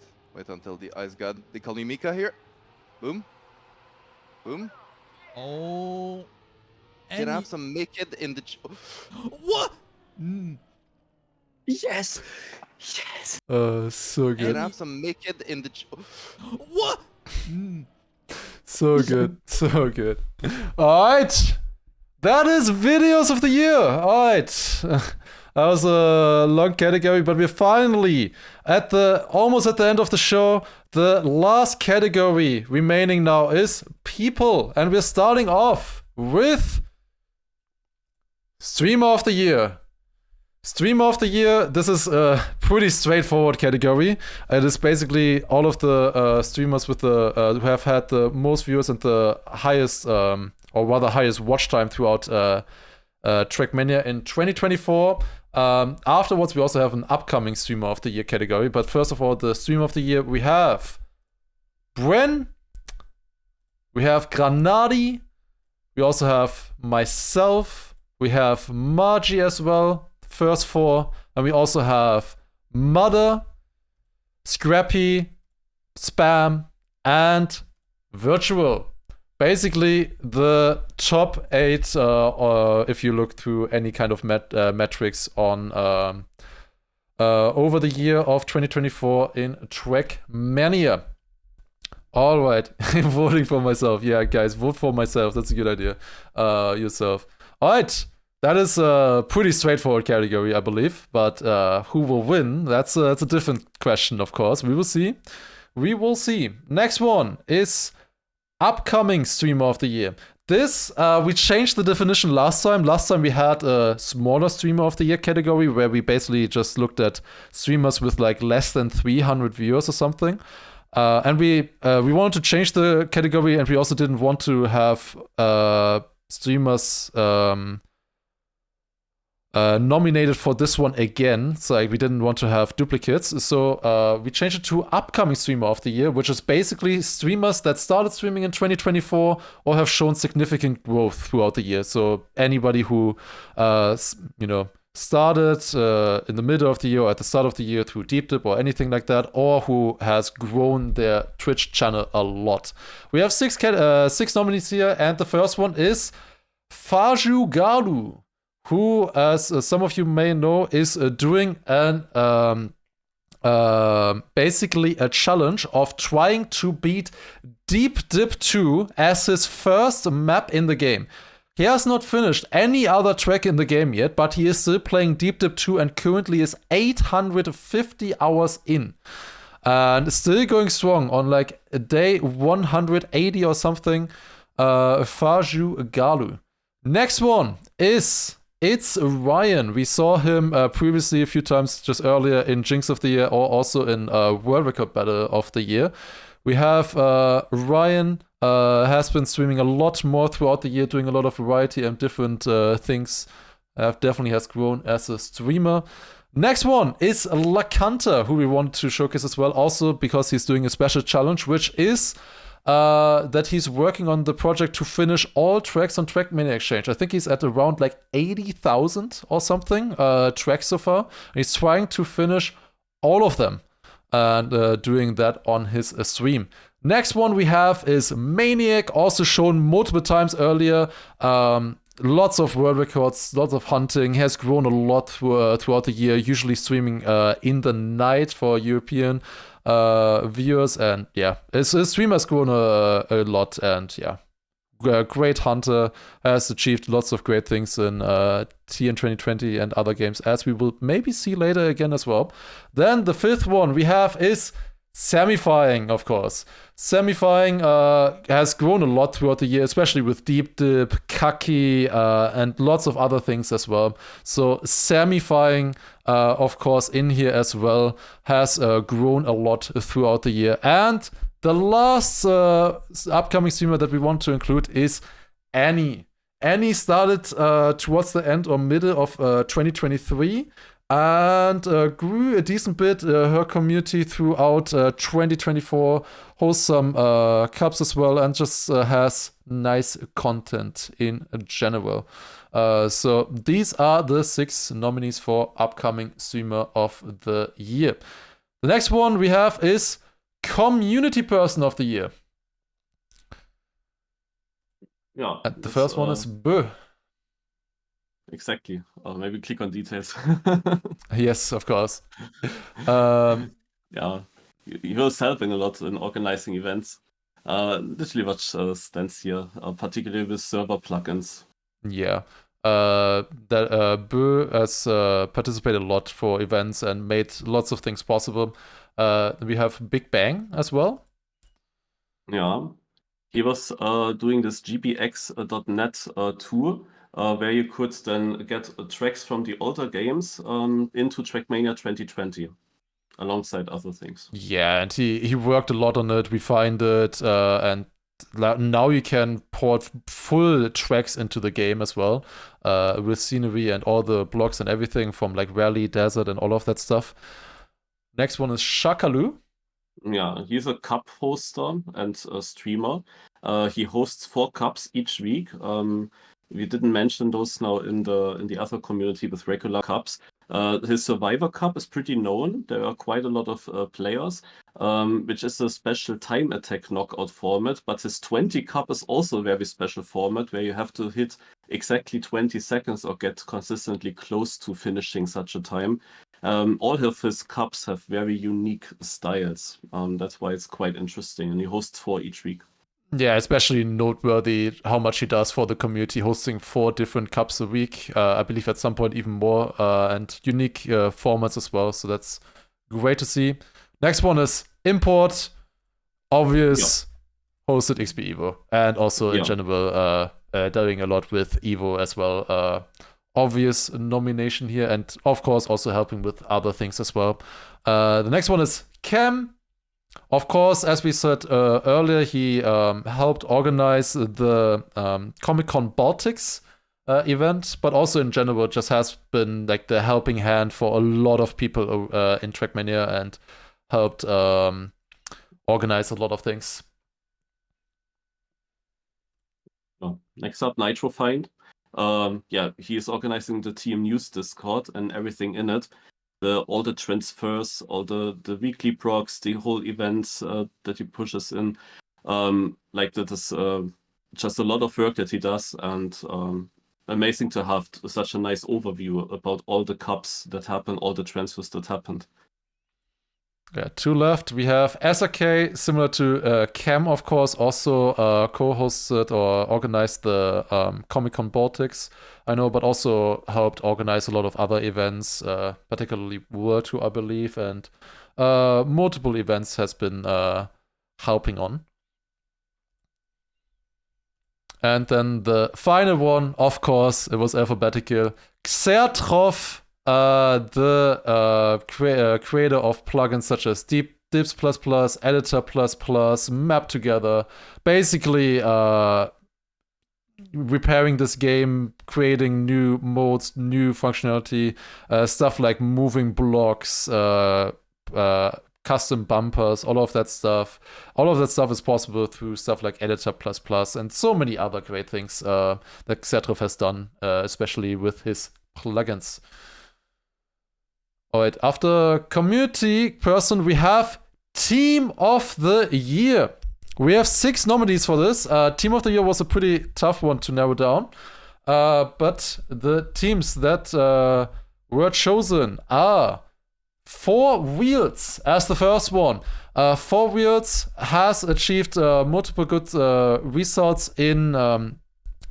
until the ice god. They call me Mika here. Boom. Boom. Oh. Can I have some naked in the... What? Yes! Yes! So Can good. I have some naked in the... What? So good. So good. Alright. That is videos of the year. Alright. That was a long category, but we're finally almost at the end of the show. The last category remaining now is people. And we're starting off with Streamer of the Year. Streamer of the Year, this is a pretty straightforward category. It is basically all of the streamers with the who have had the most viewers and the highest, or rather highest watch time throughout Trackmania in 2024. Afterwards, we also have an upcoming Streamer of the Year category. But first of all, the Streamer of the Year, we have Bren, we have Granadi, we also have myself, we have Margie as well. First 4, and we also have Mother, Scrappy, Spam, and Virtual. Basically, the top 8, if you look through any kind of metrics on over the year of 2024 in Trackmania. All right, I'm voting for myself. Yeah, guys, vote for myself. That's a good idea. Yourself. All right. That is a pretty straightforward category, I believe. But who will win? That's a different question, of course. We will see. We will see. Next one is upcoming Streamer of the Year. This, we changed the definition last time. Last time we had a smaller Streamer of the Year category where we basically just looked at streamers with like less than 300 viewers or something. And we wanted to change the category, and we also didn't want to have streamers nominated for this one again. So like, we didn't want to have duplicates. So we changed it to upcoming Streamer of the Year, which is basically streamers that started streaming in 2024 or have shown significant growth throughout the year. So anybody who, started in the middle of the year or at the start of the year through Deep Dip or anything like that, or who has grown their Twitch channel a lot. We have 6 nominees here, and the first one is Faju Galu, who, as some of you may know, is doing an basically a challenge of trying to beat Deep Dip 2 as his first map in the game. He has not finished any other track in the game yet, but he is still playing Deep Dip 2 and currently is 850 hours in. And still going strong on like a day 180 or something. Faju Galu. Next one is... It's Ryan. We saw him previously a few times just earlier in Jinx of the Year or also in World Record Battle of the Year. We have Ryan has been streaming a lot more throughout the year, doing a lot of variety and different things. Definitely has grown as a streamer. Next one is Lakanta, who we want to showcase as well, also because he's doing a special challenge, which is that he's working on the project to finish all tracks on Trackmania Exchange. I think he's at around like 80,000 or something tracks so far. He's trying to finish all of them and doing that on his stream. Next one we have is Maniac, also shown multiple times earlier. Lots of world records, lots of hunting. He has grown a lot throughout the year, usually streaming in the night for European viewers, and yeah, his stream has grown a lot, and yeah, great hunter, has achieved lots of great things in TN 2020 and other games, as we will maybe see later again as well. Then the fifth one we have is Samifying, of course. Samifying has grown a lot throughout the year, especially with Deep Dip, Kaki, and lots of other things as well. So Samifying, of course, in here as well, has grown a lot throughout the year. And the last upcoming streamer that we want to include is Annie. Annie started towards the end or middle of 2023 and grew a decent bit. Her community throughout 2024 hosts some cups as well, and just has nice content in general. So these are the 6 nominees for upcoming streamer of the year. The next one we have is Community Person of the Year. Yeah. And the first one is Bö. Exactly. Maybe click on details. Yes, of course. Yeah, he was helping a lot in organizing events. Literally what stands here, particularly with server plugins. Yeah. Bö has participated a lot for events and made lots of things possible. We have Big Bang as well. Yeah. He was doing this gbx.net tour, where you could then get tracks from the older games into Trackmania 2020, alongside other things. Yeah, and he worked a lot on it, refined it, and now you can port full tracks into the game as well, with scenery and all the blocks and everything from like Rally, Desert, and all of that stuff. Next one is Shakalu. Yeah, he's a cup hoster and a streamer. He hosts 4 cups each week. We didn't mention those now in the other community with regular cups. His Survivor Cup is pretty known. There are quite a lot of players, which is a special time attack knockout format. But his 20 Cup is also a very special format where you have to hit exactly 20 seconds or get consistently close to finishing such a time. All of his cups have very unique styles. That's why it's quite interesting. And he hosts 4 each week. Yeah, especially noteworthy how much he does for the community, hosting 4 different cups a week. I believe at some point even more, and unique formats as well. So that's great to see. Next one is Import. Obvious, hosted XP Evo, and also in general doing a lot with Evo as well. Obvious nomination here, and of course also helping with other things as well. The next one is Cam. Of course, as we said earlier, he helped organize the Comic-Con Baltics event, but also in general just has been like the helping hand for a lot of people in Trackmania and helped organize a lot of things. Next up, Nitro Find. Yeah, he is organizing the team news Discord and everything in it. All the transfers, all the weekly procs, the whole events that he pushes in. Like that is just a lot of work that he does, and amazing to have such a nice overview about all the cups that happen, all the transfers that happened. Yeah, 2 left. We have SRK, similar to Cam, of course, also co-hosted or organized the Comic-Con Baltics, I know, but also helped organize a lot of other events, particularly World Tour, I believe, and multiple events has been helping on. And then the final one, of course, it was alphabetical. Xertroff, the creator of plugins such as Dips++, Editor++, Map Together, basically repairing this game, creating new modes, new functionality, stuff like moving blocks, custom bumpers, all of that stuff. All of that stuff is possible through stuff like Editor++ and so many other great things that Xertroff has done, especially with his plugins. Alright, after community person, we have Team of the Year. We have 6 nominees for this. Team of the Year was a pretty tough one to narrow down. But the teams that were chosen are Four Wheels as the first one. Four Wheels has achieved multiple good results in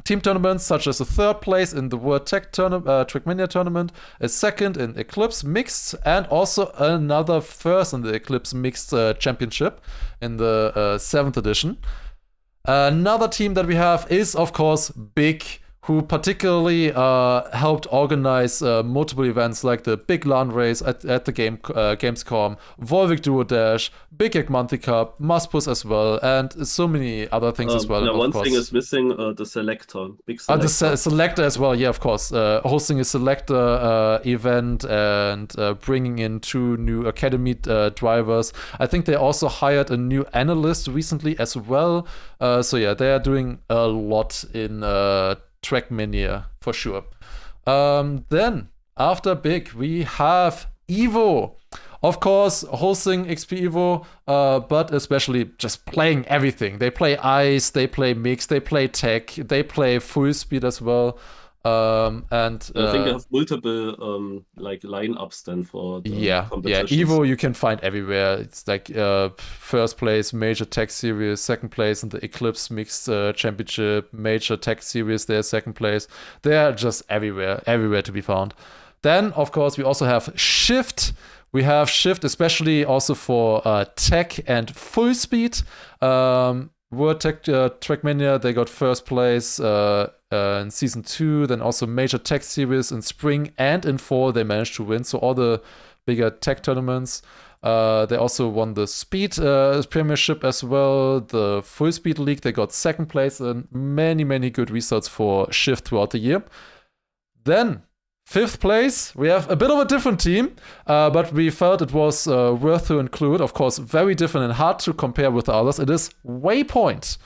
team tournaments, such as a third place in the World Trackmania tournament, a second in Eclipse Mixed, and also another first in the Eclipse Mixed Championship in the 7th edition. Another team that we have is, of course, Big, who particularly helped organize multiple events like the Big LAN race at the Gamescom, Volvic Duo Dash, Big Egg Monthly Cup, Maspus as well, and so many other things as well. Yeah, of one course. thing is missing, the selector. Big The selector. selector as well, yeah, of course. Hosting a selector event and bringing in 2 new academy drivers. I think they also hired a new analyst recently as well. So yeah, they are doing a lot in Trackmania for sure. Then after Big, we have Evo. Of course, hosting XP Evo, but especially just playing everything. They play Ice, they play Mix, they play Tech, they play Full Speed as well. And I think they have multiple like lineups then for the competitions. Evo you can find everywhere. It's like first place Major Tech Series, second place in the Eclipse Mixed Championship, Major Tech Series, they're second place. They're just everywhere to be found. Then, of course, we also have Shift. We have Shift, especially also for Tech and Full Speed. World Tech Trackmania, they got first place in Season 2, then also Major Tech Series in Spring and in Fall, they managed to win. So all the bigger tech tournaments. They also won the Speed Premiership as well, the Full Speed League, they got second place, and many good results for Shift throughout the year. Then, 5th place, we have a bit of a different team, but we felt it was worth to include. Of course, very different and hard to compare with the others. It is Waypoint.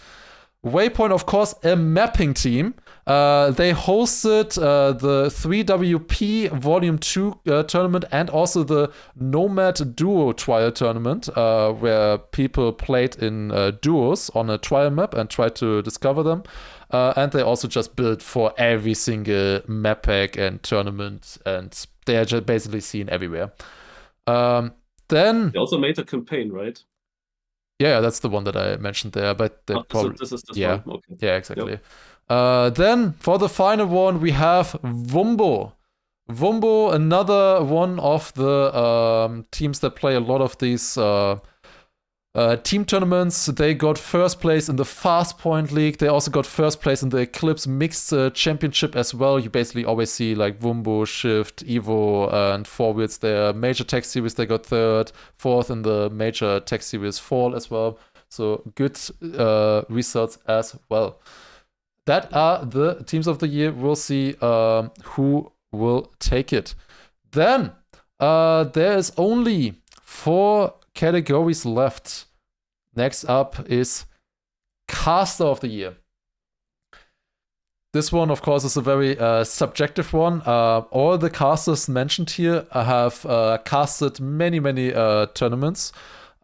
Waypoint, of course, a mapping team. They hosted the 3WP Volume 2 tournament and also the Nomad Duo trial tournament, where people played in duos on a trial map and tried to discover them. And they also just built for every single map pack and tournament, and they are just basically seen everywhere. Then they also made a campaign, right? Yeah, that's the one that I mentioned there. But they probably so this is this yeah, one. Okay. yeah, exactly. Yep. Then for the final one, we have Wumbo. Wumbo, another one of the teams that play a lot of these team tournaments. They got first place in the Fast Point League. They also got first place in the Eclipse Mixed Championship as well. You basically always see like Wumbo, Shift, Evo, and Four Wheels there. Major Tech Series, they got third, fourth in the Major Tech Series Fall as well. So good results as well. That are the teams of the year. We'll see who will take it. Then there is only 4 categories left. Next up is Caster of the Year. This one, of course, is a very subjective one. All the casters mentioned here have casted many tournaments.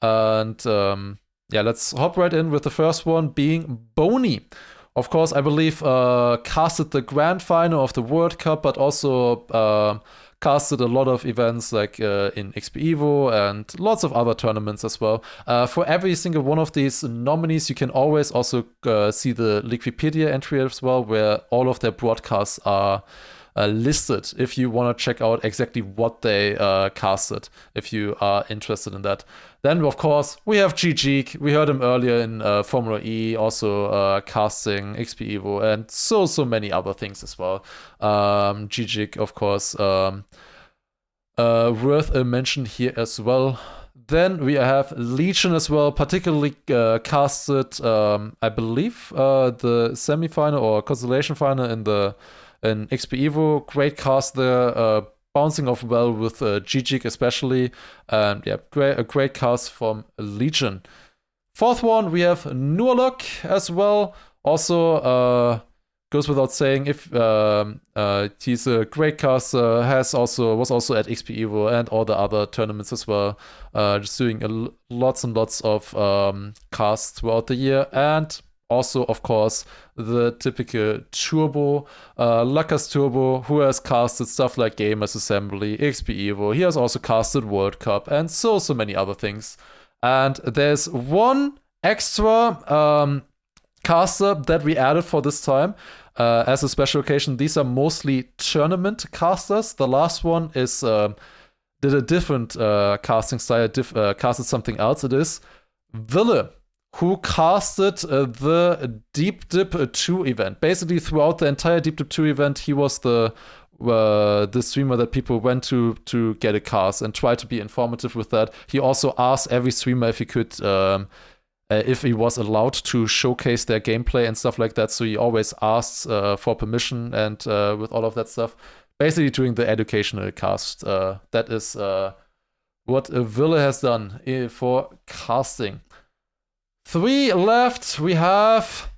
And yeah, let's hop right in with the first one being Boney. Of course, I believe casted the grand final of the World Cup, but also casted a lot of events like in XP Evo and lots of other tournaments as well. For every single one of these nominees, you can always also see the Liquipedia entry as well, where all of their broadcasts are listed if you want to check out exactly what they casted, if you are interested in that. Then, of course, we have GG. We heard him earlier in Formula E, also casting XP Evo, and so many other things as well. GG, of course, worth a mention here as well. Then we have Legion as well, particularly casted, I believe, the semi-final or consolation final in XP Evo. Great cast there, bouncing off well with GG especially. And yeah, a great cast from Legion. Fourth one, we have Nurlok as well. Also, goes without saying, if he's a great caster, was also at XP Evo and all the other tournaments as well, just doing lots and lots of casts throughout the year. And also, of course, the typical Turbo, Lucas Turbo, who has casted stuff like Gamers Assembly, XP Evo. He has also casted World Cup and so many other things. And there's one extra caster that we added for this time as a special occasion. These are mostly tournament casters. The last one is did a different casting style, casted something else. It is Ville, who casted the Deep Dip 2 event. Basically, throughout the entire Deep Dip 2 event, he was the streamer that people went to get a cast and try to be informative with that. He also asked every streamer if he could, if he was allowed to showcase their gameplay and stuff like that. So he always asks for permission and with all of that stuff. Basically doing the educational cast. That is what Ville has done for casting. 3 left. We have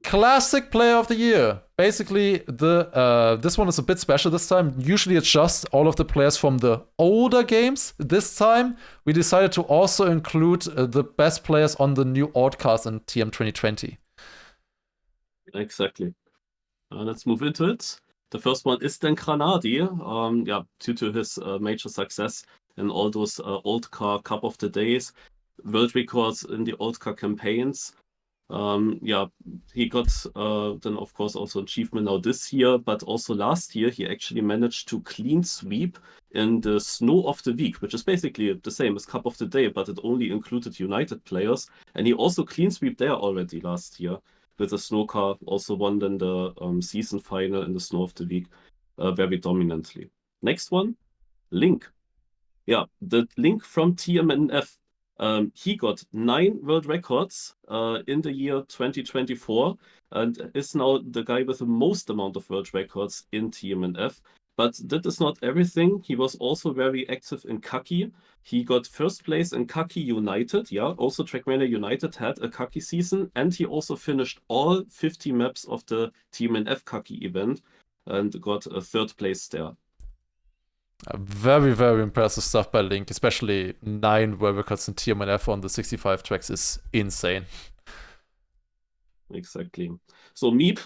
Classic Player of the Year. Basically, this one is a bit special this time. Usually it's just all of the players from the older games. This time, we decided to also include the best players on the new Oddcast in TM 2020. Exactly. Let's move into it. The first one is then Granadi. Due to his major success in all those Old Car Cup of the Days, world records in the Old Car campaigns. He got then of course also achievement now this year, but also last year he actually managed to clean sweep in the Snow of the Week, which is basically the same as Cup of the Day, but it only included United players. And he also clean sweep there already last year with the Snow Car, also won then the season final in the Snow of the Week very dominantly. Next one, Link. Yeah, the Link from TMNF. He got 9 world records in the year 2024 and is now the guy with the most amount of world records in TMNF. But that is not everything. He was also very active in Kaki. He got first place in Kaki United. Yeah, also Trackmania United had a Kaki season, and he also finished all 50 maps of the TMNF Kaki event and got a 3rd place there. Very, very impressive stuff by Link, especially 9 world records in TMNF on the 65 tracks is insane. Exactly. So Meep,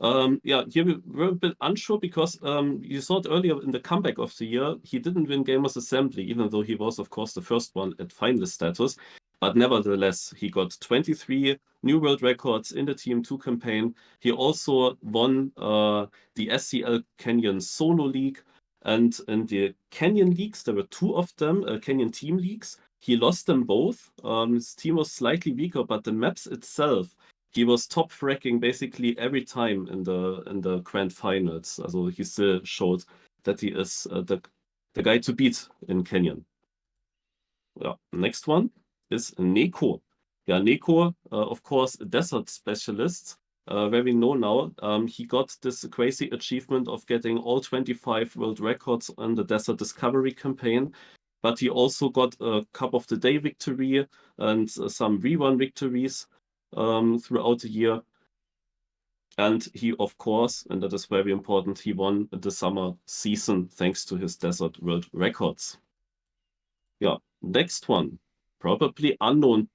here we were a bit unsure because you saw it earlier in the comeback of the year, he didn't win Gamers Assembly, even though he was, of course, the first one at finalist status. But nevertheless, he got 23 new world records in the TM2 campaign. He also won the SCL Canyon Solo League. And in the Canyon Leagues, there were 2 of them, Canyon Team Leagues. He lost them both. His team was slightly weaker, but the maps itself, he was top fracking basically every time in the grand finals. So he still showed that he is the guy to beat in Canyon. Yeah, next one is Neko. Yeah, Neko, of course, desert specialist. Very known now. He got this crazy achievement of getting all 25 world records on the Desert Discovery campaign, but he also got a Cup of the Day victory and some rerun victories throughout the year. And he, of course, and that is very important, he won the summer season thanks to his Desert World Records. Yeah, next one, probably unknown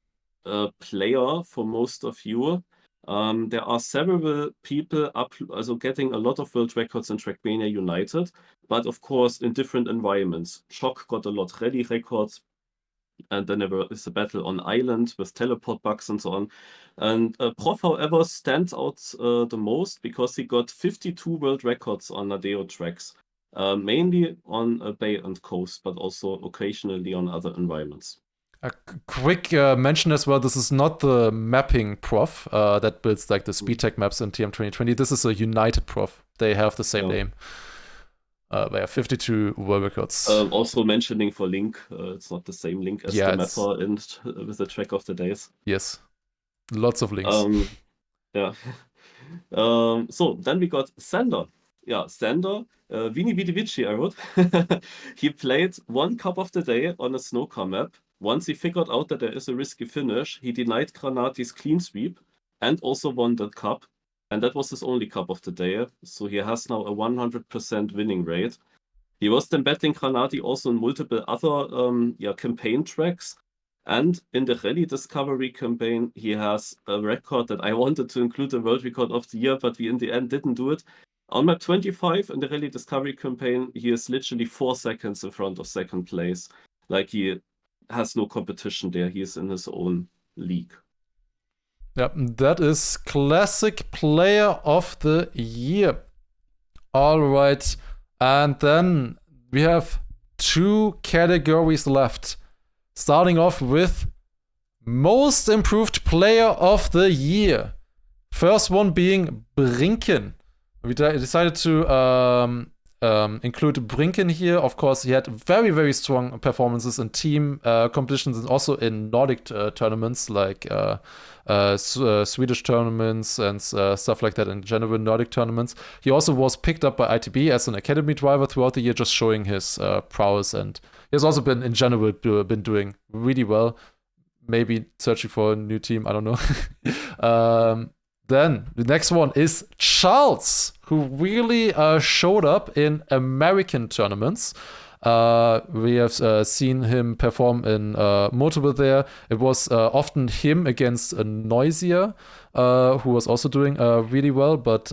player for most of you. There are several people also getting a lot of world records in Trackmania United, but of course in different environments. Shock got a lot rally records, and then there is a battle on island with teleport bugs and so on. And Prof, however, stands out the most because he got 52 world records on Nadeo tracks, mainly on Bay and Coast, but also occasionally on other environments. A quick mention as well, this is not the mapping prof that builds like the SpeedTech maps in TM 2020. This is a United prof. They have the same name. They have 52 world records. Also mentioning for Link, it's not the same Link as the mapper with the track of the days. Yes, lots of links. So then we got Sander. Yeah, Sander, Vini Vidi Vici, I wrote. He played 1 Cup of the Day on a snowcar map. Once he figured out that there is a risky finish, he denied Granati's clean sweep and also won the cup. And that was his only Cup of the Day. So he has now a 100% winning rate. He was then battling Granati also in multiple other campaign tracks. And in the Rally Discovery campaign, he has a record that I wanted to include the world record of the year, but we in the end didn't do it. On map 25 in the Rally Discovery campaign, he is literally 4 seconds in front of second place. Like, he has no competition there. He is in his own league. Yep, that is Classic Player of the Year. All right, and then we have 2 categories left. Starting off with Most Improved Player of the Year. First one being Brinken. We decided to include Brinken here. Of course, he had very, very strong performances in team competitions and also in Nordic tournaments, like Swedish tournaments and stuff like that, in general Nordic tournaments. He also was picked up by ITB as an academy driver throughout the year, just showing his prowess, and he has also been, in general, been doing really well. Maybe searching for a new team, I don't know. Then the next one is Charles, who really showed up in American tournaments. We have seen him perform in multiple there. It was often him against Noisia, who was also doing really well. But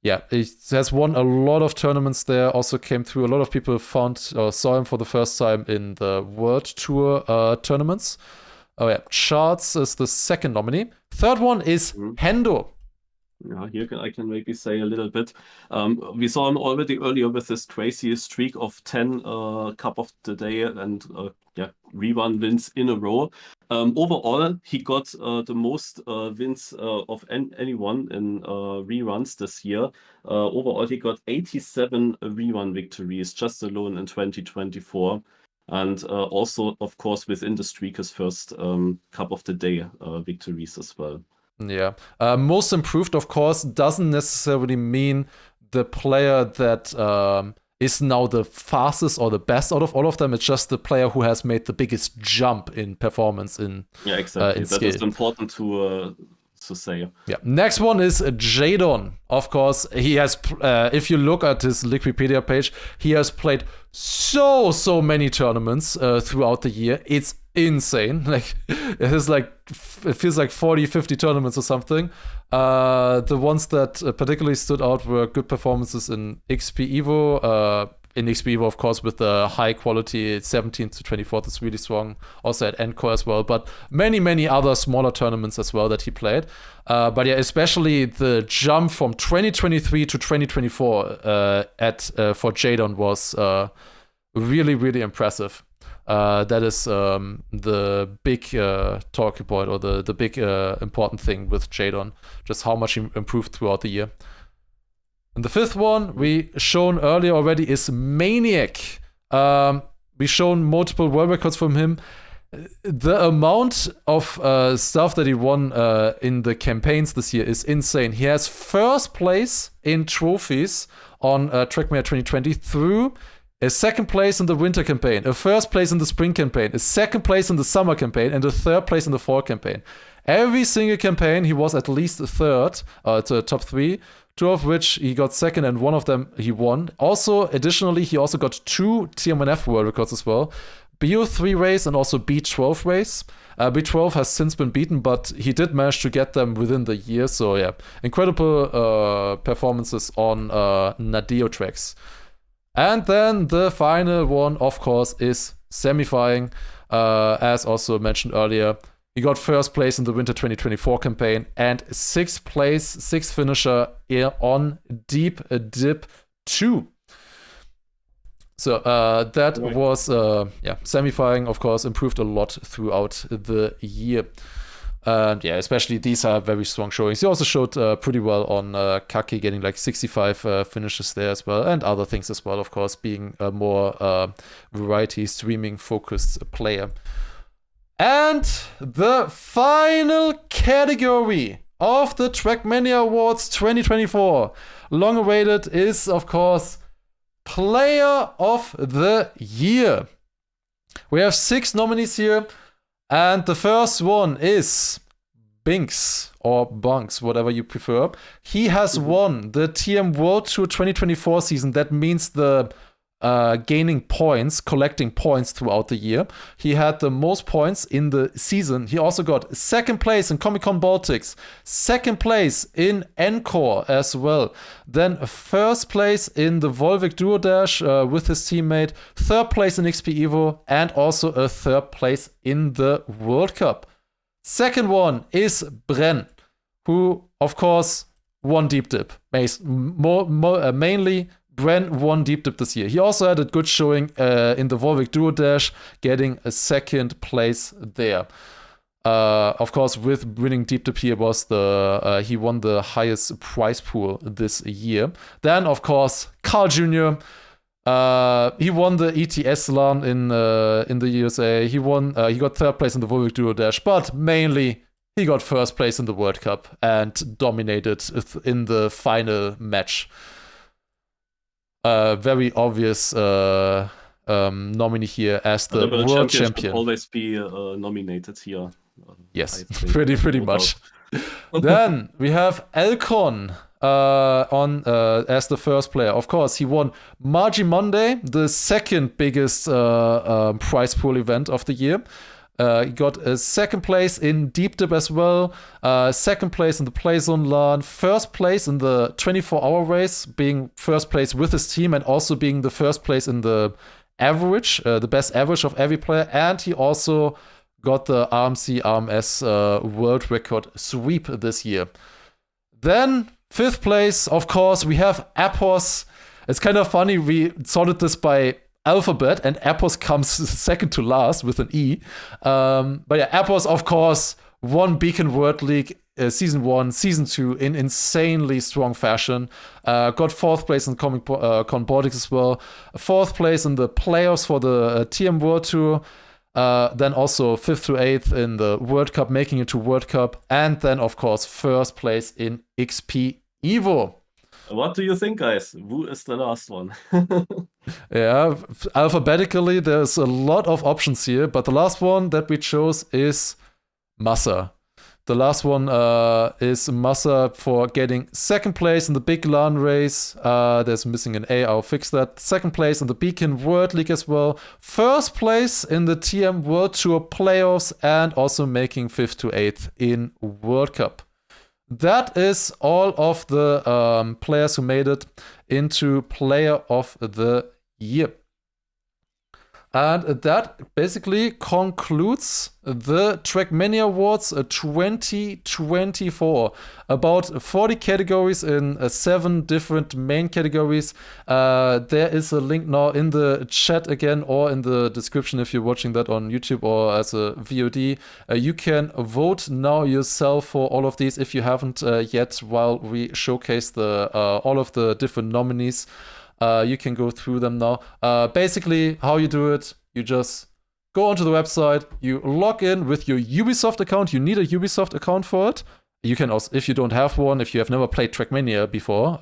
yeah, he has won a lot of tournaments there. Also came through. A lot of people found or saw him for the first time in the World Tour tournaments. Oh yeah, Charles is the second nominee. Third one is Hendo. Yeah, here I can maybe say a little bit. We saw him already earlier with this crazy streak of 10 Cup of the Day and rerun wins in a row. Overall, he got the most wins of anyone in reruns this year. Overall, he got 87 rerun victories just alone in 2024. And also, of course, within the streak, his first Cup of the Day victories as well. Yeah. Most improved, of course, doesn't necessarily mean the player that is now the fastest or the best out of all of them. It's just the player who has made the biggest jump in performance in exactly. In that is important to say. Yeah. Next one is Jadon. Of course, he has. If you look at his Liquipedia page, he has played so many tournaments throughout the year. It's insane. Like it feels like 40-50 tournaments or something. The ones that particularly stood out were good performances in XP Evo. In XP Evo, of course, with the high quality 17th to 24th is really strong. Also at Encore as well, but many other smaller tournaments as well that he played. But yeah, especially the jump from 2023 to 2024 for Jadon was really impressive. That is the big talking point, or the big important thing with Jadon, just how much he improved throughout the year. And the fifth one we shown earlier already is Maniac. We shown multiple world records from him. The amount of stuff that he won in the campaigns this year is insane. He has first place in trophies on Trackmania 2020 through a second place in the winter campaign, a first place in the spring campaign, a second place in the summer campaign, and a third place in the fall campaign. Every single campaign, he was at least a third, to top 3, 2 of which he got second, and 1 of them he won. Also, additionally, he also got 2 TM1F world records as well. BO3 race and also B12 race. B12 has since been beaten, but he did manage to get them within the year. So yeah, incredible performances on Nadeo tracks. And then the final one, of course, is Semifying. As also mentioned earlier, he got first place in the Winter 2024 campaign and 6th place, 6th finisher on Deep Dip 2. So that was, Semifying, of course, improved a lot throughout the year. Yeah, especially these are very strong showings. He also showed pretty well on Kaki, getting like 65 finishes there as well, and other things as well, of course, being a more variety streaming focused player. And the final category of the Trackmania Awards 2024, long awaited, is of course Player of the Year. We have 6 nominees here. And the first one is Binks, or Bunks, whatever you prefer. He has won the TM World Tour 2024 season. That means the gaining points, collecting points throughout the year. He had the most points in the season. He also got second place in Comic-Con Baltics, second place in Encore as well. Then first place in the Volvic Duo Dash with his teammate, third place in XP Evo, and also a third place in the World Cup. Second one is Bren, who, of course, won Deep Dip. Mainly, Bren won Deep Dip this year. He also had a good showing in the Volvic Duo Dash, getting a second place there. Of course, with winning Deep Dip here was he won the highest prize pool this year. Then, of course, Carl Jr. He won the ETS LAN in the USA. He got third place in the Volvic Duo Dash, but mainly he got first place in the World Cup and dominated in the final match. Very obvious nominee here as the world champion. Always be nominated here. Yes, pretty much. Then we have Elcon on as the first player. Of course, he won Margie Monday, the second biggest prize pool event of the year. He got a second place in Deep Dip as well, second place in the Playzone LAN, first place in the 24-hour race, being first place with his team and also being the first place in the average, the best average of every player. And he also got the RMC RMS world record sweep this year. Then fifth place, of course, we have Apos. It's kind of funny, we sorted this by alphabet, and Apos comes second to last with an E. But yeah, Apos, of course, won Beacon World League Season 1, Season 2 in insanely strong fashion. Got fourth place in Comic-Con Baltics as well. Fourth place in the playoffs for the TM World Tour. Then also 5th to 8th in the World Cup, making it to World Cup. And then, of course, first place in XP Evo. What do you think, guys? Who is the last one? Yeah, alphabetically, there's a lot of options here, but the last one that we chose is Massa. The last one is Massa for getting second place in the big LAN race. There's missing an A, I'll fix that. Second place in the Beacon World League as well. First place in the TM World Tour playoffs, and also making 5th to 8th in World Cup. That is all of the players who made it into Player of the Year. And that basically concludes the Trackmania Awards 2024. About 40 categories in 7 different main categories. There is a link now in the chat again, or in the description if you're watching that on YouTube or as a VOD. You can vote now yourself for all of these if you haven't yet, while we showcase all of the different nominees. You can go through them now. Basically, how you do it, you just go onto the website, you log in with your Ubisoft account. You need a Ubisoft account for it. You can also, if you don't have one, if you have never played Trackmania before,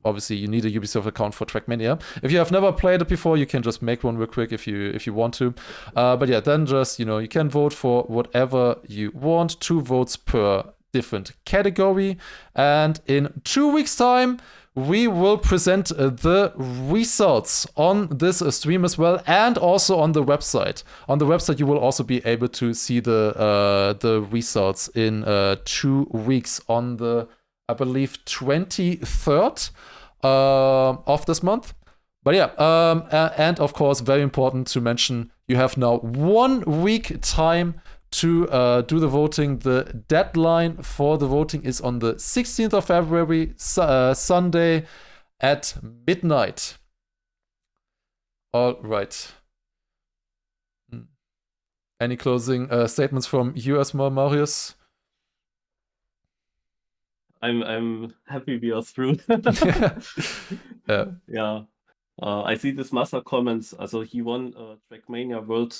obviously you need a Ubisoft account for Trackmania. If you have never played it before, you can just make one real quick if you want to. But yeah, then just, you can vote for whatever you want. 2 votes per different category. And in 2 weeks' time, we will present the results on this stream as well, and also on the website. On the website, you will also be able to see the results in 2 weeks on the, I believe, 23rd of this month. But yeah, and of course, very important to mention, you have now 1 week time to do the voting. The deadline for the voting is on the 16th of February, Sunday at midnight. All right. Any closing statements from you as well, Marius? I'm happy we are through. Yeah. I see this Massa comments. Also, he won Trackmania World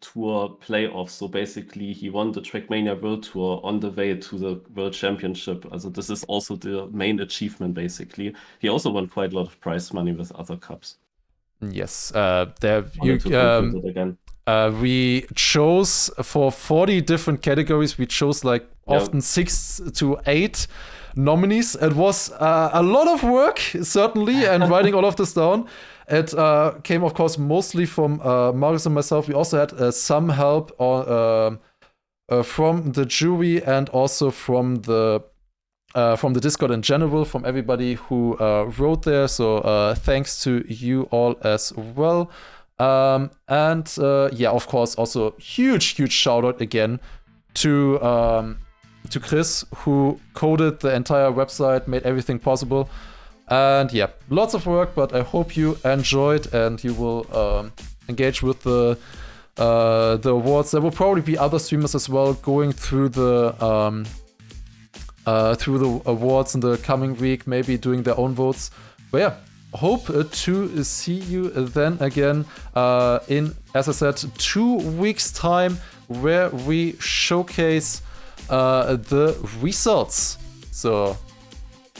Tour playoffs. So basically, he won the Trackmania World Tour on the way to the World Championship. Also, this is also the main achievement, basically. He also won quite a lot of prize money with other cups. Yes. We chose for 40 different categories. We chose often 6 to 8 nominees. It was a lot of work, certainly, and writing all of this down. It came, of course, mostly from Marcus and myself. We also had some help from the jury and also from the Discord in general, from everybody who wrote there. So thanks to you all as well. Yeah, of course, also huge shout out again to Chris, who coded the entire website, made everything possible. And yeah, lots of work, but I hope you enjoyed and you will engage with the awards. There will probably be other streamers as well going through the awards in the coming week, maybe doing their own votes. But yeah, hope to see you then again in, as I said, 2 weeks time, where we showcase the results. So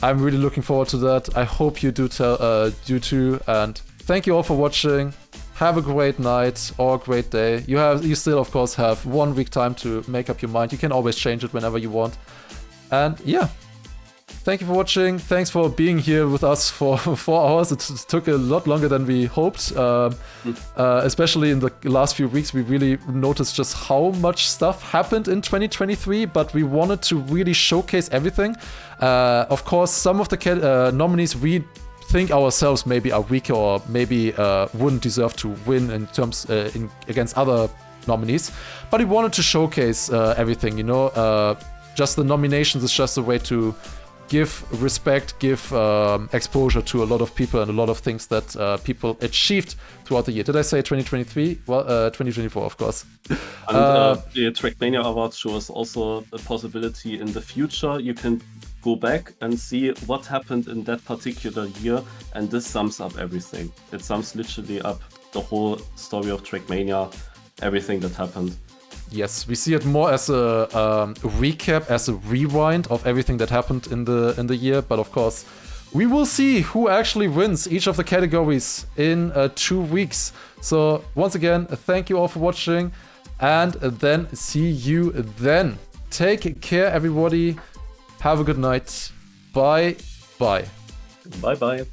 I'm really looking forward to that. I hope you do too. And thank you all for watching. Have a great night or a great day. You still, of course, have 1 week time to make up your mind. You can always change it whenever you want. And yeah, thank you for watching. Thanks for being here with us for 4 hours. It took a lot longer than we hoped. Especially in the last few weeks, we really noticed just how much stuff happened in 2023, but we wanted to really showcase everything. Of course, some of the nominees we think ourselves maybe are weaker or maybe wouldn't deserve to win in terms against other nominees, but we wanted to showcase everything, you know. Just the nominations is just a way to give respect, give exposure to a lot of people and a lot of things that people achieved throughout the year. Did I say 2023? Well, 2024, of course. And the Trackmania Awards show us also a possibility in the future. You can go back and see what happened in that particular year, and this sums up everything. It sums literally up the whole story of Trackmania, everything that happened. Yes, we see it more as a recap, as a rewind of everything that happened in the year. But of course, we will see who actually wins each of the categories in 2 weeks. So once again, thank you all for watching, and then see you then. Take care, everybody. Have a good night. Bye. Bye. Bye bye.